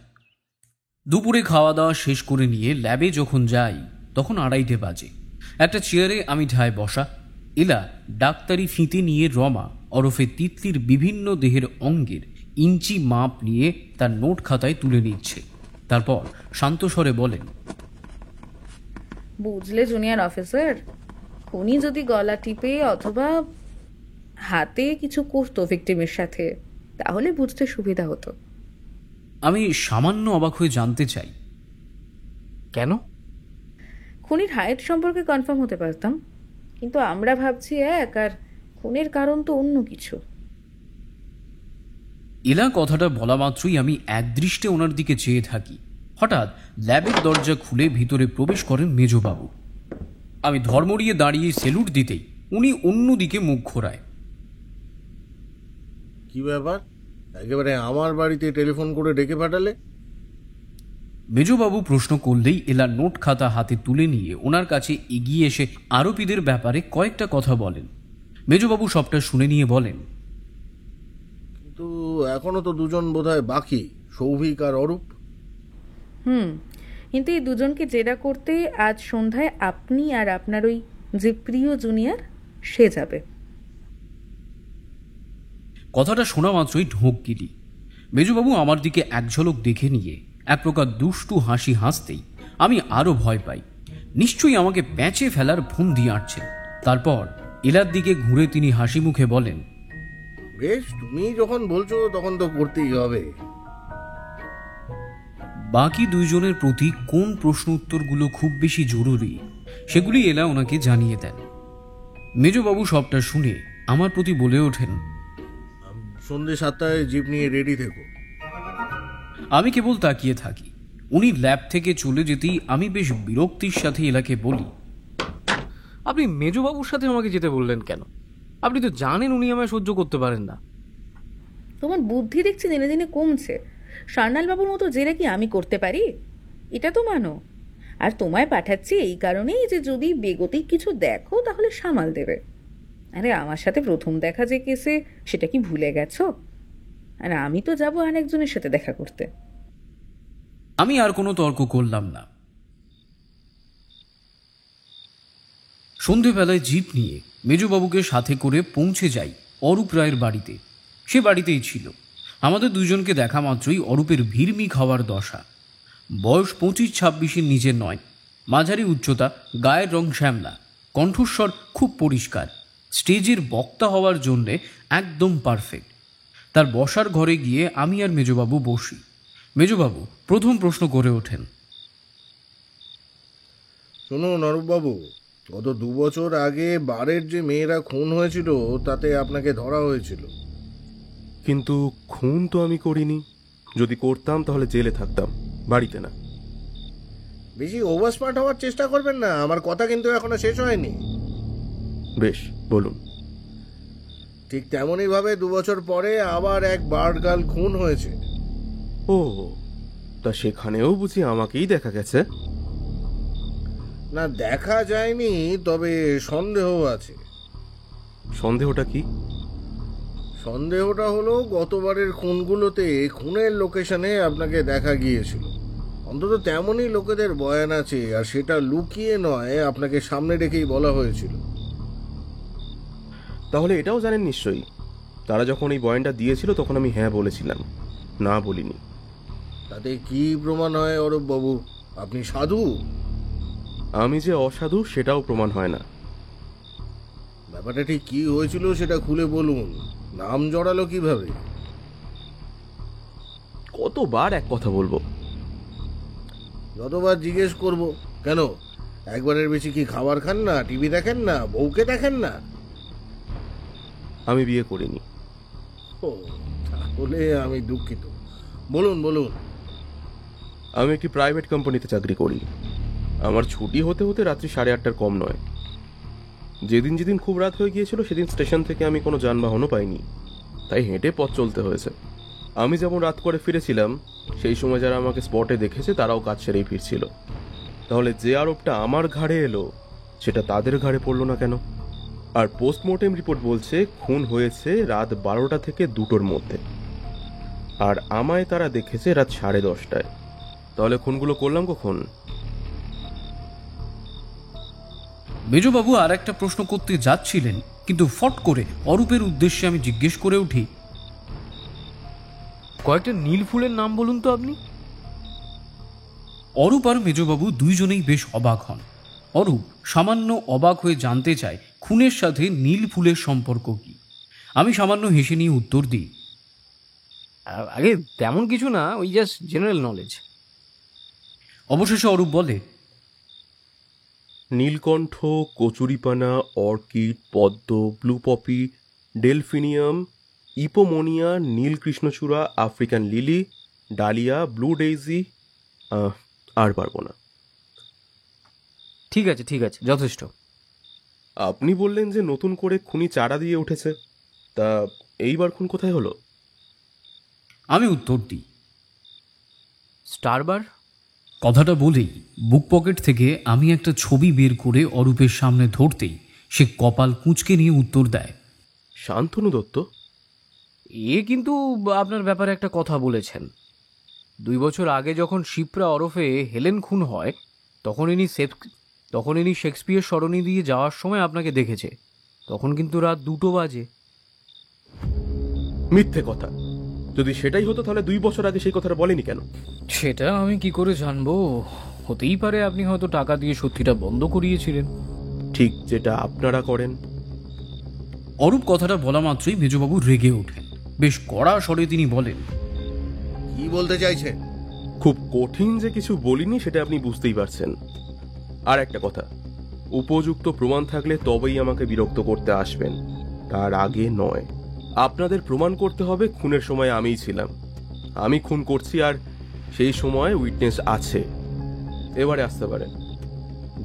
S1: দুপুরে খাওয়া দাওয়া শেষ করে নিয়ে ল্যাবে যখন যাই তখন 2:30 বাজে। একটা চেয়ারে আমি ঠায় বসা। এলা ডাক্তারি ফিতে নিয়ে রমা ওরফে তিতলির বিভিন্ন দেহের অঙ্গের ইঞ্চি মাপ নিয়ে তার নোট খাতায় তুলে নিচ্ছে। তারপর শান্ত স্বরে বলেন,
S2: বুঝলে জুনিয়র অফিসার, খুনি যদি গলা টিপে অথবা হাতে কিছু করতো ভিকটিমের সাথে, তাহলে বুঝতে সুবিধা হতো।
S1: আমি সামান্য অবাক হয়ে জানতে চাই,
S3: কেন?
S2: খুনির হাইট সম্পর্কে কনফার্ম হতে পারতাম, কিন্তু আমরা ভাবছি এক, আর খুনের কারণ তো অন্য কিছু।
S1: এলা কথাটা বলা মাত্রই আমি একদৃষ্টে ওনার দিকে চেয়ে থাকি। হঠাৎ ল্যাবের দরজা খুলে ভিতরে প্রবেশ করেন মেজবাবু। আমি ধর্মড়িয়ে দাঁড়িয়ে সেলুট দিতেই উনি অন্যদিকে মুখ ঘোরায়।
S4: কি ব্যাপার, একেবারে আমার বাড়িতে টেলিফোন করে ডেকে পাঠালে?
S1: মেজবাবু প্রশ্ন করলেই এলা নোট খাতা হাতে তুলে নিয়ে ওনার কাছে এগিয়ে এসে আরোপীদের ব্যাপারে কয়েকটা কথা বলেন। মেজবাবু সবটা শুনে নিয়ে বলেন,
S4: কিন্তু এখনো তো 2 জন বোধহয় বাকি, সৌভিক আর অরূপ।
S2: কিন্তু এই দুজনকে জেরা করতে আজ সন্ধ্যায় আপনি আর আপনার ওই যে প্রিয় জুনিয়র সে যাবে।
S1: কথাটা শোনা মাত্রই ঢোক গিলি। মেজবাবু আমার দিকে এক ঝলক দেখে নিয়ে এক প্রকার দুষ্টু হাসি হাসতেই আমি আরো ভয় পাই। নিশ্চয়ই আমাকে প্যাঁচে ফেলার ফন্দি আঁটছেন। তারপর এলার দিকে ঘুরে তিনি হাসি মুখে বলেন,
S4: বেশ, তুমি যখন বলছো তখন তো করতেই হবে।
S1: বাকি 2 জনের প্রতি কোন প্রশ্ন উত্তরগুলো খুব বেশি জরুরি সেগুলি এলা ওনাকে জানিয়ে দেন। মেজবাবু সবটা শুনে আমার প্রতি বলে ওঠেন,
S4: সন্ধ্যে 7টায় জিপ নিয়ে রেডি থেকো।
S1: আমি কেবল তাকিয়ে থাকি। উনি ল্যাব থেকে চলে যেতেই আমি বেশ বিরক্তির সাথে এলাকে বলি,
S3: আপনি মেজবাবুর সাথে আমাকে যেতে বললেন কেন? আপনি তো জানেন উনি আমায় সহ্য করতে পারেন না।
S2: তোমার বুদ্ধি দেখছি দিনে দিনে কমছে। সান্যাল বাবুর মতো জেরা কি আমি করতে পারি? এটা তো মানো। আর তোমায় পাঠাচ্ছি এই কারণেই যে যদি বেগতিক কিছু দেখো তাহলে সামাল দেবে। আরে আমার সাথে প্রথম দেখা যে কেসে, সেটা কি ভুলে গেছো? আর আমি তো যাবো আরেকজনের সাথে দেখা করতে।
S1: আমি আর কোনো তর্ক করলাম না। সন্ধেবেলায় জিপ নিয়ে মেজবাবুকে সাথে করে পৌঁছে যাই অরূপ রায়ের বাড়িতে। সে বাড়িতেই ছিল। আমাদের দুজনকে দেখা মাত্রই অরূপের ভিড়মি খাওয়ার দশা। বয়স 25-26-এর নিচে নয়, মাঝারি উচ্চতা, গায়ের রং শ্যামলা, কণ্ঠস্বর খুব পরিষ্কার, স্টেজের বক্তা হওয়ার জন্যে একদম পারফেক্ট। তার বসার ঘরে গিয়ে আমি আর মেজবাবু বসি। মেজবাবু প্রথম প্রশ্ন করে ওঠেন,
S4: শুনুন অরূপবাবু, গত 2 বছর আগে বারের যে মেয়েরা খুন হয়েছিল তাতে আপনাকে ধরা হয়েছিল।
S9: কিন্তু খুন তো আমি করিনি। যদি করতাম তাহলে জেলে থাকতাম, বাড়িতে না।
S4: বেশি ওভার স্মার্ট হওয়ার চেষ্টা করবেন না, আমার কথা কিন্তু এখনো শেষ হয়নি।
S9: বেশ, বলুন।
S4: ঠিক তেমনই ভাবে 2 বছর পরে আবার এক বার গার্ল খুন হয়েছে।
S9: ও, তা সেখানেও বুঝি আমাকেই দেখা গেছে?
S4: না, দেখা যায়নি, তবে সন্দেহ আছে।
S9: সন্দেহটা কি?
S4: সন্দেহটা হলো গতবারের খুনগুলোতে খুনের লোকেশনে আপনাকে দেখা গিয়েছিল। অন্তত তেমনই লোকেদের বয়ান আছে, আর সেটা লুকিয়ে নয়, আপনাকে সামনে রেখেই বলা হয়েছিল।
S9: তাহলে এটাও জানেন নিশ্চয়ই, তারা যখন এই বয়ানটা দিয়েছিল তখন আমি হ্যাঁ বলেছিলাম, না বলিনি।
S4: তাতে কি প্রমাণ হয় অরূপবাবু? আপনি সাধু?
S9: আমি যে অসাধু সেটাও প্রমাণ হয় না।
S4: ব্যাপারটা ঠিক কি হয়েছিল সেটা খুলে বলুন। নাম জড়ালো কিভাবে?
S9: কতবার এক কথা বলবো?
S4: যতবার জিজ্ঞেস করব। কেন, একবারের বেশি কি খাবার খান না, টিভি দেখেন না, বউকে দেখেন না?
S9: আমি বিয়ে করিনি।
S4: ও, তাহলে আমি দুঃখিত। বলুন বলুন।
S9: আমি একটি প্রাইভেট কোম্পানিতে চাকরি করি। আমার ছুটি হতে হতে রাত্রি 8:30 কম নয়। যেদিন যেদিন খুব রাত হয়ে গিয়েছিল সেদিন স্টেশন থেকে আমি কোনো যানবাহনও পাইনি, তাই হেঁটে পথ চলতে হয়েছে। আমি যেমন রাত করে ফিরেছিলাম, সেই সময় যারা আমাকে স্পটে দেখেছে তারাও কাজ সেরেই ফিরছিল। তাহলে যে আরোপটা আমার ঘাড়ে এলো সেটা তাদের ঘাড়ে পড়লো না কেন? আর পোস্টমর্টেম রিপোর্ট বলছে খুন হয়েছে রাত 12টা থেকে 2টোর মধ্যে, আর আমায় তারা দেখেছে রাত 10:30টায়। তাহলে খুনগুলো করলাম কখন?
S1: মেজবাবু আর একটা প্রশ্ন করতে যাচ্ছিলেন, কিন্তু ফট করে অরূপের উদ্দেশ্যে আমি জিজ্ঞেস করে উঠি,
S3: কয়েকটা নীল ফুলের নাম বলুন তো আপনি।
S1: অরূপ আর মেজবাবু দুইজনেই বেশ অবাক হন। অরূপ সামান্য অবাক হয়ে জানতে চায় খুনের সাথে নীল ফুলের সম্পর্ক কি। আমি সামান্য হেসে নিয়ে উত্তর দিই,
S3: আগে তেমন কিছু না, ওই জাস্ট জেনারেল নলেজ।
S1: অবশেষে অরূপ বলে,
S9: নীলকণ্ঠ, কচুরিপানা, অর্কিড, পদ্ম, ব্লু পপি, ডেলফিনিয়াম, ইপোমোনিয়া, নীল কৃষ্ণচূড়া, African lily, dahlia, blue daisy. আর পারবো না।
S3: ঠিক আছে ঠিক আছে, যথেষ্ট।
S9: আপনি বললেন যে নতুন করে খুনি চারা দিয়ে উঠেছে, তা এইবার খুন কোথায় হলো?
S1: আমি উত্তর দিই,
S3: স্টারবার।
S1: কথাটা বলেই বুক পকেট থেকে আমি একটা ছবি বের করে অরূপের সামনে ধরতেই সে কপাল কুঁচকে নিয়ে উত্তর দেয়,
S9: শান্তনু দত্ত।
S3: এ কিন্তু আপনার ব্যাপারে একটা কথা বলেছেন। 2 বছর আগে যখন শিপ্রা ওরফে হেলেন খুন হয় তখন ইনি শেক্সপিয়ার সরণি দিয়ে যাওয়ার সময় আপনাকে দেখেছে। তখন কিন্তু রাত 2টো বাজে।
S9: মিথ্যে কথা। যদি সেটাই হতো তাহলে 2 বছর আগে সেই কথাটা বলেনি কেন?
S3: সেটা আমি কি করে জানবো? হতেই পারে আপনি হয়তো টাকা দিয়ে সত্যিটা বন্ধ করিয়েছিলেন।
S9: ঠিক যেটা আপনারা করেন।
S1: অরূপ কথাটা বলা মাত্রই মেজবাবু রেগে ওঠেন। বেশ কড়া স্বরে তিনি বলেন,
S4: কি বলতে চাইছেন?
S9: খুব কঠিন যে কিছু বলিনি সেটা আপনি বুঝতেই পারছেন। আর একটা কথা, উপযুক্ত প্রমাণ থাকলে তবেই আমাকে বিরক্ত করতে আসবেন, তার আগে নয়। আপনাদের প্রমাণ করতে হবে খুনের সময় আমিই ছিলাম, আমি খুন করছি, আর সেই সময় উইটনেস আছে। এবারে আসতে পারেন।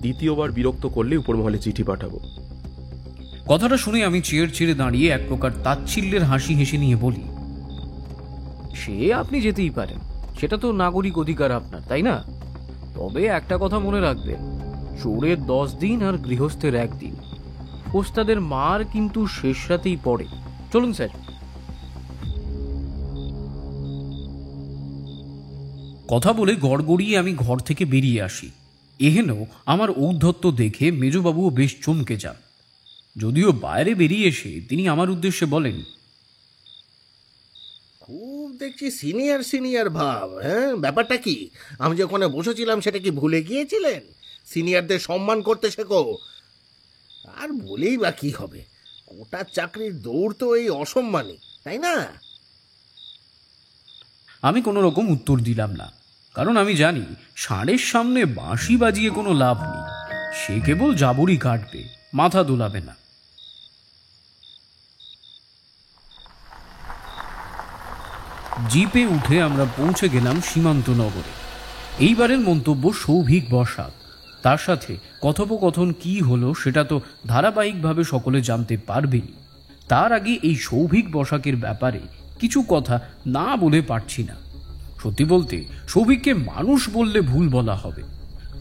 S9: দ্বিতীয়বার বিরক্ত করলে উপর মহলে চিঠি পাঠাবো।
S1: কথাটা শুনে আমি চেয়ার ছেড়ে দাঁড়িয়ে এক প্রকার তাচ্ছিল্যের হাসি হেসে নিয়ে বলি,
S3: সে আপনি যেতেই পারেন, সেটা তো নাগরিক অধিকার আপনার, তাই না? তবে একটা কথা মনে রাখবেন, চোরের 10 দিন আর গৃহস্থের 1 দিন। ওস্তাদের মার কিন্তু শেষ রাতেই পড়ে। চলুন স্যার।
S1: কথা বলে গড়গড়িয়ে আমি ঘর থেকে বেরিয়ে আসি। এহেন আমার ঔদ্ধত্য দেখে মেজবাবুও বেশ চমকে যান। যদিও বাইরে বেরিয়ে এসে তিনি আমার উদ্দেশ্যে বলেন,
S4: খুব দেখছি সিনিয়র সিনিয়র ভাব। হ্যাঁ, ব্যাপারটা কি? আমি যে ওখানে বসেছিলাম সেটা কি ভুলে গিয়েছিলেন? সিনিয়রদের সম্মান করতে শেখো। আর বলেই বা কি হবে, কোটার চাকরির দৌড় তো এই অসম্মানী, তাই না?
S1: আমি কোনো রকম উত্তর দিলাম না, কারণ আমি জানি ষাঁড়ের সামনে বাঁশি বাজিয়ে কোনো লাভ নেই। সে কেবল জাবুরি কাটবে, মাথা দোলাবে না। জিপে উঠে আমরা পৌঁছে গেলাম সীমান্তনগরে। এইবারের মন্তব্য সৌভিক বসাক। তার সাথে কথোপকথন কি হলো সেটা তো ধারাবাহিকভাবে সকলে জানতে পারবেই। তার আগে এই সৌভিক বসাকের ব্যাপারে কিছু কথা না বলে পারছি না। সত্যি বলতে সৌভিককে মানুষ বললে ভুল বলা হবে।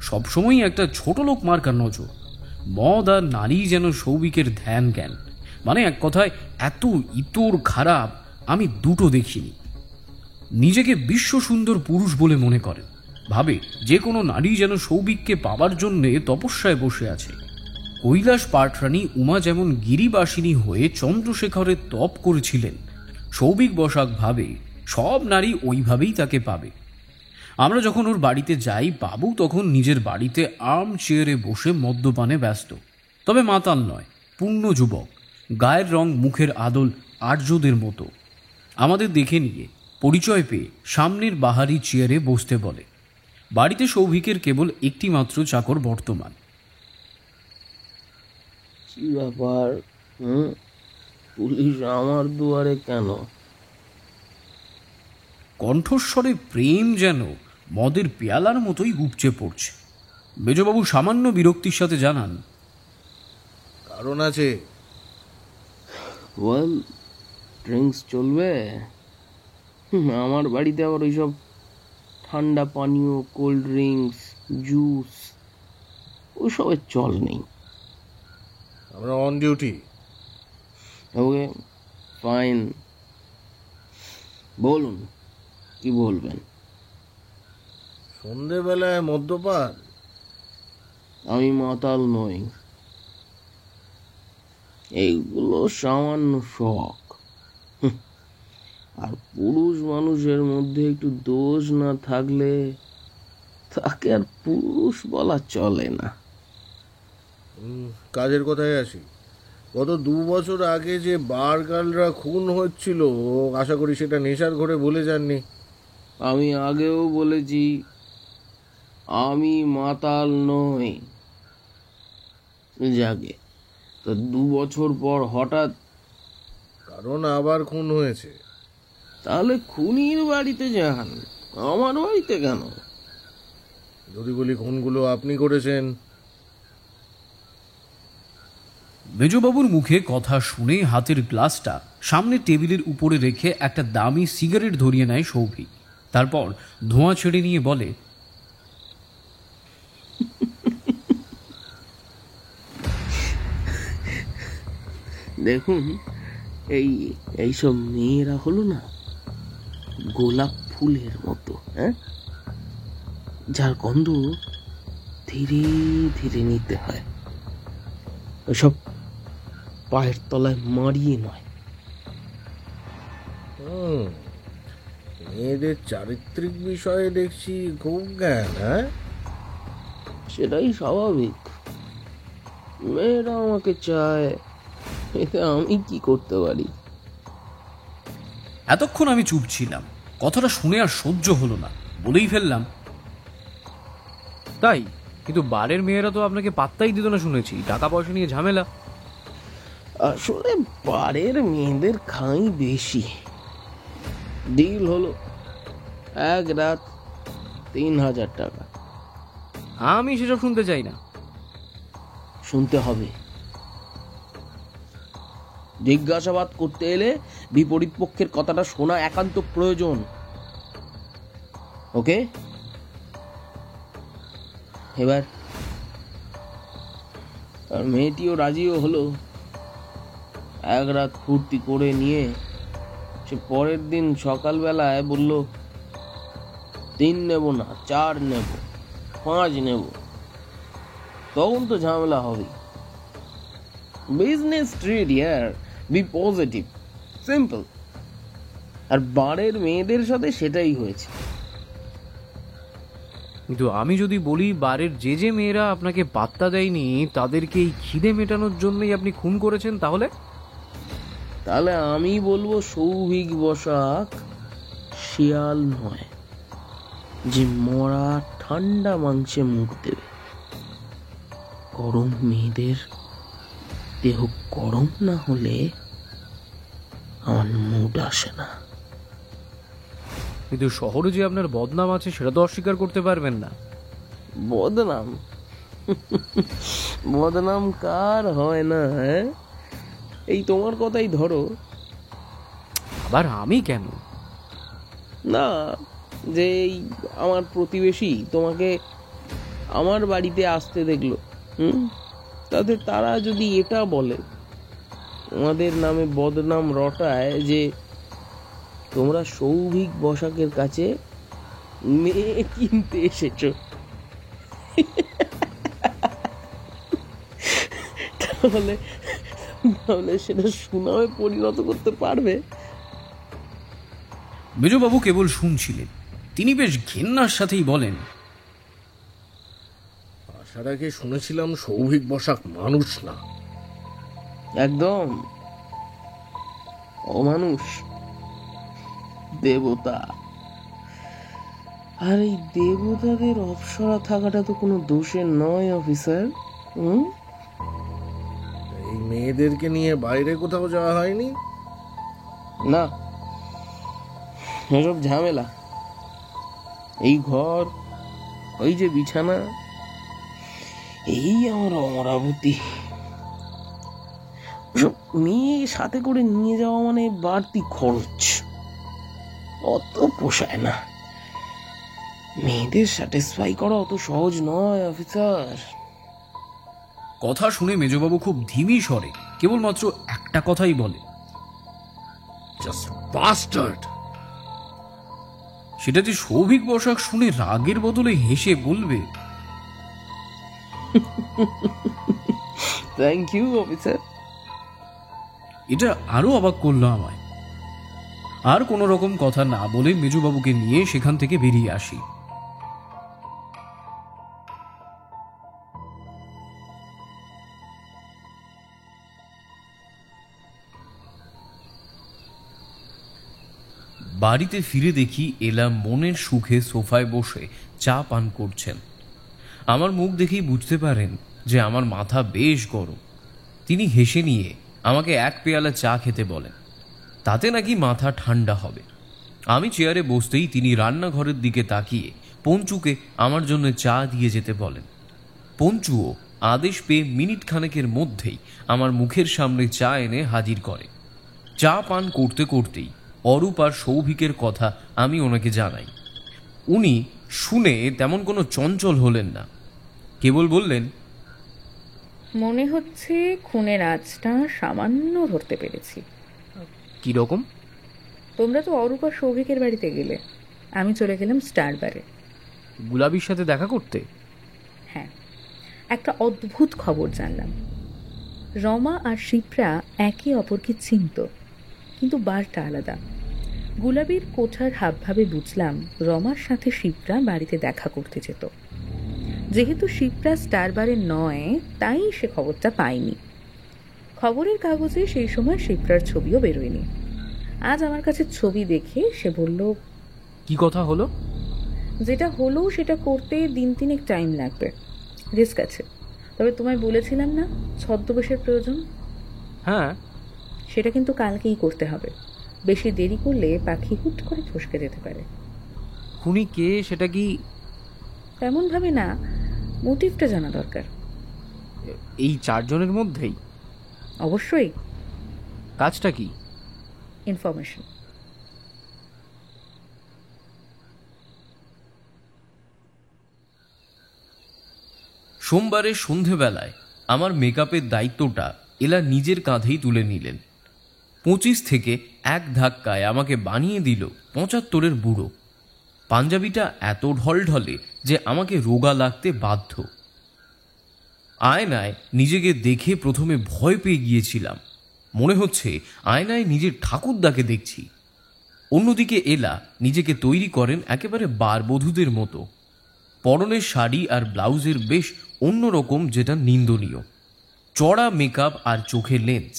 S1: সবসময়ই একটা ছোট লোক মার্কা নজর। মদ আর নারী যেন সৌভিকের ধ্যান জ্ঞান। মানে এক কথায় এত ইতর খারাপ আমি দুটো দেখিনি। নিজেকে বিশ্ব সুন্দর পুরুষ বলে মনে করেন, ভাবে যে কোনো নারী যেন সৌভিককে পাবার জন্যে তপস্যায় বসে আছে। কৈলাস পাঠরানী উমা যেমন গিরিবাসিনী হয়ে চন্দ্রশেখরের তপ করেছিলেন, সৌভিক বসাক ভাবে সব নারী ওইভাবেই তাকে পাবে। আমরা যখন ওর বাড়িতে যাই, বাবু তখন নিজের বাড়িতে আর্ম চেয়ারে বসে মদ্যপানে ব্যস্ত। তবে মাতাল নয়, পূর্ণ যুবক, গায়ের রং মুখের আদল আর্যদের মতো। আমাদের দেখে নিয়ে পরিচয় পেয়ে সামনের বাহারি চেয়ারে বসতে বলে। বাড়িতে সৌভিকের কেবল একটি মাত্র চাকর বর্তমান।
S10: কি ব্যাপার? পুলিশ আমার দুয়ারে কেন?
S1: কণ্ঠস্বরে প্রেম যেন মদের পেয়ালার মতোই উপচে পড়ছে। মেজবাবু সামান্য বিরক্তির সাথে জানান,
S4: কারণ আছে।
S10: ওয়েল, ড্রিঙ্কস চলবে? আমার বাড়িতে আবার ওইসব ঠান্ডা পানীয়, কোল্ড ড্রিঙ্কস, জুস ওইসবের চল নেই।
S4: আমরা অন ডিউটি।
S10: ওকে, ফাইন, বলুন কি বলবেন।
S4: সন্ধেবেলায় মদ্যপান?
S10: আমি মাতাল নই, এইগুলো সামান্য শখ। আর পুরুষ মানুষের মধ্যে একটু দোষ না থাকলে তাকে আর পুরুষ বলা চলে না।
S4: কাজের কথায় আসি। গত 2 বছর আগে যে বার গার্লরা খুন হচ্ছিল, আশা করি সেটা নেশার ঘরে ভুলে যাননি।
S10: আমি আগেও বলেছি আমি মাতাল নই। যাকে তো 2 বছর পর হঠাৎ,
S4: কারণ আবার খুন হয়েছে।
S10: তাহলে খুনির বাড়িতে যান, আমার বাড়িতে কেন?
S4: যদি বলি খুনগুলো আপনি করেছেন?
S1: মেজবাবুর মুখে কথা শুনে হাতের গ্লাসটা সামনে টেবিলের উপরে রেখে একটা দামি সিগারেট ধরিয়ে নেয় সৌভিক। তারপর ধোঁয়া ছেড়ে নিয়ে বলে,
S10: দেখুন, এইসব মেয়েরা হলো না গোলাপ ফুলের মতো, হ্যাঁ, যার গন্ধ ধীরে ধীরে নিতে হয়। ওসব পায়ের তলায় মারিয়ে নয়।
S4: মেয়েদের চারিত্রিক বিষয়ে দেখছি খুব জ্ঞান। হ্যাঁ,
S10: সেটাই স্বাভাবিক। মেয়েরা আমাকে চায়, এতে আমি কি করতে পারি?
S1: এতক্ষণ আমি চুপ ছিলাম। কথাটা শুনে আর সহ্য হলো না, বলেই ফেললাম,
S3: তাই? কিন্তু বারের মেয়েরা তো আপনাকে পাত্তাই দিত না শুনেছি, টাকা পয়সা নিয়ে ঝামেলা।
S10: আসলে বারের মেয়েদের খাই বেশি। ডিল হলো 1 রাত 3,000 টাকা।
S3: আমি সেসব শুনতে চাই না।
S10: শুনতে হবে। জিজ্ঞাসাবাদ করতে এলে বিপরীত পক্ষের কথাটা শোনা একান্ত প্রয়োজন। ওকে, এবার আর মেয়েটিও রাজিও হলো। 1 রাত ফুর্তি করে নিয়ে সে পরের দিন সকালবেলায় বলল 3 নেব না, 4 নেব, 5 নেব। তখন তো ঝামেলা হবে। বিজনেস ট্রিট ইয়ার, বি পজিটিভ, সিম্পল। আর বারের মেয়েদের সাথে সেটাই হয়েছে।
S3: কিন্তু আমি যদি বলি বারের যে মেয়েরা আপনাকে পাত্তা দেয়নি তাদেরকে এই খিদে মেটানোর জন্যই আপনি খুন করেছেন, তাহলে
S10: আমি বলবো সৌভিক বসাক শিয়াল নয় যে মরা ঠান্ডা মাংসে মুখ দেবে। গরম মেয়েদের দেহ গরম না হলে আমার মুড আসে না।
S3: কিন্তু শহরে যে আপনার বদনাম আছে সেটা তো অস্বীকার করতে পারবেন না।
S10: বদনাম? বদনাম কার হয় না? হ্যাঁ, এই তোমার কথাই ধরো।
S3: আবার আমি কেন?
S10: না, যে এই আমার প্রতিবেশী তোমাকে আমার বাড়িতে আসতে দেখলো, তাতে তারা যদি এটা বলে, তোমাদের নামে বদনাম রটায় যে তোমরা সৌভিক বসাকের কাছে মেয়ে কিনতে এসেছো, তাহলে সেটা সুনামে পরিণত করতে পারবে?
S1: মেজবাবু কেবল শুনছিলেন। তিনি বেশ ঘেন্নার সাথেই বলেন,
S4: আসার আগে শুনেছিলাম সৌভিক বসাক মানুষ না।
S10: একদম অমানুষ, দেবতা। আর এই দেবতাদের অপসরা থাকাটা তো কোনো দোষের নয় অফিসার।
S4: এই মেয়েদেরকে নিয়ে বাইরে কোথাও যাওয়া হয়নি?
S10: না, এসব ঝামেলা। এই ঘর, ওই যে বিছানা, এই আমার অমরাবতী। মেয়ে সাথে করে নিয়ে যাওয়া মানে বাড়তি খরচ, অত পোষায় না। মেয়েদের স্যাটিসফাই করা অত সহজ নয় অফিসার।
S1: কথা শুনে মেজবাবু খুব ধিমি স্বরে কেবলমাত্র একটা কথাই বলে,
S4: জাস্ট বাস্টার্ড।
S1: সেটা যে সৌভিক বসাক শুনে রাগের বদলে হেসে বলবে,
S10: থ্যাংক ইউ অফিসার।
S1: এটা আরো অবাক করলো আমায়। আর কোনো রকম কথা না বলে মেজবাবুকে নিয়ে সেখান থেকে বেরিয়ে আসি। বাড়িতে ফিরে দেখি এলা মনের সুখে সোফায় বসে চা পান করছেন। আমার মুখ দেখেই বুঝতে পারেন যে আমার মাথা বেশ গরম। তিনি হেসে নিয়ে আমাকে 1 পেয়ালা চা খেতে বলেন, তাতে নাকি মাথা ঠান্ডা হবে। আমি চেয়ারে বসতেই তিনি রান্নাঘরের দিকে তাকিয়ে পঞ্চুকে আমার জন্য চা দিয়ে যেতে বলেন। পঞ্চুও আদেশ পেয়ে মিনিট খানেকের মধ্যেই আমার মুখের সামনে চা এনে হাজির করে। চা পান করতে করতেই অরূপ আর সৌভিকের কথা আমি ওনাকে জানাই। উনি শুনে তেমন কোনো চঞ্চল হলেন না, কেবল বললেন,
S2: মনে হচ্ছে খুনের আঁচটা সামান্য ধরতে পেরেছি।
S3: কি রকম?
S2: তোমরা তো অরূপ আর সৌভিকের বাড়িতে গেলে, আমি চলে গেলাম স্টার বারে।
S3: গুলাবির সাথে দেখা করতে?
S2: হ্যাঁ, একটা অদ্ভুত খবর জানলাম। রমা আর শিপ্রা একে অপরকে চিনত, কিন্তু বারটা আলাদা। গুলাবির কোঠার হাবভাবে বুঝলাম রমার সাথে শিপ্রা বাড়িতে দেখা করতে যেত। যেহেতু শিপ্রা স্টার বারে নয়, তাই সে খবরটা পায়নি। খবরের কাগজে সেই সময় শিপ্রার ছবিও বেরোয়নি। আজ আমার কাছে ছবি দেখে সে বলল,
S3: কি কথা হলো?
S2: যেটা হলো সেটা করতে 3 টাইম লাগবে, রিস্ক আছে। তবে তোমায় বলেছিলাম না ছদ্মবেশের প্রয়োজন?
S3: হ্যাঁ।
S2: সেটা কিন্তু কালকেই করতে হবে। বেশি দেরি করলে পাখি হুট করে ফসকে যেতে পারে।
S3: খুনি কে সেটা কি?
S2: তেমনভাবে না, মোটিভটা জানা দরকার।
S3: এই 4 জনের মধ্যেই?
S2: অবশ্যই।
S3: কাজটা কি?
S2: ইনফরমেশন।
S1: সোমবারের সন্ধেবেলায় আমার মেকআপের দায়িত্বটা এলা নিজের কাঁধেই তুলে নিলেন। 25 থেকে এক ধাক্কায় আমাকে বানিয়ে দিল 75-এর বুড়ো। পাঞ্জাবিটা এত ঢলঢলে যে আমাকে রোগা লাগতে বাধ্য। আয়নায় নিজেকে দেখে প্রথমে ভয় পেয়ে গিয়েছিলাম, মনে হচ্ছে আয়নায় নিজের ঠাকুরদাকে দেখছি। অন্যদিকে এলা নিজেকে তৈরি করেন একেবারে বারবধূদের মতো। পরনের শাড়ি আর ব্লাউজের বেশ অন্যরকম, যেটা নিন্দনীয়। চড়া মেকআপ আর চোখের লেন্স।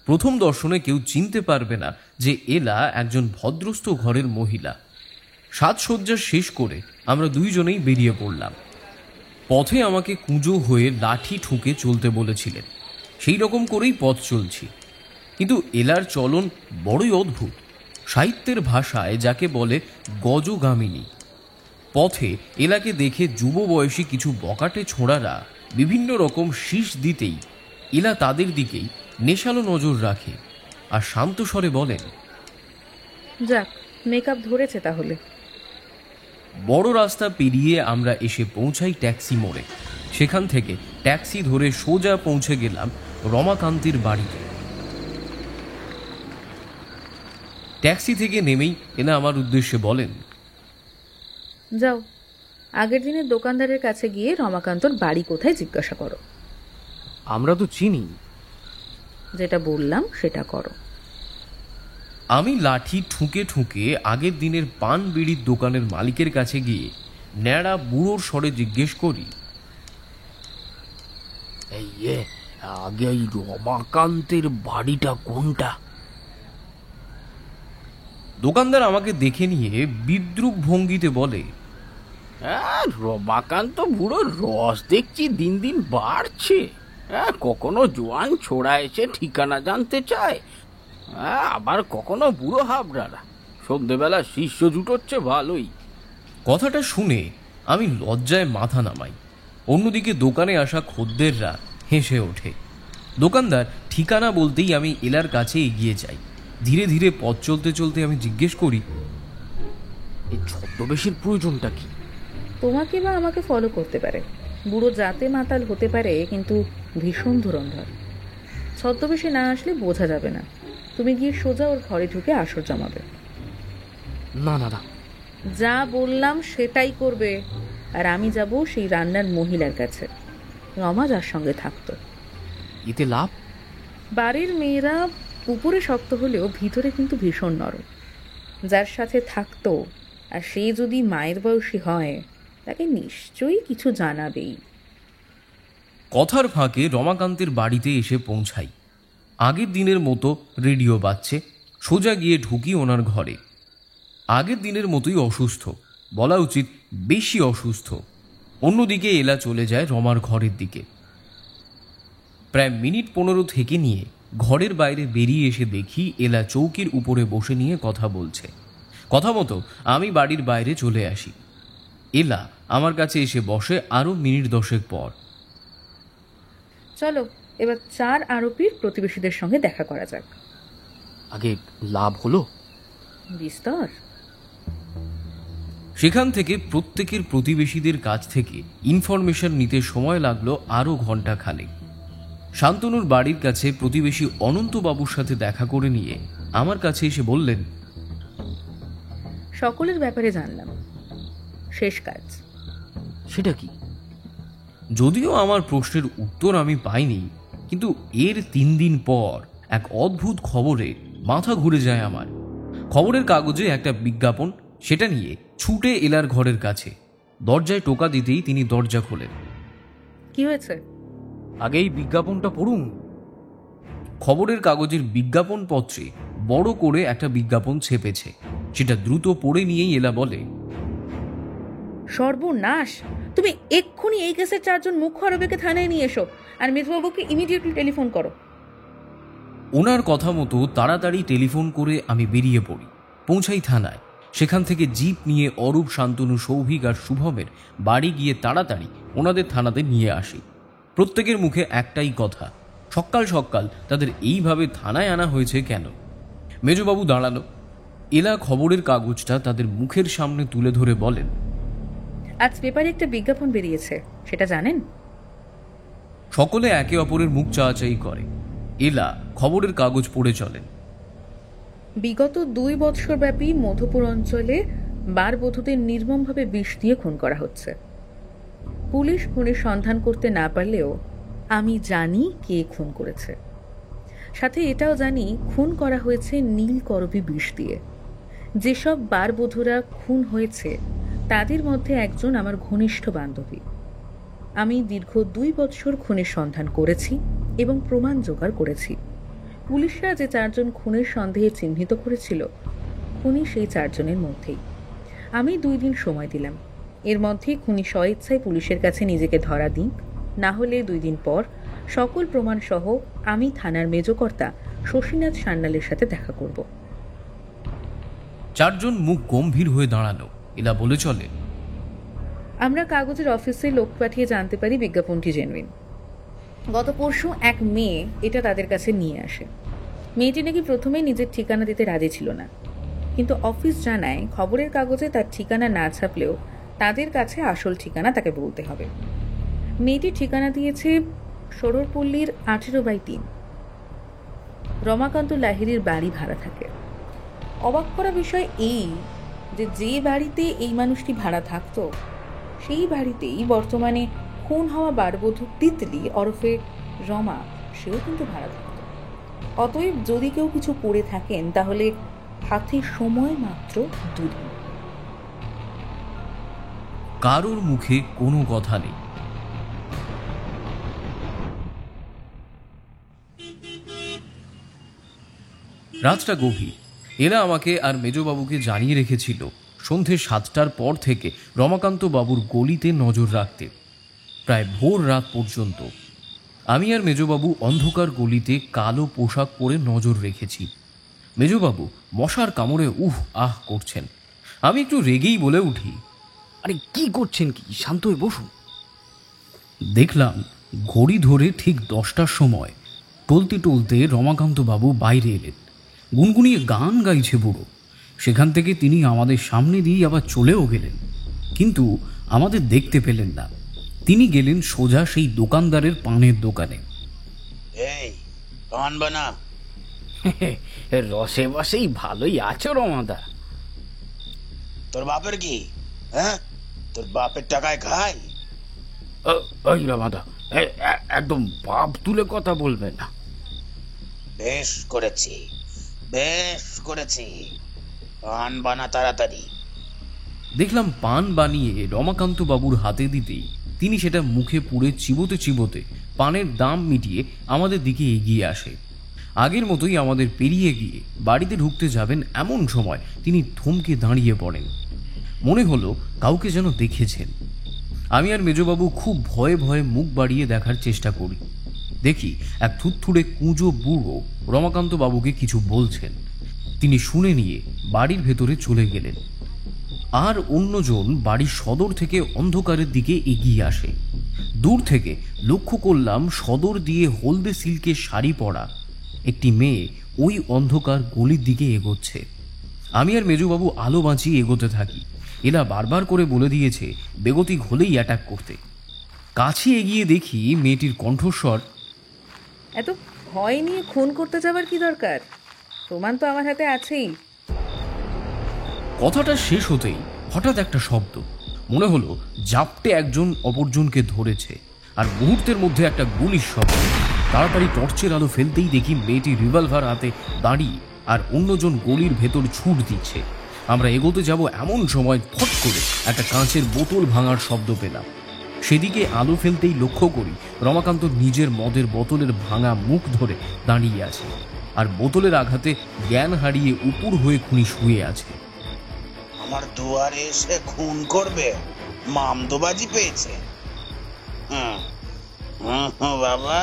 S1: প্রথম দর্শনে কেউ চিনতে পারবে না যে এলা একজন ভদ্রস্থ ঘরের মহিলা। সাজসজ্জা শেষ করে আমরা দুইজনেই বেরিয়ে পড়লাম। পথে আমাকে কুঁজো হয়ে লাঠি ঠুকে চলতে বলেছিলেন, সেই রকম করেই পথ চলছি। কিন্তু এলার চলন বড়ই অদ্ভুত। সাহিত্যের ভাষায় যাকে বলে গজগামিনী। পথে এলাকে দেখে যুব বয়সী কিছু বকাটে ছোঁড়ারা বিভিন্ন রকম শীষ দিতেই এলা তাদের দিকেই নেশালো নজর রাখে আর শান্ত স্বরে বলেন,
S2: যাক, মেকআপ ধরেছে তাহলে।
S1: বড় রাস্তা পেরিয়ে আমরা এসে পৌঁছাই ট্যাক্সি মোড়ে। সেখান থেকে ট্যাক্সি ধরে সোজা পৌঁছে গেলাম রমাকান্তের বাড়িতে। ট্যাক্সি থেকে নেমেই এলা আমার উদ্দেশ্যে বলেন,
S2: যাও, আগের দিনের দোকানদারের কাছে গিয়ে রমাকান্তর বাড়ি কোথায় জিজ্ঞাসা করো।
S3: আমরা তো চিনি।
S2: যেটা বললাম সেটা করো।
S1: আমি লাঠি ঠুকে ঠুকে আগের দিনের পান বিড়ির দোকানের মালিকের কাছে গিয়ে ন্যাড়া বুড়োর স্বরে জিজ্ঞেস করি,
S6: এই আগে এই রমাকান্তের বাড়িটা কোনটা?
S1: দোকানদার আমাকে দেখে নিয়ে বিদ্রুপ ভঙ্গিতে বলে,
S6: রমাকান্ত বুড়োর রস দেখছি দিন দিন বাড়ছে। কখনো জোয়ান ছোড়া এসে ঠিকানা জানতে চায়, আবার কখনো বুড়ো হাবড়ারা সন্ধ্যেবেলা শিষ্য জুটোচ্ছে ভালোই।
S1: কথাটা শুনে আমি লজ্জায় মাথা নামাই। অন্যদিকে দোকানে আসা খদ্দেররা হেসে ওঠে। দোকানদার ঠিকানা বলতেই আমি এলার কাছে এগিয়ে যাই। ধীরে ধীরে পথ চলতে চলতে আমি জিজ্ঞেস করি,
S3: এই ছদ্মবেশের প্রয়োজনটা কি?
S2: তোমাকে বা আমাকে ফলো করতে পারে। বুড়ো জাতে মাতাল হতে পারে, কিন্তু ভীষণ ধুরন্ধর। ছদ্মবেশে না আসলে বোঝা যাবে না। তুমি গিয়ে সোজা ওর ঘরে ঢুকে আসর জমাবে।
S3: না না না,
S2: যা বললাম সেটাই করবে। আর আমি যাব সেই রান্নার মহিলার কাছে, রমা যার সঙ্গে থাকতো।
S3: এতে লাভ?
S2: বাড়ির মেয়েরা উপরে শক্ত হলেও ভিতরে কিন্তু ভীষণ নরম। যার সাথে থাকতো আর সে যদি মায়ের বয়সী হয়, তাকে নিশ্চয়ই কিছু জানাবেই।
S1: কথার ফাঁকে রমাকান্তের বাড়িতে এসে পৌঁছাই। আগের দিনের মতো রেডিও বাজছে। সোজা গিয়ে ঢুকি ওনার ঘরে। আগের দিনের মতোই অসুস্থ, বলা উচিত বেশি অসুস্থ। অন্যদিকে এলা চলে যায় রমার ঘরের দিকে। প্রায় মিনিট 15 থেকে নিয়ে ঘরের বাইরে বেরিয়ে এসে দেখি এলা চৌকির উপরে বসে নিয়ে কথা বলছে। কথা মতো আমি বাড়ির বাইরে চলে আসি। এলা আমার কাছে এসে বসে আরও মিনিট 10 পর।
S2: চলো এবার 4 আরোপীর প্রতিবেশীদের সঙ্গে দেখা করা যাক।
S3: আগে লাভ হলো
S2: বিস্তর।
S1: সেখান থেকে প্রত্যেকের প্রতিবেশীদের কাছ থেকে ইনফরমেশন নিতে সময় লাগলো আরও ঘণ্টাখানেক। শান্তনুর বাড়ির কাছে প্রতিবেশী অনন্তবাবুর সাথে দেখা করে নিয়ে আমার কাছে এসে বললেন,
S2: সকলের ব্যাপারে জানলাম, শেষ কাজ।
S3: সেটা কি?
S1: যদিও আমার প্রশ্নের উত্তর আমি পাইনি, কিন্তু এর 3 দিন পর এক অদ্ভুত খবরে মাথা ঘুরে যায় আমার। খবরের কাগজে একটা বিজ্ঞাপন, সেটা নিয়ে ছুটে এলার ঘরের কাছে। দরজায় টোকা দিতেই তিনি দরজা খোলেন।
S2: কি হয়েছে?
S3: আগেই বিজ্ঞাপনটা পড়ুন।
S1: খবরের কাগজের বিজ্ঞাপন পত্রে বড় করে একটা বিজ্ঞাপন ছেপেছে। সেটা দ্রুত পড়ে নিয়েই এলা বলে,
S2: সর্বনাশ! তুমি এক্ষুনি এই কেসের 4 জন মুখ্য আরোপীকে থানায় নিয়ে এসো, আর মিতবাবুকে ইমিডিয়েটলি টেলিফোন করো।
S1: ওনার কথা মতো তাড়াতাড়ি টেলিফোন করে আমি বেরিয়ে পড়ি, পৌঁছাই থানায়। সেখান থেকে জিপ নিয়ে অরূপ, শান্তনু, সৌভিক আর শুভমের বাড়ি গিয়ে তাড়াতাড়ি ওনাদের থানাতে নিয়ে আসি। প্রত্যেকের মুখে একটাই কথা, সকাল সকাল তাদের এইভাবে থানায় আনা হয়েছে কেন। মেজবাবু দাঁড়ালো, এলা খবরের কাগজটা তাদের মুখের সামনে তুলে ধরে বলেন,
S2: আজ পেপারে একটা বিজ্ঞাপন বেরিয়েছে, সেটা জানেন?
S1: সকলে একে অপরের মুখ চাওয়াচাই করে। এলা খবরের কাগজ পড়ে চলেন।
S2: বিগত 2 বৎসর ব্যাপী মধুপুর অঞ্চলে বারবধূদের নির্মমভাবে বিষ দিয়ে খুন করা হচ্ছে। পুলিশ খুনের সন্ধান করতে না পারলেও আমি জানি কে খুন করেছে। সাথে এটাও জানি খুন করা হয়েছে নীলকরবী বিষ দিয়ে। যেসব বারবধূরা খুন হয়েছে তাদের মধ্যে একজন আমার ঘনিষ্ঠ বান্ধবী। আমি দীর্ঘ 2 বৎসর খুনের সন্ধান করেছি এবং প্রমাণ জোগাড় করেছি। পুলিশরা যে 4 জন খুনের সন্দেহে চিহ্নিত করেছিল, খুনি সেই 4 জনের মধ্যেই। আমি 2 দিন সময় দিলাম, এর মধ্যে খুনি স্বইচ্ছায় পুলিশের কাছে নিজেকে ধরা দিন, না হলে 2 দিন পর সকল প্রমাণ সহ আমি থানার মেজকর্তা শশীনাথ সান্যালের সাথে দেখা করব।
S1: 4 জন মুখ গম্ভীর হয়ে দাঁড়ালো। এলা বলে চলে,
S2: আমরা কাগজের অফিসে লোক পাঠিয়ে জানতে পারি বিজ্ঞাপনটি জেনুইন। গত পরশু এক মেয়ে এটা তাদের কাছে নিয়ে আসে। মেয়েটি নাকি প্রথমেই নিজের ঠিকানা দিতে রাজি ছিল না, কিন্তু অফিস জানায় খবরের কাগজে তার ঠিকানা না ছাপলেও তাদের কাছে আসল ঠিকানা তাকে বলতে হবে। মেয়েটি ঠিকানা দিয়েছে সরোরপল্লীর 18/3। রমাকান্ত লাহিড়ীর বাড়ি ভাড়া থাকে। অবাক করা বিষয় এই যে বাড়িতে এই মানুষটি ভাড়া থাকতো সেই বাড়িতেই বর্তমানে খুন হওয়া বারবধূ তিতলি ওরফে রমা, সেও কিন্তু ভাড়া থাকত। অতএব যদি কেউ কিছু করে থাকেন তাহলে হাতে সময় মাত্র 2 দিন।
S1: কারোর মুখে কোনো কথা নেই। রাতটা গভীর। এরা আমাকে আর মেজবাবুকে জানিয়ে রেখেছিল সন্ধে 7টার পর থেকে রমাকান্ত বাবুর গলিতে নজর রাখতে, প্রায় ভোর রাত পর্যন্ত। আমি আর মেজবাবু অন্ধকার গলিতে কালো পোশাক পরে নজর রেখেছি। মেজবাবু মশার কামড়ে আহ করছেন। আমি একটু রেগেই বলে উঠি,
S3: আরে কি করছেন, কি শান্ত হয়ে বসুন।
S1: দেখলাম ঘড়ি ধরে ঠিক 10টার সময় টলতে টলতে রমাকান্ত বাবু বাইরে এলেন। গুনগুনিয়ে গান গাইছে বুড়ো। সেখান থেকে তিনি আমাদের সামনে দিয়ে আবার চলেও গেলেন, কিন্তু আমাদের দেখতে পেলেন না। তিনি গেলেন সোজা সেই দোকানদারের পানের দোকানে।
S7: এই পান বানা।
S6: রসে বসেই ভালোই আছো রমাদা।
S7: তোর বাপের কি? হ্যাঁ, তোর বাপের টাকায় খাই?
S6: ওই রমাদা, একদম বাপ তুলে কথা বলবে না।
S7: বেশ করেছি, বেশ করেছি। পান বানা তাড়াতাড়ি।
S1: দেখলাম পান বানিয়ে রমাকান্ত বাবুর হাতে দিতেই তিনি সেটা মুখে পুড়ে চিবোতে চিবোতে পানের দাম মিটিয়ে আমাদের দিকে এগিয়ে আসে। আগের মতোই আমাদের পেরিয়ে গিয়ে বাড়িতে ঢুকতে যাবেন এমন সময় তিনি থমকে দাঁড়িয়ে পড়েন। মনে হলো কাউকে যেন দেখেছেন। আমি আর মেজবাবু খুব ভয়ে ভয়ে মুখ বাড়িয়ে দেখার চেষ্টা করি। দেখি এক থুতথুড়ে কুঁজো বুড়ো রমাকান্ত বাবুকে কিছু বলছেন। তিনি শুনে নিয়ে বাড়ির ভেতরে চলে গেলেন। আর অন্যজন বাড়ির সদর থেকে অন্ধকারের দিকে এগিয়ে আসে। দূর থেকে লক্ষ্য করলাম সদর দিয়ে হলদে সিল্কের শাড়ি পরা একটি মেয়ে ওই অন্ধকার গলির দিকে এগোচ্ছে। আমি আর মেজবাবু আলো বাঁচিয়ে এগোতে থাকি। এরা বারবার করে বলে দিয়েছে বেগতিক হলেই অ্যাটাক করতে। কাছে এগিয়ে দেখি মেয়েটির কণ্ঠস্বর,
S2: এত ভয় নিয়ে খুন করতে যাবার কি দরকার? প্রমাণ তো আমার হাতে আছেই।
S1: কথাটা শেষ হতেই হঠাৎ একটা শব্দ। মনে হলো জাপটে একজন অপরজনকে ধরেছে, আর মুহূর্তের মধ্যে একটা গুলির শব্দ। তাড়াতাড়ি টর্চের আলো ফেলতেই দেখি মেয়েটি রিভলভার হাতে দাঁড়িয়ে আর অন্যজন গলির ভেতর ছুট দিচ্ছে। আমরা এগোতে যাব এমন সময় ফট করে একটা কাঁচের বোতল ভাঙার শব্দ পেলাম। সেদিকে আলো ফেলতেই লক্ষ্য করি রমাকান্ত নিজের মদের বোতলের ভাঙা মুখ ধরে দাঁড়িয়ে আছে, আর বোতলের আঘাতে জ্ঞান হারিয়ে উপুর হয়ে খুনি শুয়ে আছে।
S7: আমার দুয়ারে এসে খুন করবে, মামদোবাজি পেয়েছে। বাবা,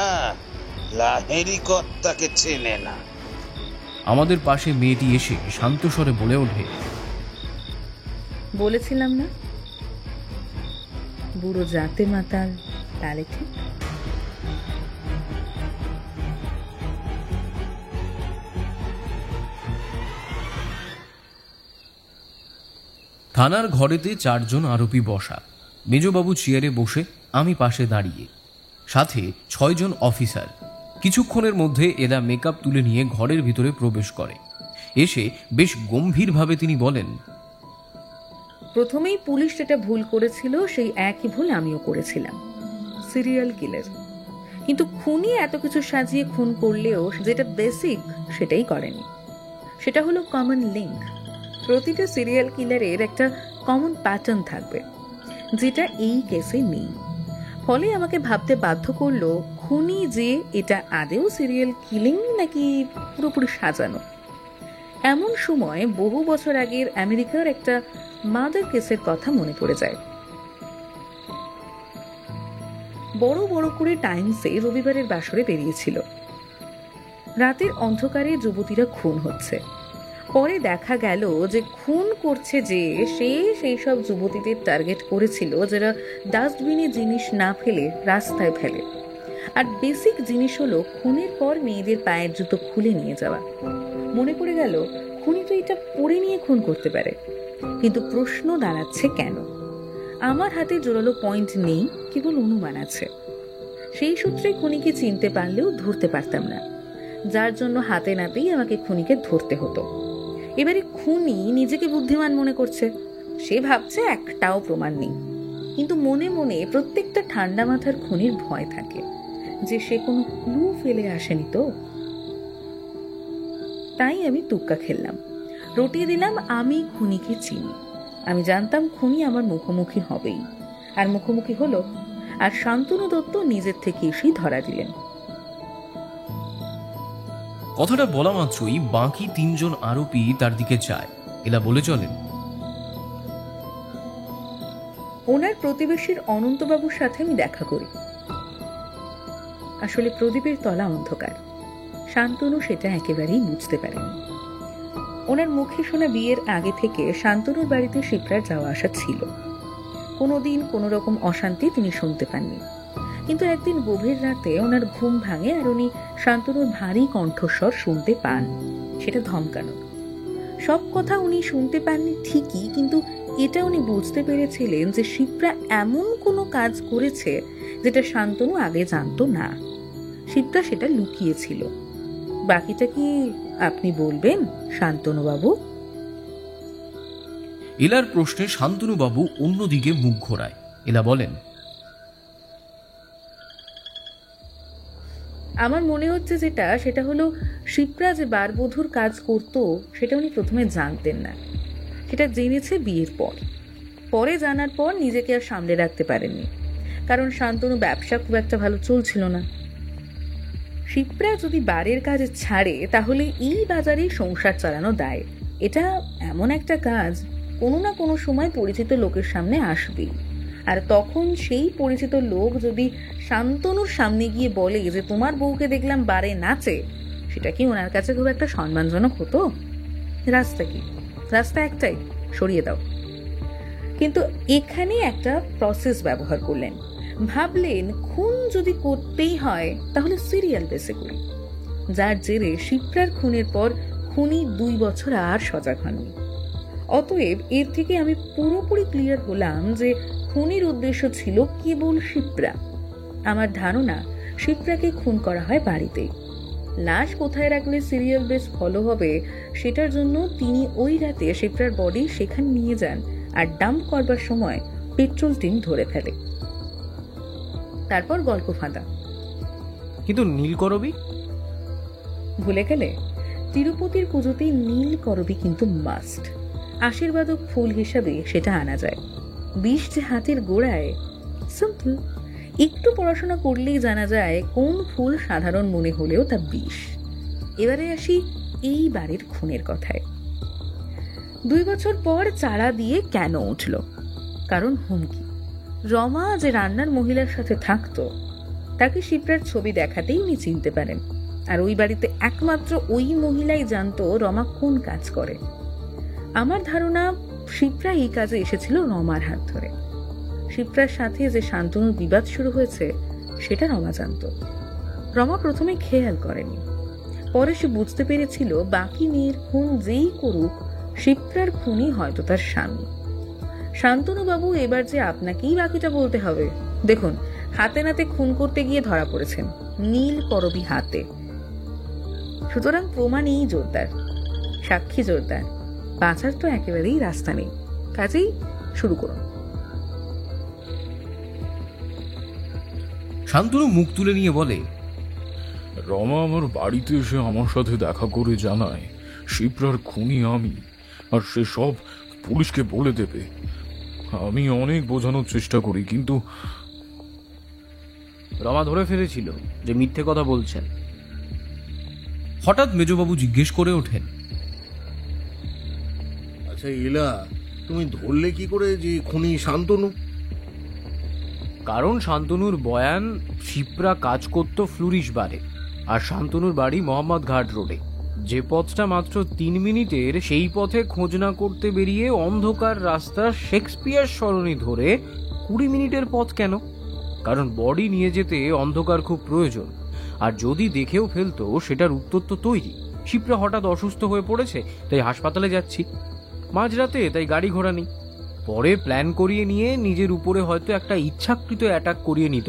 S7: লাহেরি কর্তাকে চেনে না।
S1: আমাদের পাশে মেয়েটি এসে শান্ত স্বরে বলে ওঠে,
S2: বলেছিলাম না বুড়ো জাতে মাতাল তালে ঠিক।
S1: থানার ঘরেতে 4 জন আরোপি বসা। মেজবাবু চেয়ারে বসে, আমি পাশে দাঁড়িয়ে, সাথে 6 জন অফিসার। কিছুক্ষণের মধ্যে এরা মেকআপ তুলে নিয়ে ঘরের ভিতরে প্রবেশ করে। এসে বেশ গম্ভীরভাবে তিনি বলেন,
S2: প্রথমেই পুলিশ যেটা ভুল করেছিল সেই একই ভুল আমিও করেছিলাম, সিরিয়াল কিলার। কিন্তু খুনি এত কিছু সাজিয়ে খুন করলেও যেটা বেসিক সেটাই করেনি। সেটা হলো কমন লিঙ্ক। প্রতিটা সিরিয়াল কিলারের একটা কমন প্যাটার্ন থাকবে, যেটা এই কেসে নেই। ফলে আমাকে ভাবতে বাধ্য করলো খুনি যে এটা আদেও সিরিয়াল কিলিং নাকি পুরোপুরি সাজানো। এমন সময় বহু বছর আগের আমেরিকার একটা মার্ডার কেসের কথা মনে পড়ে যায়। বড় বড় করে টাইমসে রবিবারের বাসরে বেরিয়েছিল। রাতের অন্ধকারে যুবতীরা খুন হচ্ছে। পরে দেখা গেল যে খুন করছে যে সেই সব যুবতীদের টার্গেট করেছিল যারা ডাস্টবিনে জিনিস না ফেলে রাস্তায় ফেলে। আর বেসিক জিনিস হলো খুনের পর মেয়েদের পায়ের জুতো খুলে নিয়ে যাওয়া। মনে পড়ে গেল খুনি তো এটা পরে নিয়ে খুন করতে পারে, কিন্তু প্রশ্ন দাঁড়াচ্ছে কেন? আমার হাতে জোরালো পয়েন্ট নেই, কেবল অনুমান আছে। সেই সূত্রে খুনিকে চিনতে পারলেও ধরতে পারতাম না, যার জন্য হাতে নাতেই আমাকে খুনিকে ধরতে হতো। এবারে খুনি নিজেকে বুদ্ধিমান মনে করছে, সে ভাবছে একটাও প্রমাণ নেই, কিন্তু মনে মনে প্রত্যেকটা ঠান্ডা মাথার খুনির ভয় থাকে যে সে কোনো ক্লু ফেলে আসেনি তো। তাই আমি তুক্কা খেললাম, রটিয়ে দিলাম আমি খুনিকে চিনি। আমি জানতাম খুনি আমার মুখোমুখি হবেই, আর মুখোমুখি হলো। আর শান্তনু দত্ত নিজের থেকে এসেই ধরা দিলেন।
S1: কথাটা বলা মাত্রই বাকি 3 জন আরোপি তার দিকে চায়। এরা বলে চলেন,
S2: ওনার প্রতিবেশীর অনন্তবাবুর সাথে আমি দেখা করি। আসলে প্রদীপের তলা অন্ধকার, শান্তনু সেটা একেবারেই বুঝতে পারেনি। ওনার মুখে শোনা বিয়ের আগে থেকে শান্তনুর বাড়িতে শিপ্রার যাওয়া আসা ছিল। কোনোদিন কোনো রকম অশান্তি তিনি শুনতে পাননি। কিন্তু একদিন গভীর রাতে ওনার ঘুম ভাঙে আর উনি শান্তনুর ভারী কণ্ঠস্বর শুনতে পান। সেটা ধমকানো। সব কথা উনি শুনতে পাননি ঠিকই, কিন্তু এটা উনি বুঝতে পেরেছিলেন যে শিপ্রা এমন কোনো কাজ করেছে যেটা শান্তনু আগে জানতো না। শিপ্রা সেটা লুকিয়েছিল। বাকিটা কি আপনি বলবেন শান্তনুবাবু?
S1: এলার প্রশ্নে শান্তনুবাবু অন্যদিকে মুখ ঘোরায়। এলা বলেন,
S2: আমার মনে হচ্ছে সেটা হলো শিপ্রা যে বারবধূর কাজ করত সেটা উনি প্রথমে জানতেন না। সেটা জেনেছে বিয়ের পর। পরে জানার পর নিজেকে আর সামলে রাখতে পারেননি, কারণ শান্তনু ব্যবসা খুব একটা ভালো চলছিল না। শিপ্রা যদি বারের কাজ ছাড়ে তাহলে এই বাজারে সংসার চালানো দায়। এটা এমন একটা কাজ কোনো না কোনো সময় পরিচিত লোকের সামনে আসবেই। আর তখন সেই পরিচিত লোক যদি শান্তনুর সামনে গিয়ে বলে যে তোমার বউকে দেখলাম বারে নাচে, সেটা কি ওনার কাছে খুব একটা সম্মানজনক হতো? রাস্তা কি? রাস্তা একটাই, সরিয়ে দাও। কিন্তু এখানে একটা প্রসেস ব্যবহার করলেন। ভাবলেন খুন যদি করতেই হয় তাহলে সিরিয়াল বেসে করি, যার জেরে শিপ্রার খুনের পর খুনি 2 বছর আর সজাগ হননি। অতএব এর থেকে আমি পুরোপুরি ক্লিয়ার হলাম যে খুনির উদ্দেশ্য ছিল কেবল শিপ্রা। আমার ধারণা শিপ্রাকে খুন করা হয় বাড়িতেই। লাশ কোথায় রাখলে সিরিয়াল বেস ফলো হবে সেটার জন্য তিনি ওই রাতে শিপ্রার বডি সেখানে নিয়ে যান আর ডাম্প করবার সময় পেট্রোল টিন ধরে ফেলে। তারপর গল্প ফাঁদা।
S3: কিন্তু নীলকরবী
S2: ভুলে গেলে? তিরুপতির পুজোতে নীল করবি কিন্তু মাস্ট। আশীর্বাদক ফুল হিসাবে সেটা আনা যায়। বিষ যে হাতের গোড়ায়, সিম্পল। একটু পড়াশোনা করলেই জানা যায় কোন ফুল সাধারণ মনে হলেও তা বিষ। এবারে আসি এই বাড়ির খুনের কথায়। 2 বছর পর চারা দিয়ে কেন উঠল? কারণ হুমকি। রমা যে রান্নার মহিলার সাথে থাকতো তাকে শিপ্রার ছবি দেখাতেই উনি চিনতে পারেন। আর ওই বাড়িতে একমাত্র ওই মহিলাই জানতো রমা কোন কাজ করে। আমার ধারণা শিপ্রা এই কাজে এসেছিল রমার হাত ধরে। শিপ্রার সাথে যে শান্তনুর বিবাদ শুরু হয়েছে সেটা রমা জানত। রমা প্রথমে খেয়াল করেনি, পরে সে বুঝতে পেরেছিল বাকি মেয়ের খুন যেই করুক, শিপ্রার খুনই হয়তো তার স্বামী। শান্তনু বাবু, এবার যে আপনাকেই বাকিটা বলতে হবে। দেখুন, হাতে নাতে খুন করতে গিয়ে ধরা পড়েছেন, নীল করবি হাতে। সুতরাং প্রমাণই জোরদার, সাক্ষী জোরদার, বাঁচার তো একেবারেই রাস্তা নেই। কাজেই শুরু করুন।
S1: শান্তনু মুখ তুলে নিয়ে বলে,
S6: রমা আমার বাড়িতে এসে আমার সাথে দেখা করে জানায় শিপ্রার খুনি আমি, আর সে সব পুলিশকে বলে দেবে। আমি অনেক বোঝানোর চেষ্টা করি, কিন্তু
S3: রমা ধরে ফেলেছিল যে মিথ্যে কথা বলছেন।
S1: হঠাৎ মেজবাবু জিজ্ঞেস করে ওঠেন,
S4: আচ্ছা ইলা, তুমি ধরলে কি করে যে খুনি শান্তনু?
S3: কারণ শান্তনুর বয়ান শিপ্রা কাজ করত ফ্লুরিশ বারে, আর শান্তনুর বাড়ি মোহাম্মদ ঘাট রোডে। যে পথটা মাত্র 3 মিনিটের, সেই পথে খোঁজ না করতে বেরিয়ে অন্ধকার রাস্তা শেক্সপিয়ার সরণি ধরে 20 মিনিটের পথ কেন? কারণ বডি নিয়ে যেতে অন্ধকার খুব প্রয়োজন, আর যদি দেখেও ফেলতো সেটার উত্তর তো তৈরি। শিপ্রা হঠাৎ অসুস্থ হয়ে পড়েছে, তাই হাসপাতালে যাচ্ছি, মাঝরাতে, তাই গাড়ি ঘোড়া নেই। পরে প্ল্যান করিয়ে নিয়ে নিজের উপরে হয়তো একটা ইচ্ছাকৃত অ্যাটাক করিয়ে নিত,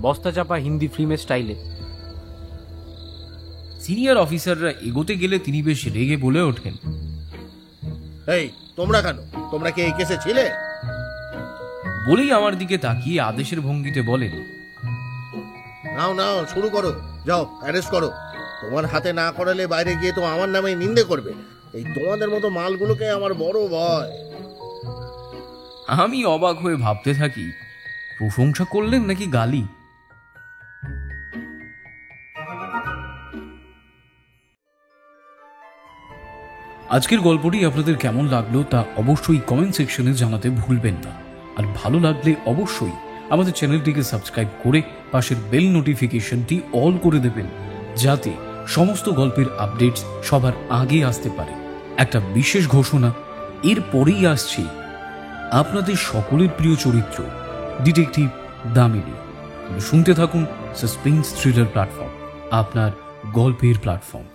S3: বস্তা চাপা হিন্দি ফিল্মের স্টাইলে।
S1: সিনিয়র অফিসাররা এগোতে গেলে তিনি বেশ রেগে বলে ওঠেন,
S4: এই তোমরা কেন? তোমরা কি এই কেসে ছিলে?
S1: বলেই আমার দিকে তাকিয়ে আদেশের ভঙ্গিতে বলেন,
S4: নাও নাও, শুরু করো, যাও অ্যারেস্ট করো। তোমার হাতে না করালে বাইরে গিয়ে তো আমার নামে নিন্দে করবে। এই তোমাদের মতো মালগুলোকে আমার বড় ভয়।
S1: আমি অবাক হয়ে ভাবতে থাকি, প্রশংসা করলেন নাকি গালি? আজকের গল্পটি আপনাদের কেমন লাগলো তা অবশ্যই কমেন্ট সেকশনে জানাতে ভুলবেন না। আর ভালো লাগলে অবশ্যই আমাদের চ্যানেলটিকে সাবস্ক্রাইব করে পাশের বেল নোটিফিকেশনটি অল করে দেবেন, যাতে সমস্ত গল্পের আপডেটস সবার আগে আসতে পারে। একটা বিশেষ ঘোষণা, এর পরেই আসছে আপনাদের সকলের প্রিয় চরিত্র ডিটেকটিভ দামিনী। শুনতে থাকুন সাসপেন্স থ্রিলার প্ল্যাটফর্ম, আপনার গল্পের প্ল্যাটফর্ম।